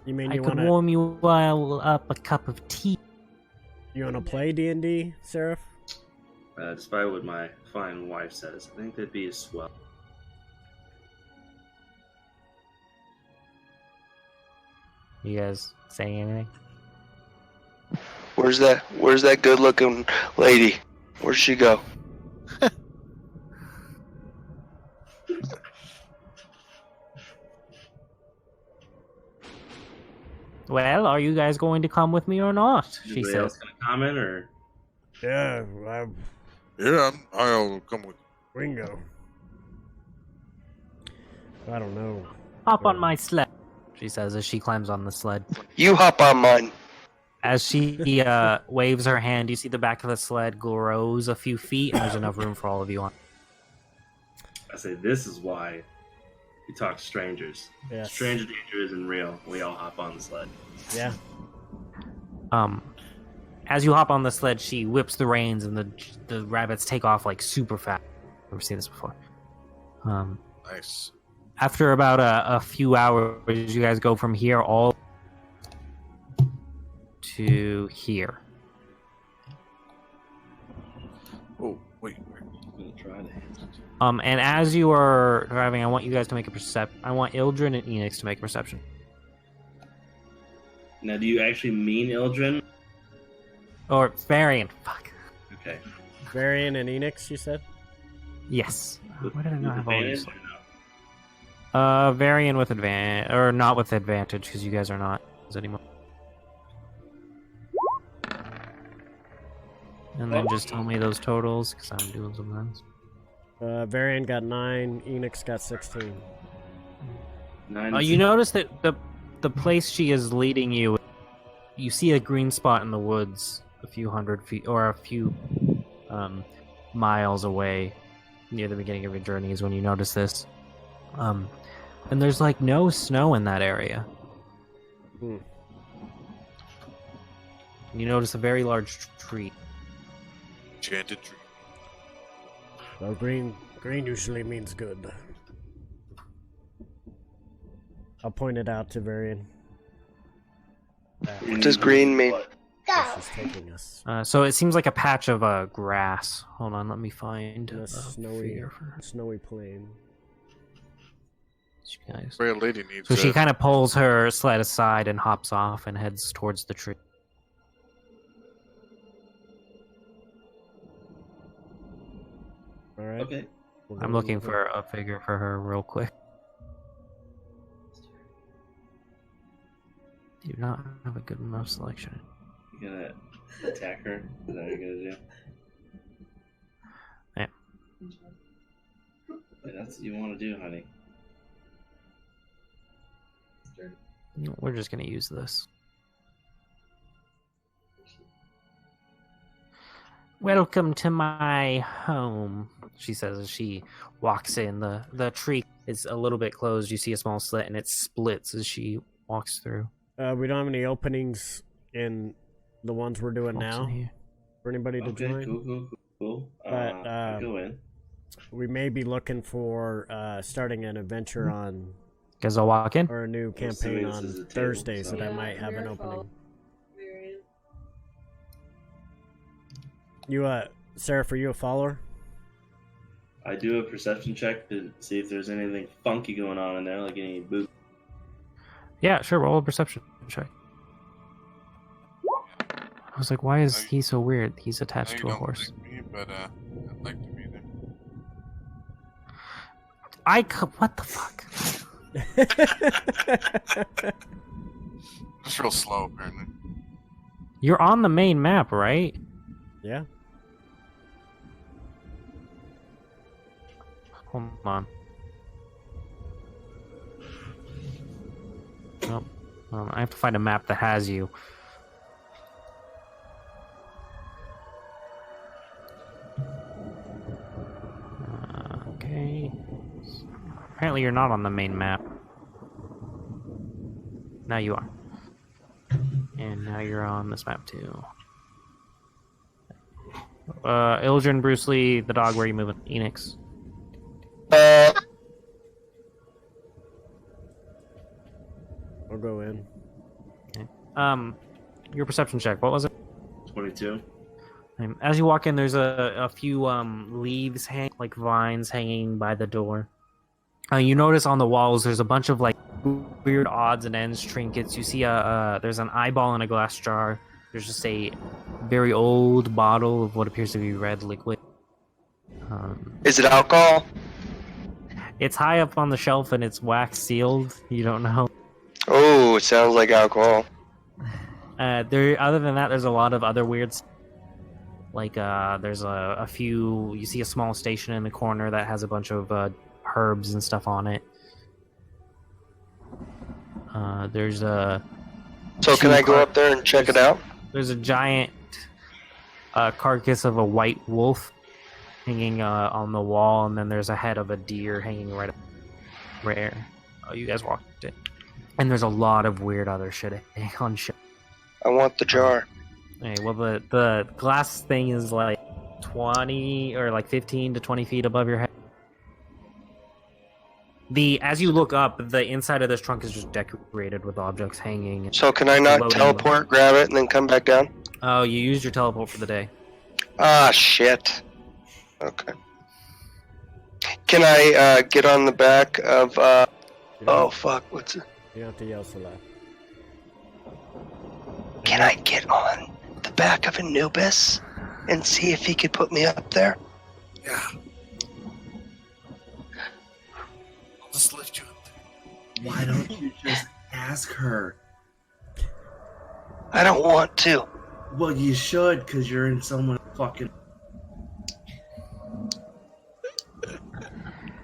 You mean I you could wanna warm you while up a cup of tea. play D&D, Seraph? Despite what my fine wife says, I think that'd be a swell. You guys saying anything? Where's that good-looking lady? Where'd she go? Well, are you guys going to come with me or not? She Anybody else says. gonna comment or? Yeah, I'll come with. we can go. I don't know. Hop on my sled, she says as she climbs on the sled. You hop on mine. As she waves her hand, you see the back of the sled grows a few feet, and there's enough room for all of you on. I say this is why we talk to strangers. Yes. Stranger danger isn't real. We all hop on the sled. Yeah. As you hop on the sled, she whips the reins, and the rabbits take off like super fast. Never seen this before. Nice. After about a few hours, you guys go from here all to here. Oh, wait. I'm gonna try to. And as you are driving, I want you guys to make a I want Ildren and Enix to make a perception. Now, do you actually mean Ildren? Or Varian. Fuck. Okay. Varian and Enix, you said? Yes. With, Why did I not have all advantage these? or no? Varian with advantage, or not with advantage, because you guys are not anymore. And then just tell me those totals, because I'm doing some things. Varian got 9, Enix got 16. 9 You notice that the place she is leading you, you see a green spot in the woods a few hundred feet, or a few miles away near the beginning of your journey is when you notice this. And there's like no snow in that area. Hmm. You notice a very large tree. Enchanted tree. Well, green usually means good. I'll point it out to Varian. What does green mean? She's taking us. So it seems like a patch of grass. Hold on, let me find In a a snowy, figure for snowy plain. you guys. Frail lady needs. So she kind of pulls her sled aside and hops off and heads towards the tree. All right. Okay. I'm looking for a figure for her real quick. Do not have a good enough selection. You gonna attack her? Is that what you're gonna do? Yeah. Yeah, that's what you want to do, honey. We're just gonna use this. Welcome to my home, she says as she walks in. The tree is a little bit closed. You see a small slit and it splits as she walks through. We don't have any openings in the ones we're doing Walks now in here. for anybody to Okay, join. cool. But, Go in. We may be looking for starting an adventure on, Guys, I'll walk in. or a new Well, assuming campaign this is a on table, Thursdays so- that I Yeah, might have an your opening. fault, Varian. You, Seraph, are you a follower? I do a perception check to see if there's anything funky going on in there, like any boot. Yeah, sure. Roll a perception check. I was like, why is he so weird? He's I know attached you to a don't horse. like me, but I'd like to be there. What the fuck? Just real slow, apparently. You're on the main map, right? Yeah. Hold on. Nope. I have to find a map that has you. Okay. Apparently you're not on the main map. Now you are. And now you're on this map too. Ildren, Bruce Lee, the dog, where are you moving? Enix. I'll go in. Okay. Your perception check, what was it? 22. As you walk in, there's a few leaves, like vines, hanging by the door. You notice on the walls there's a bunch of like weird odds and ends trinkets. You see there's an eyeball in a glass jar. There's just a very old bottle of what appears to be red liquid. Is it alcohol? It's high up on the shelf and it's wax sealed. You don't know. Oh, it sounds like alcohol. Other than that, there's a lot of other weird stuff. Like there's a few. You see a small station in the corner that has a bunch of herbs and stuff on it. There's a. So can I go up there and check it out? There's a giant carcass of a white wolf hanging on the wall, and then there's a head of a deer hanging right there. Oh, you guys walked it. And there's a lot of weird other shit on shit. I want the jar. Okay, well, the glass thing is like 20 or like 15 to 20 feet above your head. As you look up, the inside of this trunk is just decorated with objects hanging. So can I not teleport, grab it, and then come back down? Oh, you used your teleport for the day. Ah, shit. Okay. Can I get on the back of... Oh, fuck, what's it? You don't have to yell so loud. Can I get on the back of Anubis and see if he could put me up there? Yeah. I'll just lift you up there. Why don't you just ask her? I don't want to. Well, you should, because you're in someone fucking...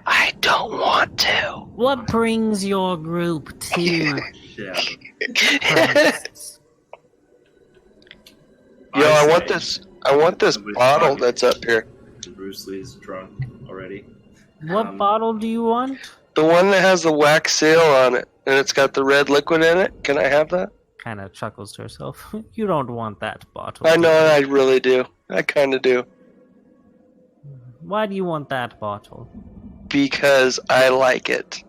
I don't want to. What brings your group to Shit. Yo, I want this bottle that's up here. Bruce Lee's drunk already. What bottle do you want? The one that has the wax seal on it, and it's got the red liquid in it. Can I have that? Kind of chuckles to herself. You don't want that bottle. I know, I really do. I kind of do. Why do you want that bottle? Because I like it.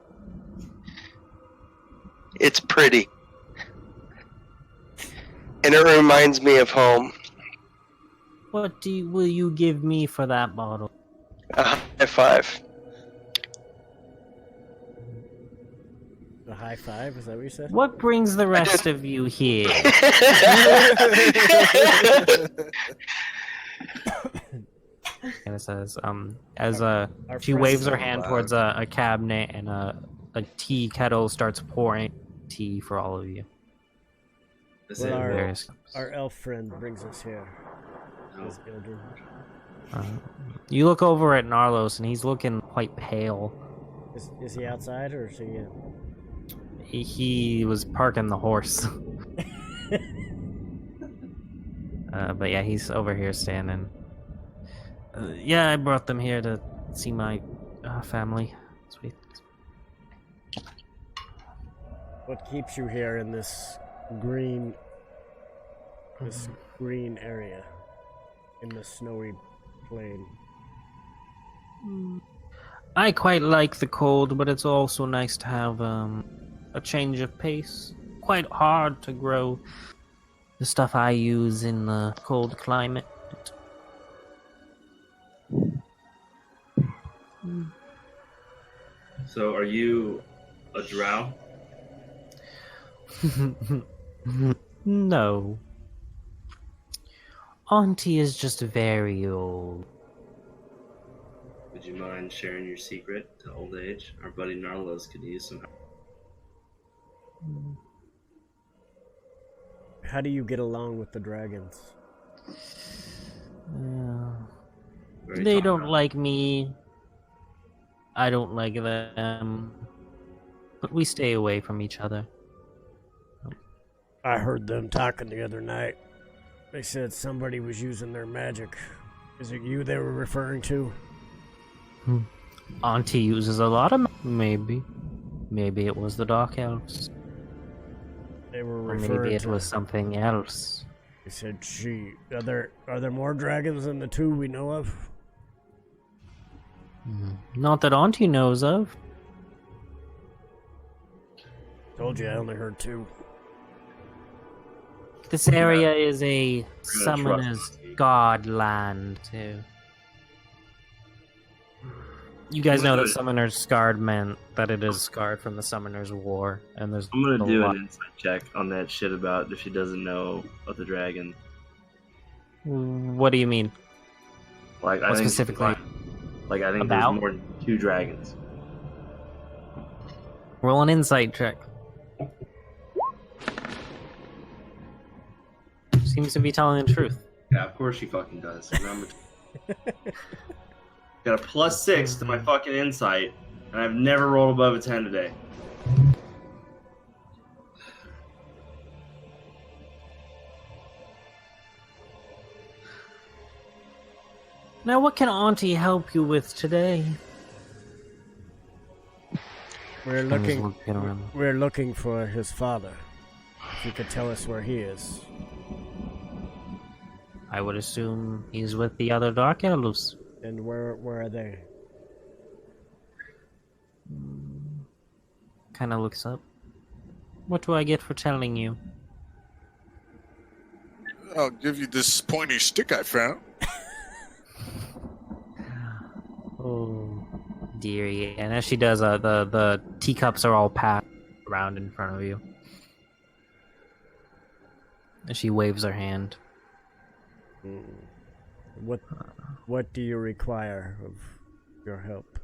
It's pretty. And it reminds me of home. What will you give me for that bottle? A high five. A high five? Is that what you said? What brings the rest of you here? And it says, as she waves her hand towards a cabinet and a tea kettle starts pouring tea for all of you. Well, our elf friend brings us here. You look over at Narlos and he's looking quite pale. Is he outside or is he in? He was parking the horse. But yeah, he's over here standing. Yeah, I brought them here to see my family. Sweet. What keeps you here in this green area, in the snowy plain? I quite like the cold, but it's also nice to have a change of pace. Quite hard to grow the stuff I use in the cold climate. So, are you a drow? No. Auntie is just very old. Would you mind sharing your secret to old age? Our buddy Narlos could use some help. How do you get along with the dragons? They don't like me. I don't like them. But we stay away from each other. I heard them talking the other night. They said somebody was using their magic. Is it you they were referring to? Auntie uses a lot of maybe. Maybe it was the Dark Elves. They were Or referring maybe it to. was something else. He said, "She." Are there more dragons than the two we know of? Not that Auntie knows of. Told you, I only heard two. This area is a trust summoner's Auntie. god land, too. You guys know that summoner's scarred meant that it is scarred from the summoner's war, and there's I'm gonna a do lot- an insight check on that shit about if she doesn't know of the dragon. What do you mean? Like, What I think specifically? Like, I think About? there's more than 2 dragons. Roll an insight check. Seems to be telling the truth. Yeah, of course she fucking does. Remember. Got a +6 to my fucking insight, and I've never rolled above a 10 today. Now, what can Auntie help you with today? We're I'm just looking. looking around. We're looking for his father. If you could tell us where he is. I would assume he's with the other Dark Elves. And where are they? Kind of looks up. What do I get for telling you? I'll give you this pointy stick I found. Oh, dearie. And as she does, the teacups are all packed around in front of you. And she waves her hand. What do you require of your help?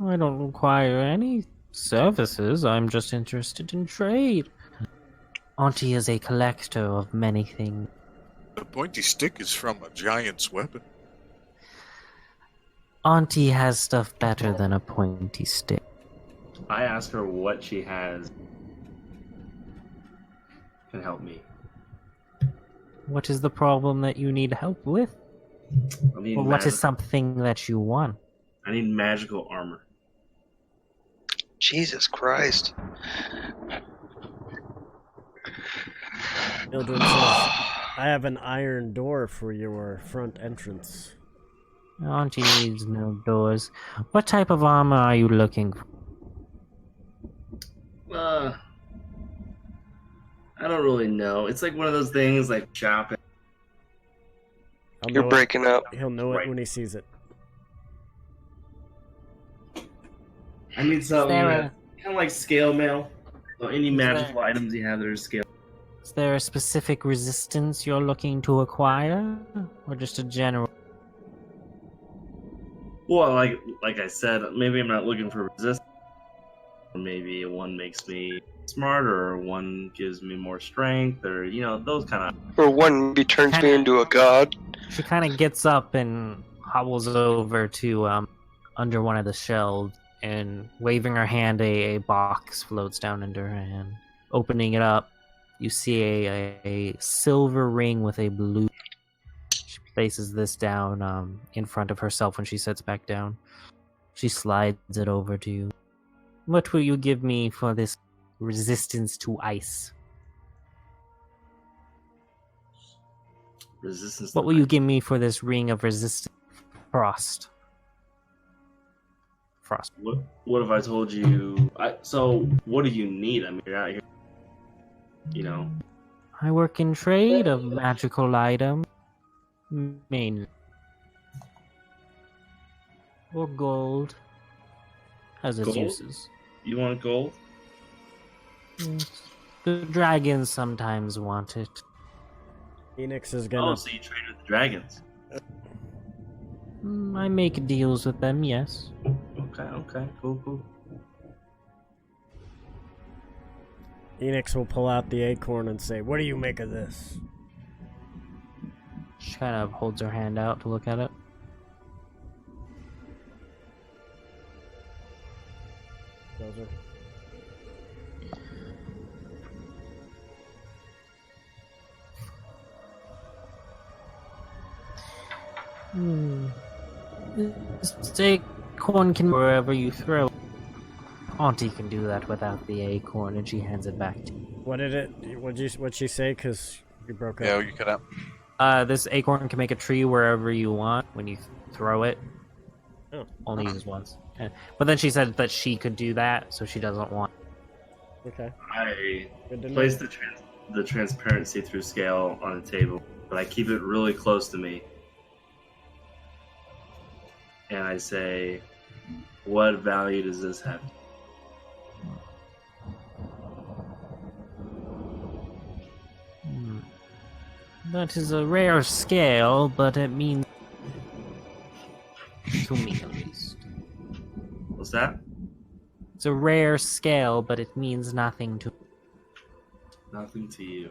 I don't require any services. I'm just interested in trade. Auntie is a collector of many things. The pointy stick is from a giant's weapon. Auntie has stuff better than a pointy stick. I ask her what she has can help me. What is the problem that you need help with? I need Or what is something that you want? I need magical armor. Jesus Christ. Mildred says, I have an iron door for your front entrance. Auntie needs no doors. What type of armor are you looking for? I don't really know. It's like one of those things like shopping. I'll You're know breaking up. He'll know it Right. when he sees it. I need something there kind of like scale mail. So any Is magical there- items you have that are scale. Is there a specific resistance you're looking to acquire? Or just a general? Well, like I said, maybe I'm not looking for resistance. Or maybe one makes me smarter, or one gives me more strength, or those kind of. Or one maybe turns me Kinda- into a god. She kind of gets up and hobbles over to under one of the shelves, and waving her hand, a box floats down into her hand. Opening it up, you see a silver ring with a blue. She places this down in front of herself when she sits back down. She slides it over to you. What will you give me for this resistance to ice? Resistance. What will you give me for this ring of resistance? Frost. Frost. What if I told you? So what do you need? I mean, you're out here. I work in trade of magical items, mainly. Or gold. Has its Gold? uses. You want gold? The dragons sometimes want it. Phoenix is Oh, gonna. so you trade with the dragons? I make deals with them, yes. Okay, cool. Phoenix will pull out the acorn and say, "What do you make of this?" She kind of holds her hand out to look at it. Does her. This acorn can wherever you throw it. Auntie can do that without the acorn, and she hands it back to you. What'd she say? Because you broke up. Yeah, you cut out. This acorn can make a tree wherever you want when you throw it. Oh. Only use once. But then she said that she could do that, so she doesn't want. Okay. I Good to know. place the transparent see-through scale on the table, but I keep it really close to me. And I say, what value does this have? That is a rare scale, but it means to me at least. What's that? It's a rare scale, but it means nothing to. Nothing to you.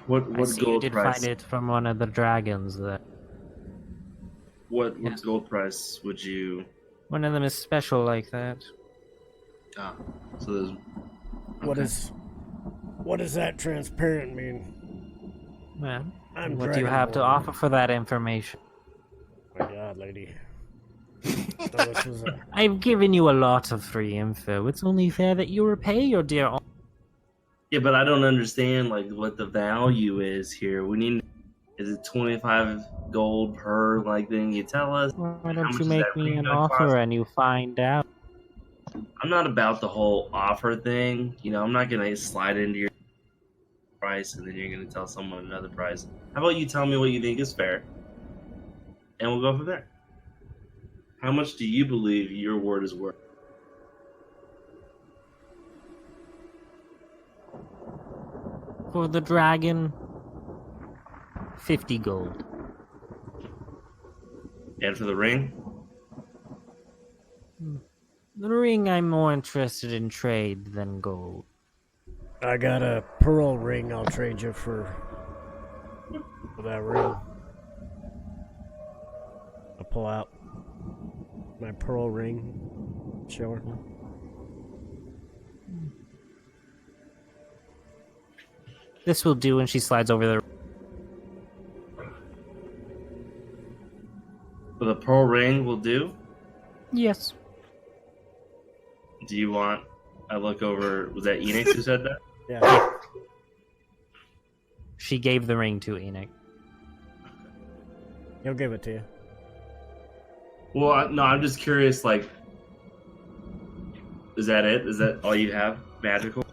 What I see you gold did price? find it from one of the dragons. That What gold price would you? one of them is special like that. Ah, so there's. What does that transparent mean? Well, I'm what do you have to Dragonborn. offer for that information? My God, lady. Thought this was a- I've given you a lot of free info. It's only fair that you repay your dear. Yeah, but I don't understand like what the value is here. We need. Is it 25 gold per like thing? You tell us. Why How don't much you is make that me ring an gonna offer cost? and you find out? I'm not about the whole offer thing. You know, I'm not gonna slide into your price and then you're gonna tell someone another price. How about you tell me what you think is fair, and we'll go from there. How much do you believe your word is worth? For the dragon, 50 gold. And for the ring, The ring, I'm more interested in trade than gold. I got a pearl ring. I'll trade you for that ring. I'll pull out my pearl ring. Show her. This will do, and she slides over the. for the pearl ring will do. Yes. Do you want? I look over. Was that Enoch who said that? Yeah. She gave the ring to Enoch. He'll give it to you. Well, no, I'm just curious. Like, is that it? Is that all you have? Magical?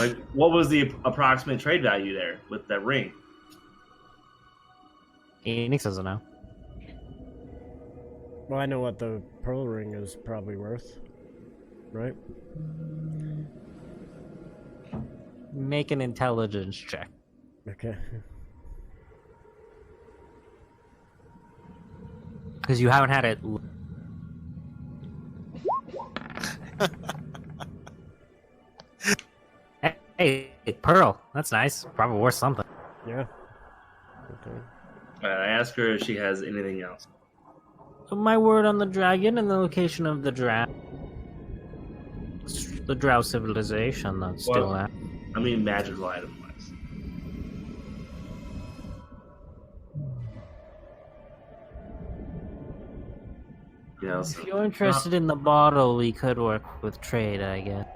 Like, what was the approximate trade value there with that ring? Enoch doesn't know. Well, I know what the pearl ring is probably worth. Right? Make an intelligence check. Okay. Because you haven't had it. Hey, Pearl. That's nice. Probably worth something. Yeah. Okay. I ask her if she has anything else. So my word on the dragon and the location of the the drow civilization that's still Well- there. I mean, magical item wise. You know, so If you're interested in the bottle, we could work with trade, I guess.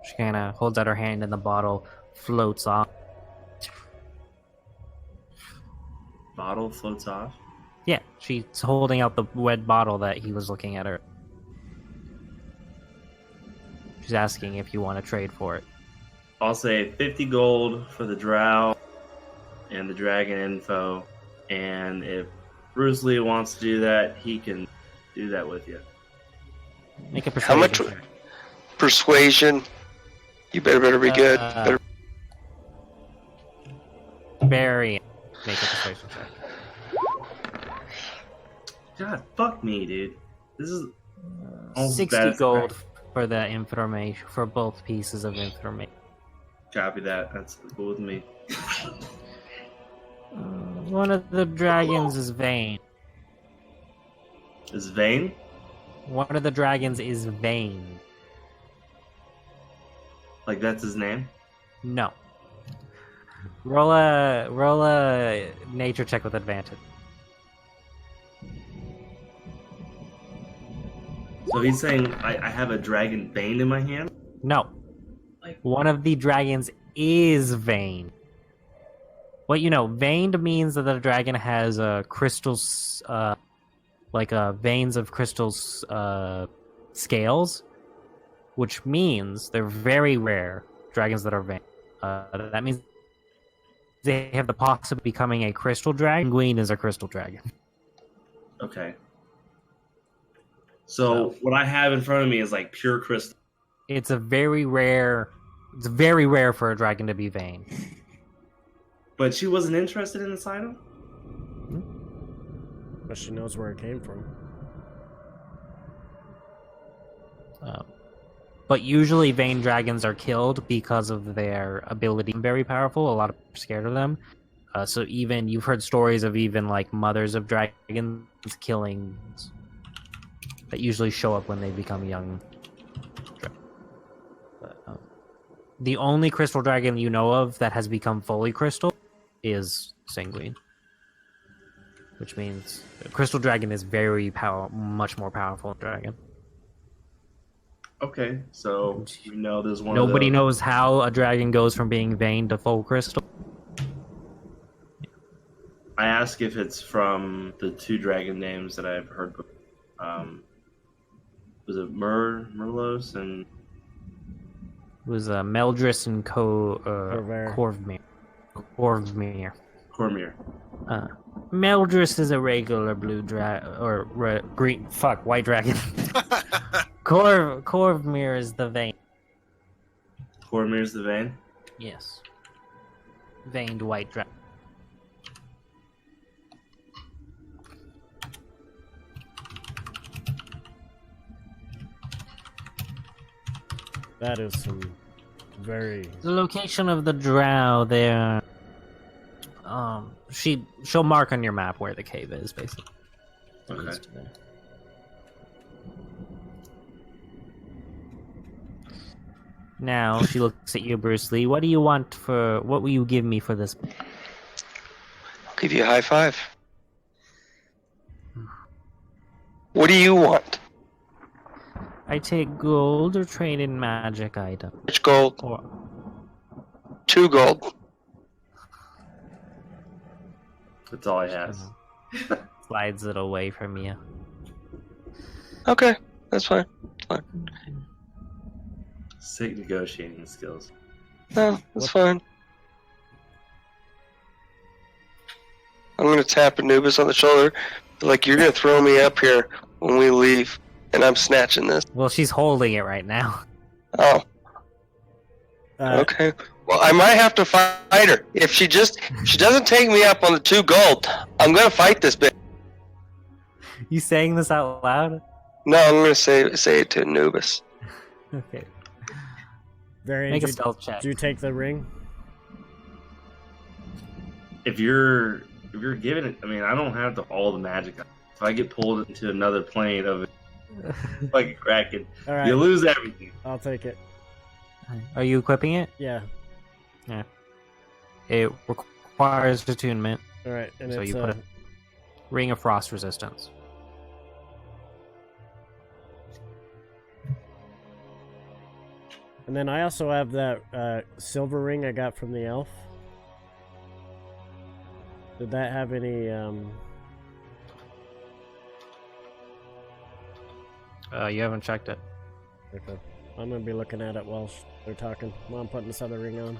She kind of holds out her hand and the bottle floats off. bottle floats off. Yeah, she's holding out the red bottle that he was looking at her. She's asking if you want to trade for it. I'll say 50 gold for the drow and the dragon info. And if Bruce Lee wants to do that, he can do that with you. Make a How persuasion much? check. Persuasion. You better be good. Better. Barry, make a persuasion check. God, fuck me, dude. This is almost 60 bad as gold crap. for the information, for both pieces of information. Copy that. That's cool with me. One of the dragons is vain. Is Vane? One of the dragons is vain. Like that's his name? No. Roll a nature check with advantage. So he's saying I have a dragon bane in my hand? No. Like, One of the dragons is veined. What you know, veined means that the dragon has crystals, veins of crystals scales, which means they're very rare dragons that are veined. That means they have the possibility of becoming a crystal dragon. Penguin is a crystal dragon. Okay. So what I have in front of me is like pure crystal. It's very rare for a dragon to be veined. But she wasn't interested in this item? But she knows where it came from. But usually veined dragons are killed because of their ability. Very powerful. A lot of people are scared of them. So even you've heard stories of even like mothers of dragons killing that usually show up when they become young. But, the only crystal dragon you know of that has become fully crystal is Sanguine, which means a crystal dragon is much more powerful than dragon. Okay, so you know there's one. Nobody knows how a dragon goes from being veined to full crystal. I ask if it's from the two dragon names that I've heard. Was it Merlos and? It was Meldris and Corvmere. Cormir. Meldris is a regular blue green. White dragon. Corvmere is the vein. Cormir's the vein? Yes. Veined white dragon. That is some very... The location of the drow there. She'll mark on your map where the cave is, basically. Okay. Now she looks at you, Bruce Lee. What will you give me for this? I'll give you a high five. What do you want? I take gold or trade in magic item. Which gold? Or 2 gold. That's all I have. slides it away from you. Okay, that's fine. Sick negotiating skills. No, that's fine. I'm gonna tap Anubis on the shoulder. Like, you're gonna throw me up here when we leave, and I'm snatching this. Well, she's holding it right now. Oh. Okay. Well, I might have to fight her. If she doesn't take me up on the 2 gold, I'm gonna fight this bitch. You saying this out loud? No, I'm gonna say it to Anubis. Okay. Varian, Make a stealth check. do you take the ring? If you're giving it, I mean, I don't have all the magic. If I get pulled into another plane of it, like a kraken, All right, you lose everything. I'll take it. Are you equipping it? Yeah. Yeah. It requires attunement. All right, and So it's you put a ring of frost resistance. And then I also have that silver ring I got from the elf. Did that have any? You haven't checked it. Okay. I'm gonna be looking at it while they're talking. While I'm putting this other ring on.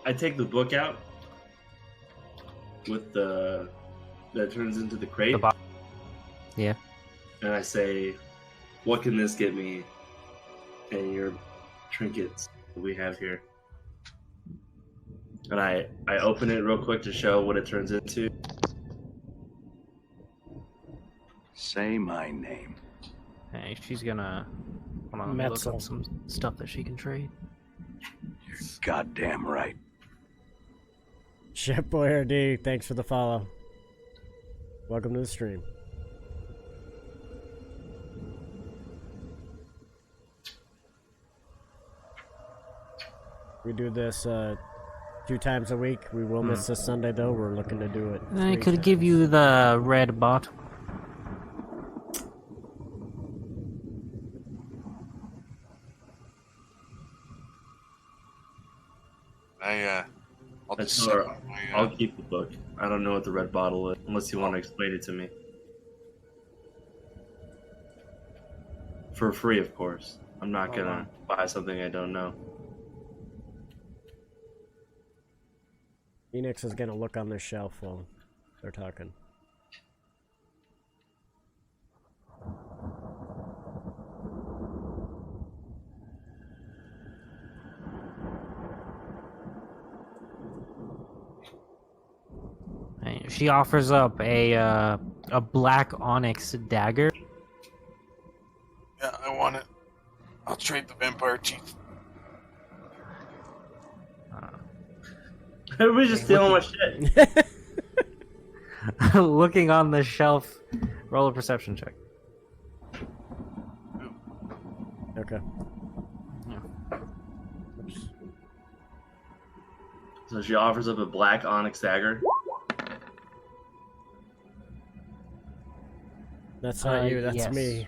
I take the book out with that turns into the crate, Yeah. and I say, "What can this get me?" And your trinkets that we have here. And I open it real quick to show what it turns into. Say my name. Hey, she's gonna. Hold on, let me look Metzel. up some stuff that she can trade. You're goddamn right. Shipboy RD, thanks for the follow. Welcome to the stream. We do this 2 times a week. We will miss this Sunday though. We're looking to do it. I 3 could give times. you the red bot. I'll That's just all set right. my, I'll keep the book. I don't know what the red bottle is, unless you want to explain it to me. For free, of course. I'm not Hold gonna on. buy something I don't know. Phoenix is gonna look on the shelf while they're talking. She offers up a black onyx dagger. Yeah, I want it. I'll trade the vampire teeth. Everybody's just stealing my shit. Looking on the shelf, roll a perception check. Okay. So she offers up a black onyx dagger. That's not you, that's yes. me.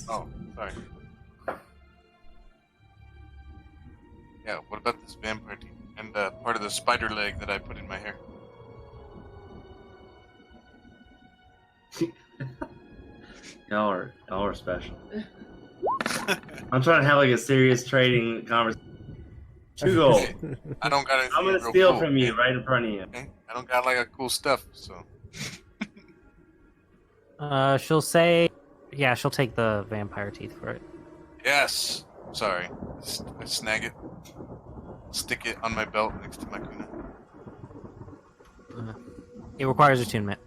Oh, sorry. Yeah, what about this vampire teeth? And part of the spider leg that I put in my hair. Y'all are special. I'm trying to have like a serious trading conversation. 2 gold. I don't got anything I'm gonna real steal cool, from you okay? right in front of you. Okay? I don't got like a cool stuff, so. She'll say, yeah, she'll take the vampire teeth for it. Yes! Sorry. I snag it. Stick it on my belt next to my kuna. It requires attunement.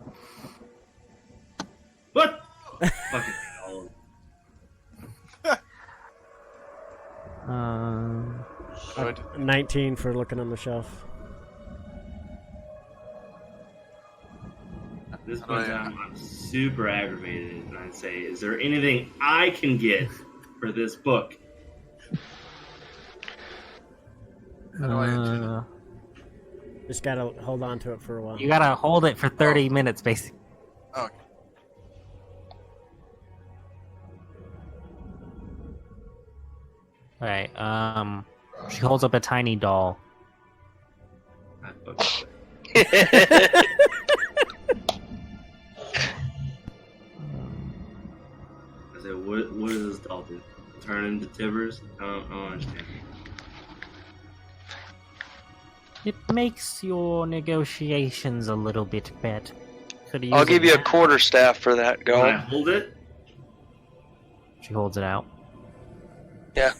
What? Fucking hell. Good. 19 for looking on the shelf. At this point in time, I'm super aggravated, and I'd say, is there anything I can get for this book? How do I attune it? Just gotta hold on to it for a while. You gotta hold it for 30 minutes, basically. Oh, okay. Alright, she holds up a tiny doll. That book's I said, what does this doll do? Turn into Tibbers? I don't understand. It makes your negotiations a little bit better. Could I'll use give it you a now. quarterstaff for that. Can I Go. hold it? She holds it out. Yeah.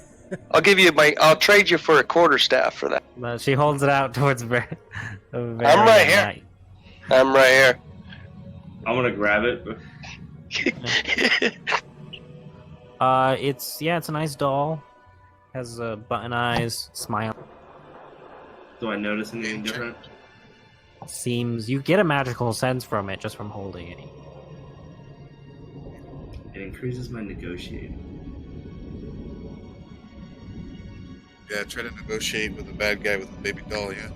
I'll trade you for a quarterstaff for that. But she holds it out towards Ver. I'm right here. I'm right here. I'm gonna grab it. It's a nice doll. Has button eyes, smile. Do I notice anything different? Seems you get a magical sense from it just from holding it. It increases my negotiating. Yeah, try to negotiate with a bad guy with a baby doll, yeah?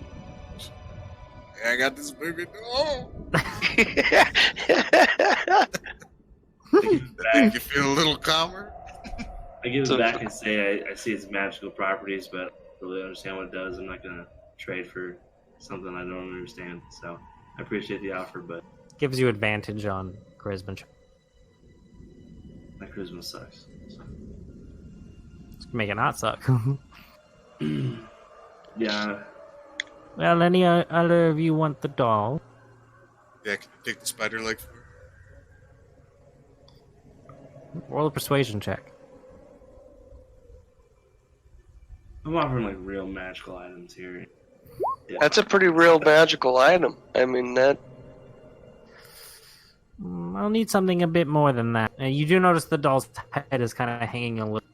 Yeah, I got this baby doll! Make you feel a little calmer? I give it back and say I see its magical properties, but I don't really understand what it does. I'm not gonna trade for something I don't understand. So I appreciate the offer, but Gives you advantage on charisma. my charisma sucks. So. Make it not suck. Yeah, Well, any other of you want the doll? Yeah, can you take the spider leg for her? Roll a persuasion check. I'm offering like real magical items here. Yeah. That's a pretty real magical item. I mean, that. I'll need something a bit more than that. You do notice the doll's head is kind of hanging a little.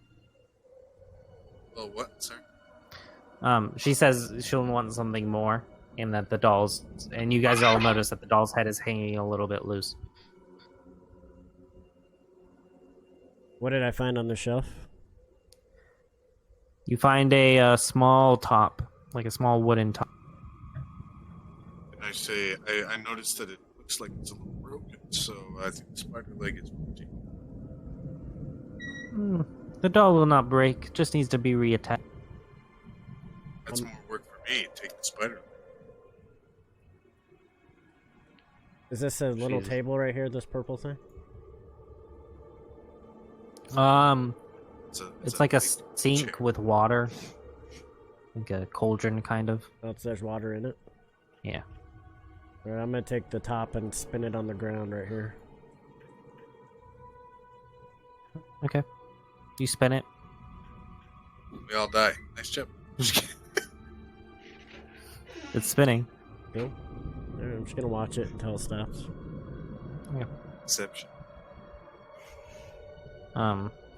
Oh, what? Sorry? She says she'll want something more, and that the doll's, and you guys all notice that the doll's head is hanging a little bit loose. What did I find on the shelf? You find a small top, like a small wooden top. And I say, I noticed that it looks like it's a little broken, so I think the spider leg is empty. The doll will not break, just needs to be reattached. That's more work for me. Take the spider. Is this a little Jesus. table right here? This purple thing? It's like a big sink chair. with water, like a cauldron kind of. Oh, there's water in it. Yeah. All right, I'm gonna take the top and spin it on the ground right here. Okay. You spin it. We all die. Nice job. It's spinning. Cool. All right, I'm just gonna watch it until it stops. Inception.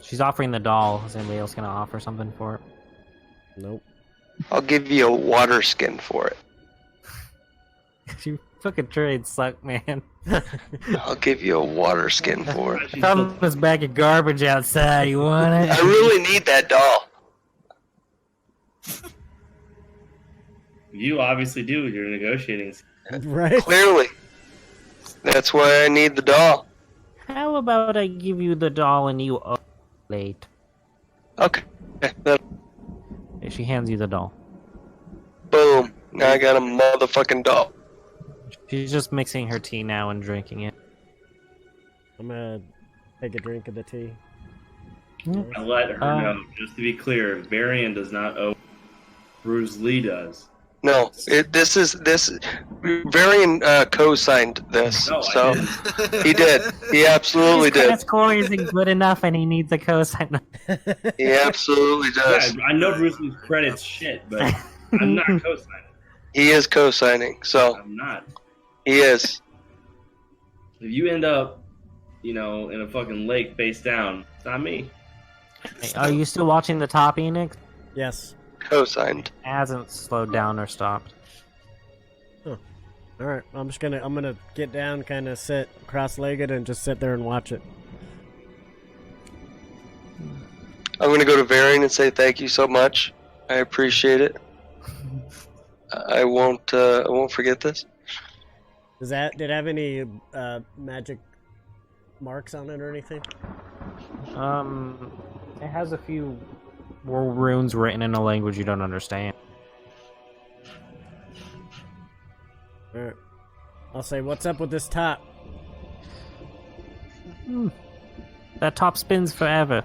She's offering the doll. Is anybody else gonna offer something for it? Nope. I'll give you a water skin for it. You fucking trade suck, man. I'll give you a water skin for it. Found this bag of garbage outside. You want I it? really need that doll. You obviously do. You're negotiating. Right? Clearly. That's why I need the doll. How about I give you the doll and you owe late? Okay. That- Okay, she hands you the doll. Boom. Now I got a motherfucking doll. She's just mixing her tea now and drinking it. I'm gonna take a drink of the tea. I let her know. Just to be clear, Varian does not owe. Bruce Lee does. No, Varian co-signed this, No, I so didn't. he did. He absolutely His credit did. score isn't good enough and he needs a cosign. He absolutely Yeah, does. I know Bruce Lee's credits shit, but I'm not co-signing. He is co-signing, so I'm not. he is. If you end up, in a fucking lake face down, it's not me. Hey, are you still watching the top, Enix? Yes. Co-signed. It hasn't slowed down or stopped. All right. I'm gonna get down, kind of sit cross-legged, and just sit there and watch it. I'm gonna go to Varian and say thank you so much. I appreciate it. I won't forget this. Did it have any magic marks on it or anything? It has a few runes written in a language you don't understand. All right. I'll say, what's up with this top? That top spins forever.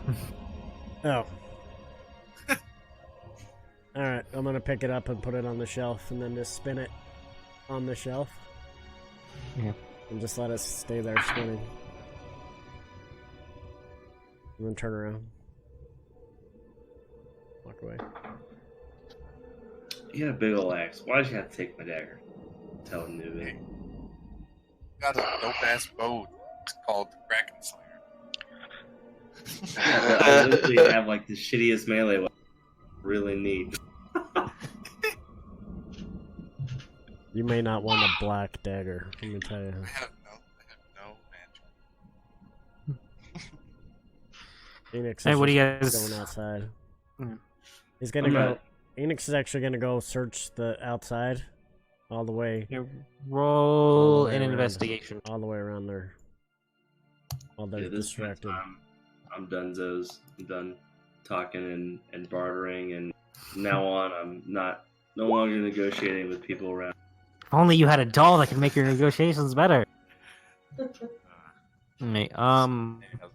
Oh. Alright, I'm gonna pick it up and put it on the shelf and then just spin it on the shelf. Yeah. And just let it stay there spinning. And then turn around. Walk away. You got a big ol' axe. Why did you have to take my dagger? Tell him to me. Got a dope ass bow. It's called the Kraken Slayer. I literally have like the shittiest melee weapon. Really neat. You may not want a black dagger, let me tell you. I have no magic. Phoenix Hey, is what do you just guys- going outside. Hmm. He's gonna I'm go. not- Phoenix is actually gonna go search the outside, all the way Roll way an around. investigation. around there. While they're Yeah, this distracted. time, I'm donezos. I'm done talking and bartering, and from now on, I'm no longer negotiating with people around. If only you had a doll that could make your negotiations better. Mate, Hey, how's it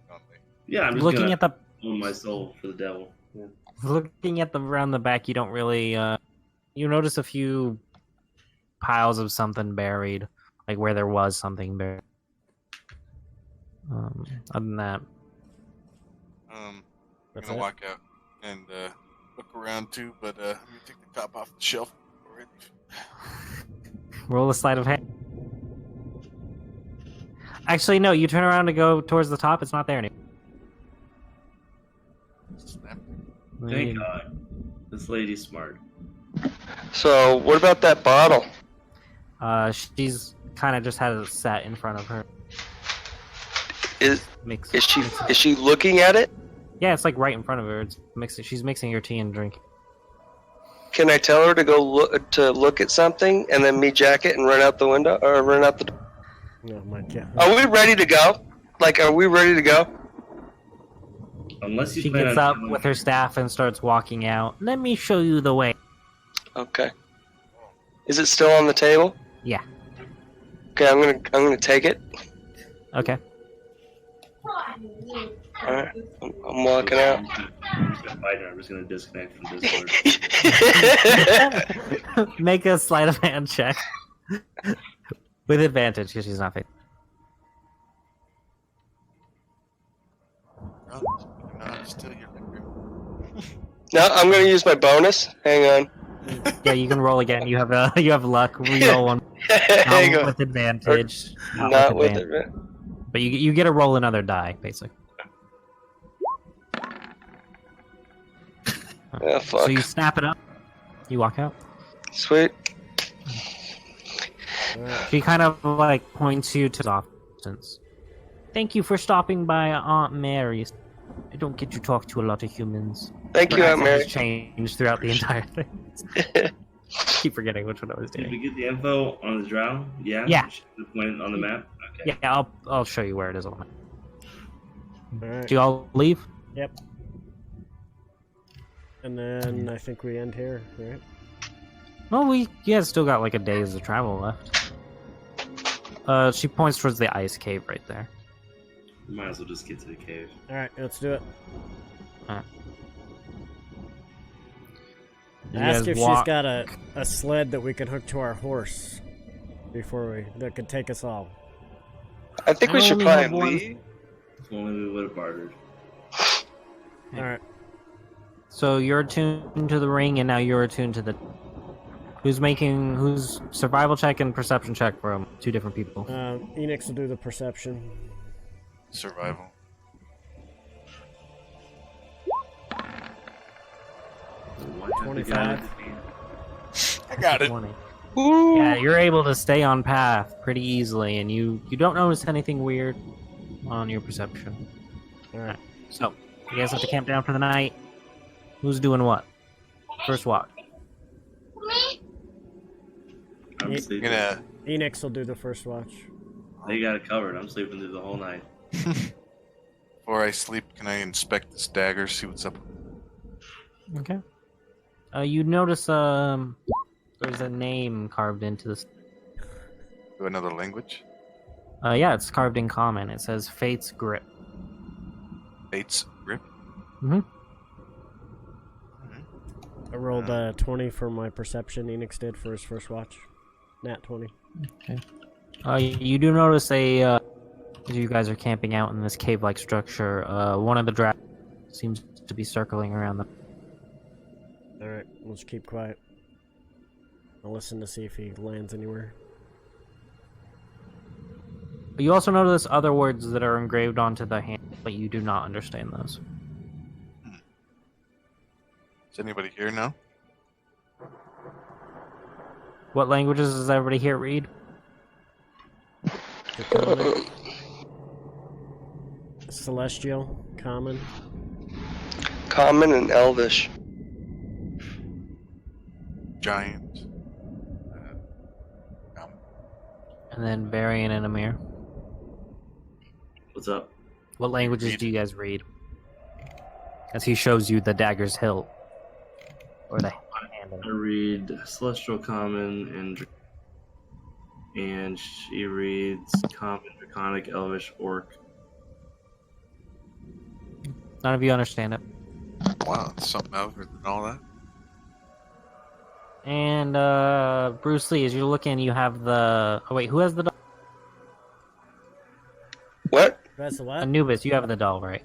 going, Lee? Yeah, I'm just looking gonna at the own my soul for the devil. Yeah. around the back, you don't really you notice a few piles of something buried, like where there was something buried. Other than that, I'm That's gonna it? walk out and look around too, but I'm gonna take the top off the shelf already. roll a sleight of hand. Actually, no. You turn around to go towards the top. It's not there anymore. Snap. Thank God. This lady's smart. So, what about that bottle? She's kind of just had it set in front of her. Is Mix. she looking at it? Yeah, it's like right in front of her. It's mixing. She's mixing her tea and drink. Can I tell her to go look at something and then me jack it and run out the window or run out the door? No, my cat. Are we ready to go? Like, are we ready to go? Unless you She plan gets on up killing with her staff and starts walking out. Let me show you the way. Okay. Is it still on the table? Yeah. Okay, I'm gonna take it. Okay. Alright, I'm walking out. I'm just gonna fight her. I'm just gonna disconnect from Discord. Make a sleight of hand check. With advantage, because she's not facing. No, still your liquor. No, I'm gonna use my bonus. Hang on. Yeah, you can roll again. You have luck. Reroll one. Hang Not on. with advantage. Not with it. But you get to roll another die, basically. Oh, fuck. So you snap it up. You walk out. Sweet. She kind of like points you to the distance. Thank you for stopping by Aunt Mary's. I don't get to talk to a lot of humans. Thank you, Her Aunt accent Mary. has changed throughout the entire thing. Keep forgetting which one I was Did we doing. get the info on the drow? Yeah. Yeah. The point on the map. Okay. Yeah, I'll show you where it is on the map. Alright. Do you all leave? Yep. And then I think we end here, right? Well, you guys still got like a days of travel left. She points towards the ice cave right there. We might as well just get to the cave. Alright, let's do it. Alright. You Ask guys if she's walk- got a sled that we can hook to our horse that could take us all. I think we I should only probably have one. leave. If only we would have bartered. Alright. So you're attuned to the ring, and now you're attuned to the. Who's survival check and perception check from two different people? Enix will do the perception. Survival. Why have we 25. got I got it. 20. Ooh. Yeah, you're able to stay on path pretty easily, and you don't notice anything weird on your perception. Alright. So you guys have to camp down for the night. Who's doing what? First walk. I'm Yeah. sleeping. Gonna Enix will do the first watch. They got it covered. I'm sleeping through the whole night. before I sleep, can I inspect this dagger, see what's up? Okay. You notice there's a name carved into this. Do another language? Yeah, it's carved in common. It says Fate's Grip. Fate's grip. Mm-hmm. I rolled 20 for my perception. Enix did for his first watch. Nat 20. You do notice as you guys are camping out in this cave-like structure, one of the dragons seems to be circling around them. Alright, let's keep quiet. I'll listen to see if he lands anywhere. You also notice other words that are engraved onto the hand, but you do not understand those. Is anybody here now? What languages does everybody here read? Draconic. Celestial. Common. Common and Elvish. Giant. And then Varian and Amir. What's up? What languages do you guys read? As he shows you the dagger's hilt. Or the handle. I read Celestial Common and she reads Common, Draconic, Elvish, Orc. None of you understand it. Wow, it's something other than all that. And Bruce Lee, as you're looking, you have the. Oh wait, who has the doll? What? That's the what? Anubis, you have the doll, right?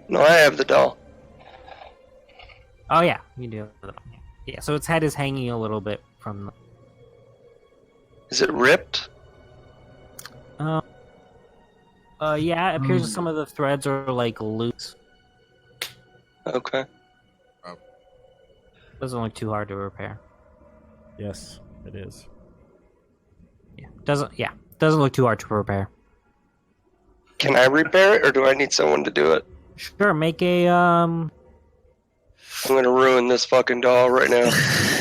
No, I have the doll. Oh yeah, you do have the doll. Yeah, so its head is hanging a little bit from the. Is it ripped? Yeah, it appears some of the threads are like loose. Okay. Doesn't look too hard to repair. Yes, it is. Doesn't look too hard to repair. Can I repair it, or do I need someone to do it? Sure, make a I'm gonna ruin this fucking doll right now.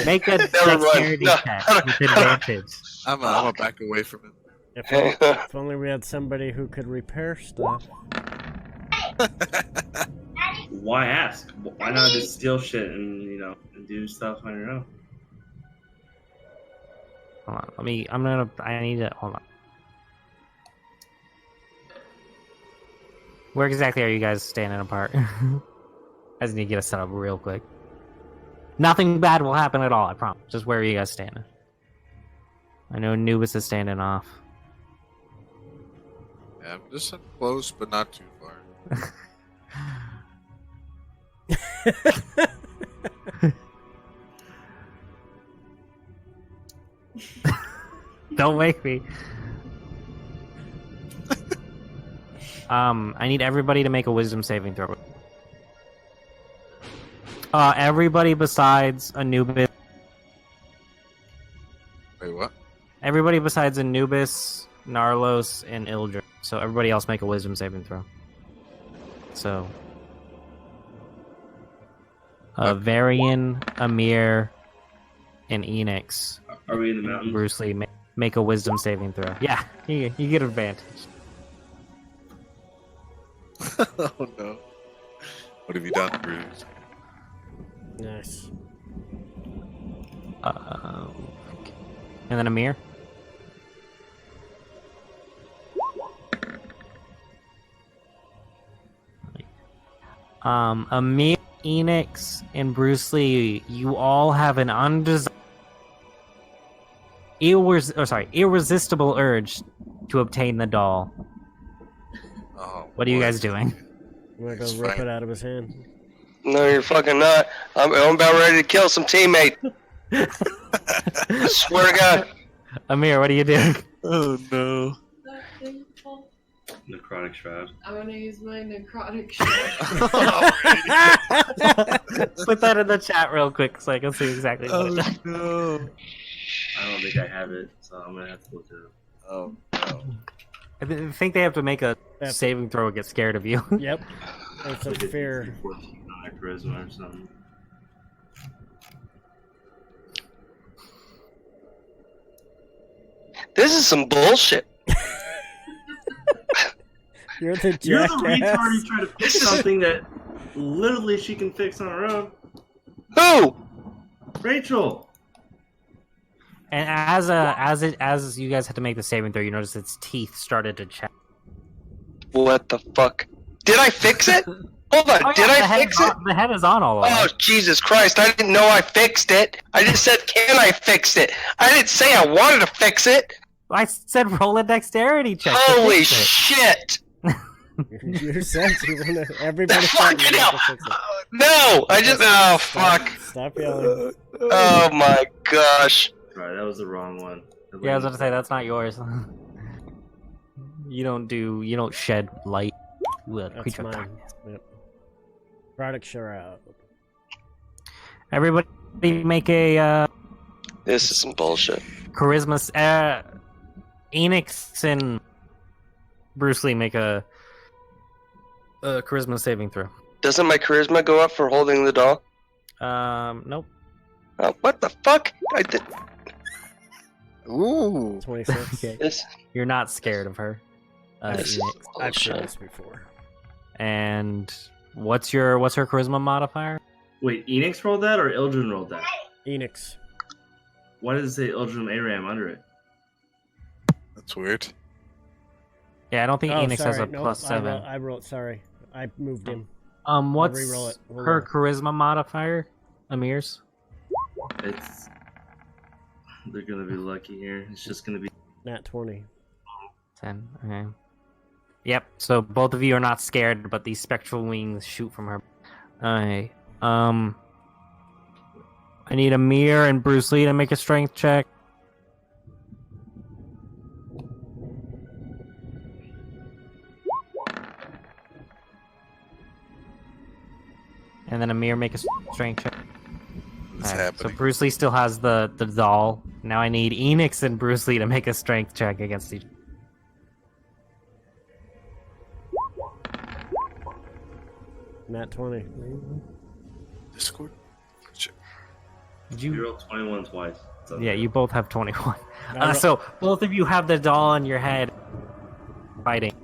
make a Never mind. dexterity No. check with advantage. I'm gonna back away from it. If only we had somebody who could repair stuff. Why ask? Why not just steal shit and and do stuff on your own? Hold on. I need to, hold on. Where exactly are you guys standing apart? I just need to get a setup real quick. Nothing bad will happen at all, I promise. Just where are you guys standing? I know Anubis is standing off. Yeah, I'm just close, but not too far. Don't wake me. I need everybody to make a wisdom saving throw. Everybody besides Anubis. Wait, what? Everybody besides Anubis, Narlos, and Ildra. So everybody else make a wisdom saving throw. So, Varian, Amir, and Enix. Are we in the mountains? Bruce Lee, make a wisdom saving throw. Yeah, you get advantage. Oh no. What have you done, Bruce? Nice. And then Amir. Amir, Enix, and Bruce Lee, you all have an irresistible urge to obtain the doll. Oh, What are you guys doing? I'm gonna go It's rip fine. it out of his hand. No, you're fucking not. I'm about ready to kill some teammate. I swear to God. Amir, what are you doing? Oh no. That thing fall? Necrotic shroud. I'm gonna use my necrotic shroud. Put that in the chat real quick so I can see exactly what it is. No. I don't think I have it, so I'm gonna have to look it up. Oh no. I think they have to make a That's- saving throw and get scared of you. Yep. It's a Like a fear. 14 on my charisma or something. This is some bullshit. You're the You're the jackass. retard who tried to fix something that literally she can fix on her own. Who? Rachel! And as you guys had to make the saving throw, you notice its teeth started to chat. What the fuck? Did I fix it? Hold on, Oh, did yeah, I fix it? The head is on all of Oh, it. Jesus Christ, I didn't know I fixed it. I just said, can I fix it? I didn't say I wanted to fix it. I said roll a dexterity check. to Holy fix it. shit. You said you wanna. Everybody Fucking said you hell. wanted to fix it. No, I just, oh, fuck. Stop yelling. Oh my gosh. Sorry, that was the wrong one. Yeah, I was going to say that's not yours. You don't shed light. That's Creature of mine. darkness. Yep. Product shroud. Everybody make a This is some bullshit. charisma. Enix and Bruce Lee make a charisma saving throw. Doesn't my charisma go up for holding the doll? Nope. Oh, what the fuck? I did Ooh. 26. Okay. this. You're not scared of her. This is Enix. I've seen bullshit. this before. And what's her charisma modifier? Wait, Enix rolled that or Ildren rolled that? Enix. Why does it say Ildren Aram under it? That's weird. Yeah, I don't think Oh, Enix has sorry. a Nope, plus 7. I rolled. Sorry, I moved him. What's re-roll it. Hold her on. charisma modifier? Amir's? It's. They're gonna be lucky here. It's just gonna be. Nat 20. 10. Okay. Yep. So both of you are not scared, but these spectral wings shoot from her. Alright. I need Amir and Bruce Lee to make a strength check. And then Amir make a strength check. What's Alright, happening? So Bruce Lee still has the doll. Now I need Enix and Bruce Lee to make a strength check against each. Nat 20. Discord? Did You you? rolled 21 twice. So Yeah, you both have 21. I ro- So both of you have the doll on your head fighting.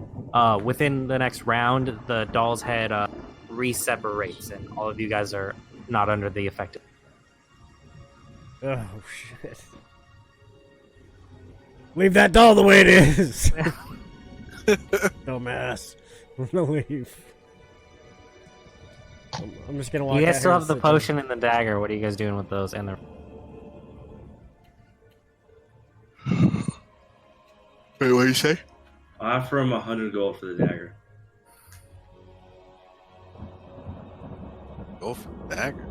Within the next round, the doll's head re-separates, and all of you guys are not under the effect. Oh shit. Leave that doll the way it is. Dumbass. I'm gonna leave. I'm just gonna walk. You guys out still here have the and sit down. potion and the dagger. What are you guys doing with those? And the Wait, what do you say? I offer him 100 gold for the dagger. Go for the dagger.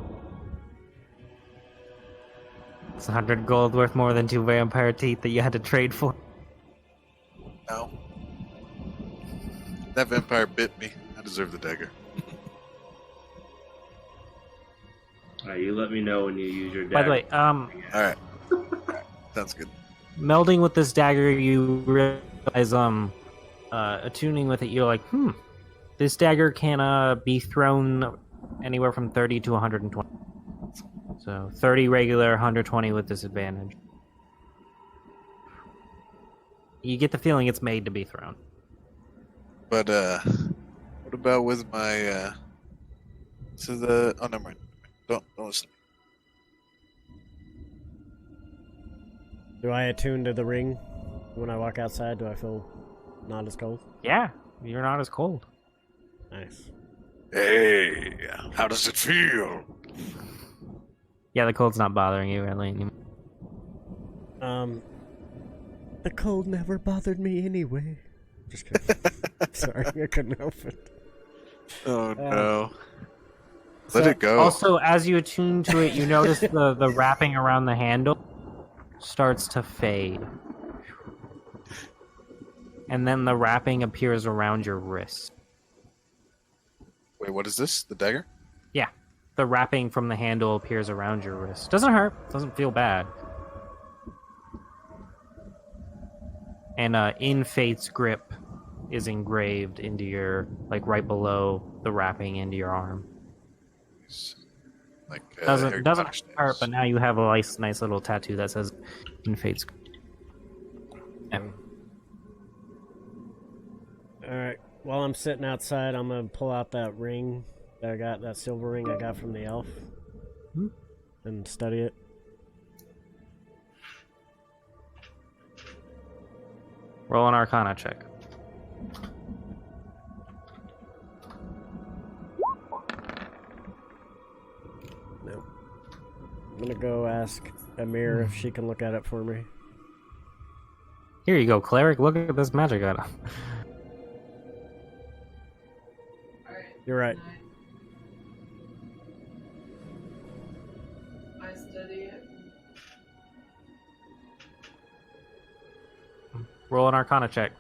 it's 100 gold worth more than 2 vampire teeth that you had to trade for. No. That vampire bit me. I deserve the dagger. Alright, you let me know when you use your dagger. By the way, Alright. Sounds good. melding with this dagger, you realize, attuning with it, you're like, this dagger can be thrown anywhere from 30 to 120. So 30 regular, 120 with disadvantage. You get the feeling it's made to be thrown. But, what about with my, oh, never mind. Don't listen. Do I attune to the ring when I walk outside? Do I feel not as cold? Yeah, you're not as cold. Nice. Hey, how does it feel? Yeah, the cold's not bothering you really anymore. The cold never bothered me anyway. Just kidding. Sorry, I couldn't help it. Oh, no. So- Let it go. Also, as you attune to it, you notice the wrapping around the handle starts to fade. And then the wrapping appears around your wrist. Wait, what is this? The dagger? Yeah, the wrapping from the handle appears around your wrist. Doesn't hurt, doesn't feel bad. And in Fate's grip is engraved into your, like right below the wrapping into your arm. Like, Doesn't Potter hurt, does. but now you have a nice little tattoo that says in Fate's grip. Yeah. Alright, while I'm sitting outside, I'm gonna pull out that ring that I got, that silver ring I got from the elf, and study it. Roll an Arcana check. No. I'm gonna go ask Amir if she can look at it for me. Here you go, cleric. Look at this magic item. Alright. You're right. I study it. Roll an Arcana check.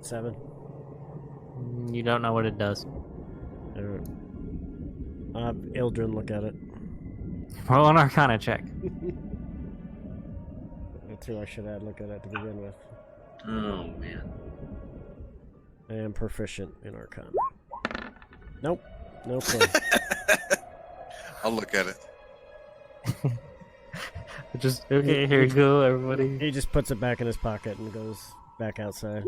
Seven. You don't know what it does. Alright. Ildren, look at it. Roll an Arcana check. That's who I should have look at it to begin with. Oh, man. I am proficient in Arcana. Nope. No clue. I'll look at it. Just okay. Here you go, everybody. He just puts it back in his pocket and goes back outside.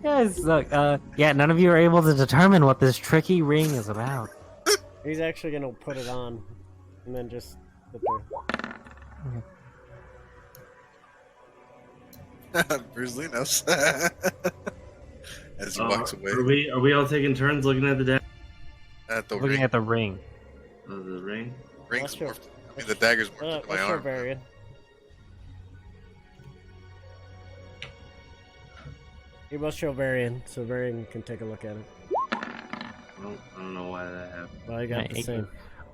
Yes. Look. Yeah. None of you are able to determine what this tricky ring is about. He's actually gonna put it on and then just sit there. Bruce Lee knows. As he walks away. Are we all taking turns looking at the dagger? At the Looking ring. at the ring. Oh, the ring? Ring's Sure. morphed. I mean, the dagger's morphed into my Let's show arm. Varian. He will show Varian, so Varian can take a look at it. Well, I don't know why that happened. Well, you got the same.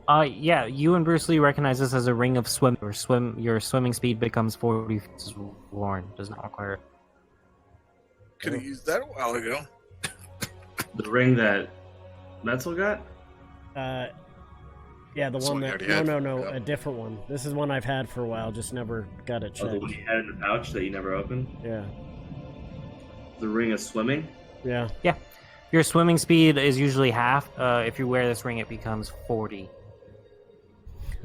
Yeah. You and Bruce Lee recognize this as a ring of swim. Your swimming speed becomes 40 feet. This is worn. Does not require. Could have used that a while ago. The ring that Metzel got? Yeah, the This one one you that... already had. No, Yeah. a different one. This is one I've had for a while, just never got it Oh, the checked. one you had in the pouch that you never opened? Yeah. The ring of swimming? Yeah. Your swimming speed is usually half. If you wear this ring, it becomes 40.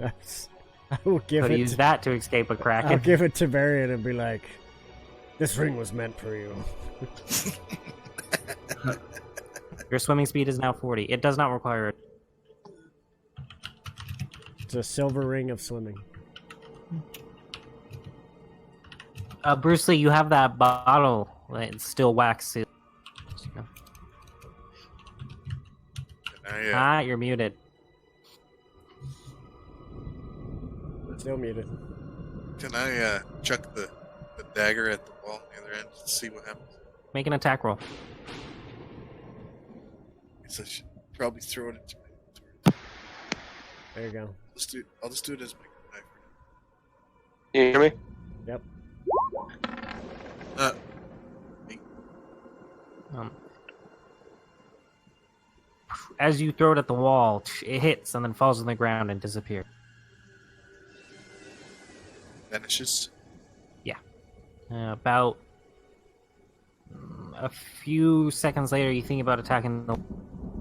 I will give Could it. use that to escape a I'll kraken. give it to Varian and be like, "This ring was meant for you." Your swimming speed is now 40. It does not require it. It's a silver ring of swimming. Bruce Lee, you have that bottle. It's still wax sealed. You're muted. Still muted. Can I chuck the dagger at the wall on the other end and see what happens? Make an attack roll. I should probably throw it into my inventory. There you go. I'll just do it as my knife. You hear me? Yep. As you throw it at the wall, it hits and then falls on the ground and disappears. Vanishes. About a few seconds later, you think about attacking the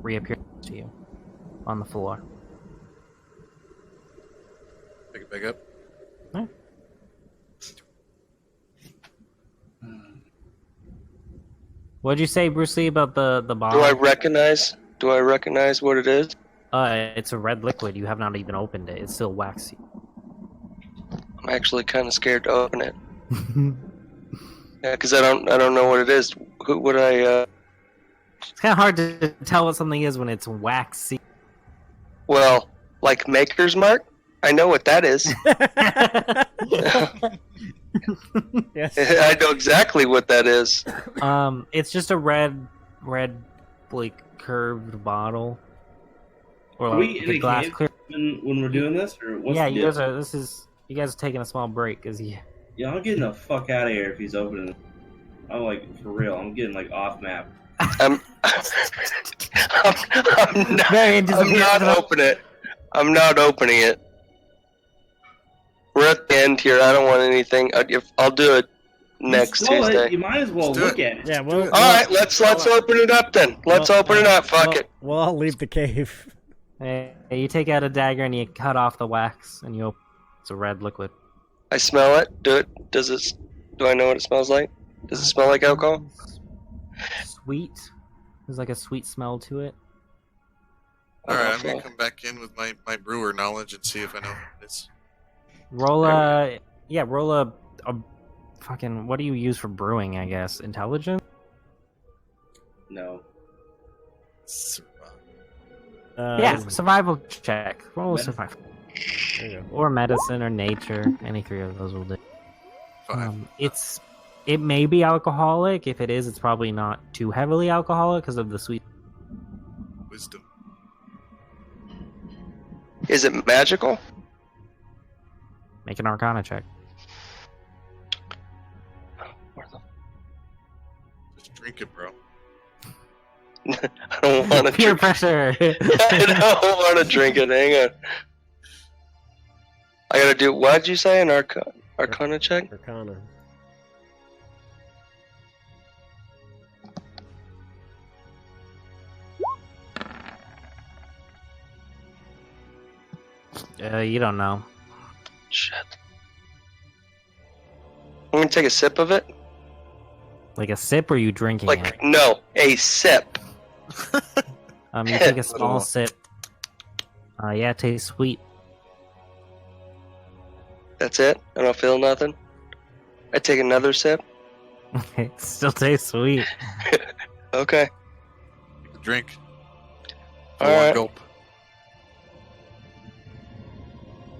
reappears to you on the floor. Pick it back up. Huh? What'd you say, Bruce Lee, about the bottle? Do I recognize what it is? It's a red liquid. You have not even opened it. It's still waxy. I'm actually kind of scared to open it. Yeah, because I don't know what it is. Who would I? It's kind of hard to tell what something is when it's waxy. Well, like Maker's Mark. I know what that is. Yes. I know exactly what that is. It's just a red, like curved bottle, or Are like we in the a glass cave clear. when we're doing this, or what's Yeah, the you deal? guys are. You guys are taking a small break, cause Yeah, I'm getting the fuck out of here if he's opening it. I'm like, for real, I'm getting like off map. I'm not, Very I'm not opening it. I'm not opening it. We're at the end here. I don't want anything. I'll do it next You stole Tuesday. it, you might as well Let's do look at it. Yeah, well, All right, let's open it up then. Let's open it up. Fuck it. We'll all leave the cave. You take out a dagger and you cut off the wax, and you open. It's a red liquid. I smell it. Do it. Do I know what it smells like? Does it smell like alcohol? Sweet. There's like a sweet smell to it. Alright, I'm gonna come back in with my brewer knowledge and see if I know what it is. Roll a fucking. What do you use for brewing? I guess intelligence. No. Yeah, survival check. Roll a survival. There you go. Or medicine or nature. Any three of those will do. 5. It may be alcoholic. If it is, it's probably not too heavily alcoholic because of the sweet. Wisdom. Is it magical? Make an Arcana check. Just drink it, bro. I don't want to Peer drink. pressure. I don't want to drink it. Hang on. I gotta do. What did you say? An Arcana check? Arcana. You don't know. Shit. I'm gonna take a sip of it. Like a sip, or are you drinking it? Like no, a sip. You take a small sip. Yeah, it tastes sweet. That's it. I don't feel nothing. I take another sip. It still tastes sweet. Okay. Drink. All One right. gulp.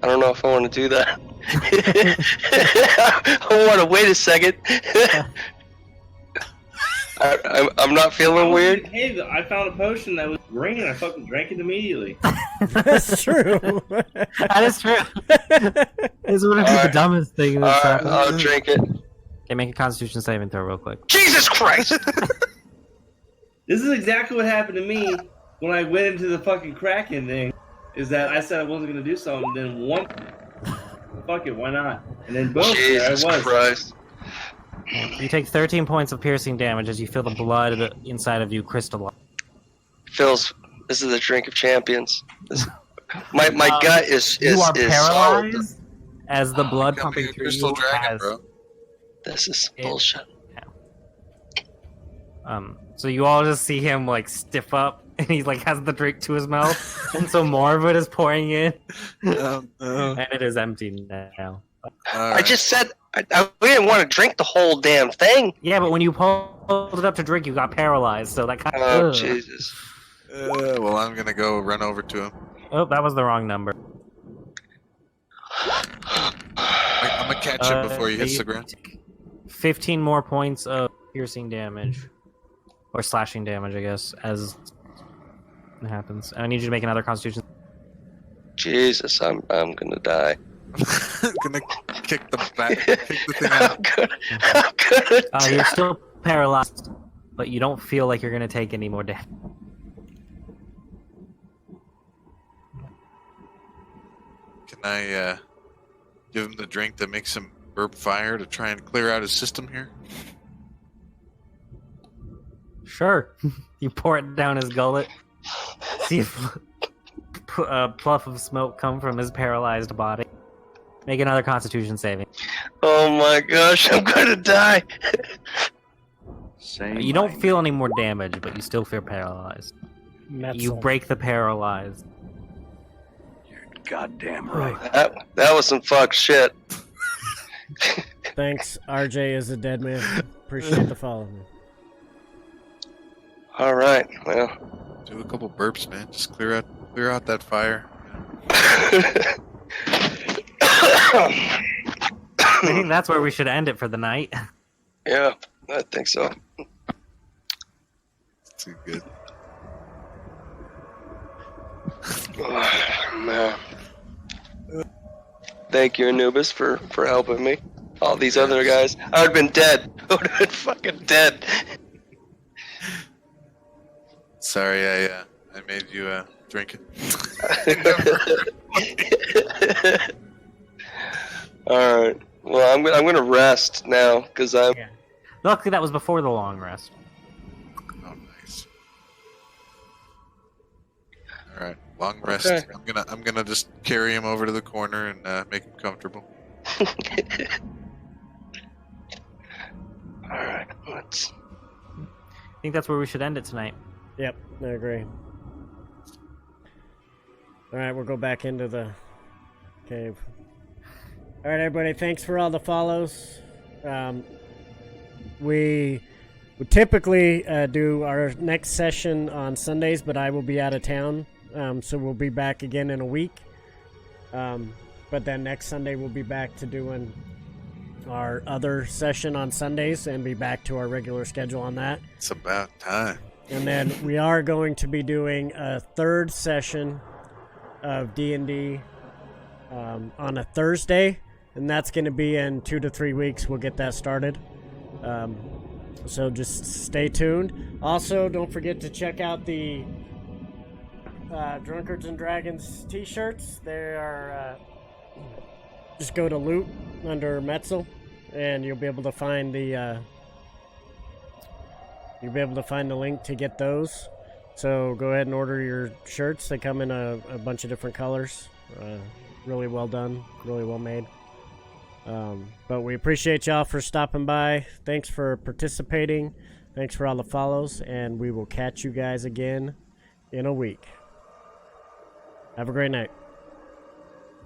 I don't know if I want to do that. I want to wait a second. I'm not feeling weird. Hey, I found a potion that was green and I fucking drank it immediately. That's true. That is true. It's one of the Alright. dumbest things that's Alright, happened. I'll drink it. Okay, make a Constitution saving throw real quick. Jesus Christ! This is exactly what happened to me when I went into the fucking Kraken thing. Is that I said I wasn't gonna do something, then one, fuck it, why not? And then boom, Jesus there I was. Christ. You take 13 points of piercing damage as you feel the blood inside of you crystallize. This is the drink of champions. My gut is you are is paralyzed as the blood Becoming pumping a through crystal you dragon, has. bro. This is It- bullshit. So you all just see him like stiff up, and he like has the drink to his mouth, and so more of it is pouring in, No. and it is empty now. I just said I didn't want to drink the whole damn thing. Yeah, but when you pulled it up to drink, you got paralyzed. So that kind Oh of. Jesus! Well, I'm gonna go run over to him. Oh, that was the wrong number. I'm gonna catch him before he hits the ground. 15 more points of piercing damage. Or slashing damage, I guess, as it happens. I need you to make another constitution. Jesus, I'm gonna die. I'm gonna kick the thing out. I'm gonna die. You're still paralyzed, but you don't feel like you're going to take any more damage. Can I give him the drink that makes him burp fire to try and clear out his system here? Sure. You pour it down his gullet. See if a puff of smoke come from his paralyzed body. Make another constitution saving. Oh my gosh, I'm gonna die. Say You don't feel any more damage, but you still feel paralyzed. You Metzel. break the paralyzed. goddamn right. That was some fuck shit. Thanks, RJ is a dead man. Appreciate the follow. All right, well. Do a couple burps, man. Just clear out that fire. I think that's where we should end it for the night. Yeah, I think so. Too good. Oh, man. Thank you, Anubis, for helping me. All these other guys, I would have been dead. I would have been fucking dead. Sorry, I made you drink it. All right. Well, I'm gonna rest now because I'm. Yeah. Luckily, that was before the long rest. Oh, nice. All right, long rest. Okay. I'm gonna just carry him over to the corner and make him comfortable. All right. Let's. I think that's where we should end it tonight. Yep, I agree. Alright, we'll go back into the cave. Alright, everybody, thanks for all the follows. We would typically do our next session on Sundays, but I will be out of town, so we'll be back again in a week. But then next Sunday we'll be back to doing our other session on Sundays and be back to our regular schedule on that. It's about time. And then we are going to be doing a third session of D&D on a Thursday, and that's going to be in 2 to 3 weeks. We'll get that started. So just stay tuned. Also, don't forget to check out the Drunkards and Dragons t-shirts. They are just go to Loot under Metzel, and you'll be able to find the link to get those. So go ahead and order your shirts. They come in a bunch of different colors. Really well done, really well made. But we appreciate y'all for stopping by. Thanks for participating. Thanks for all the follows, and we will catch you guys again in a week. Have a great night.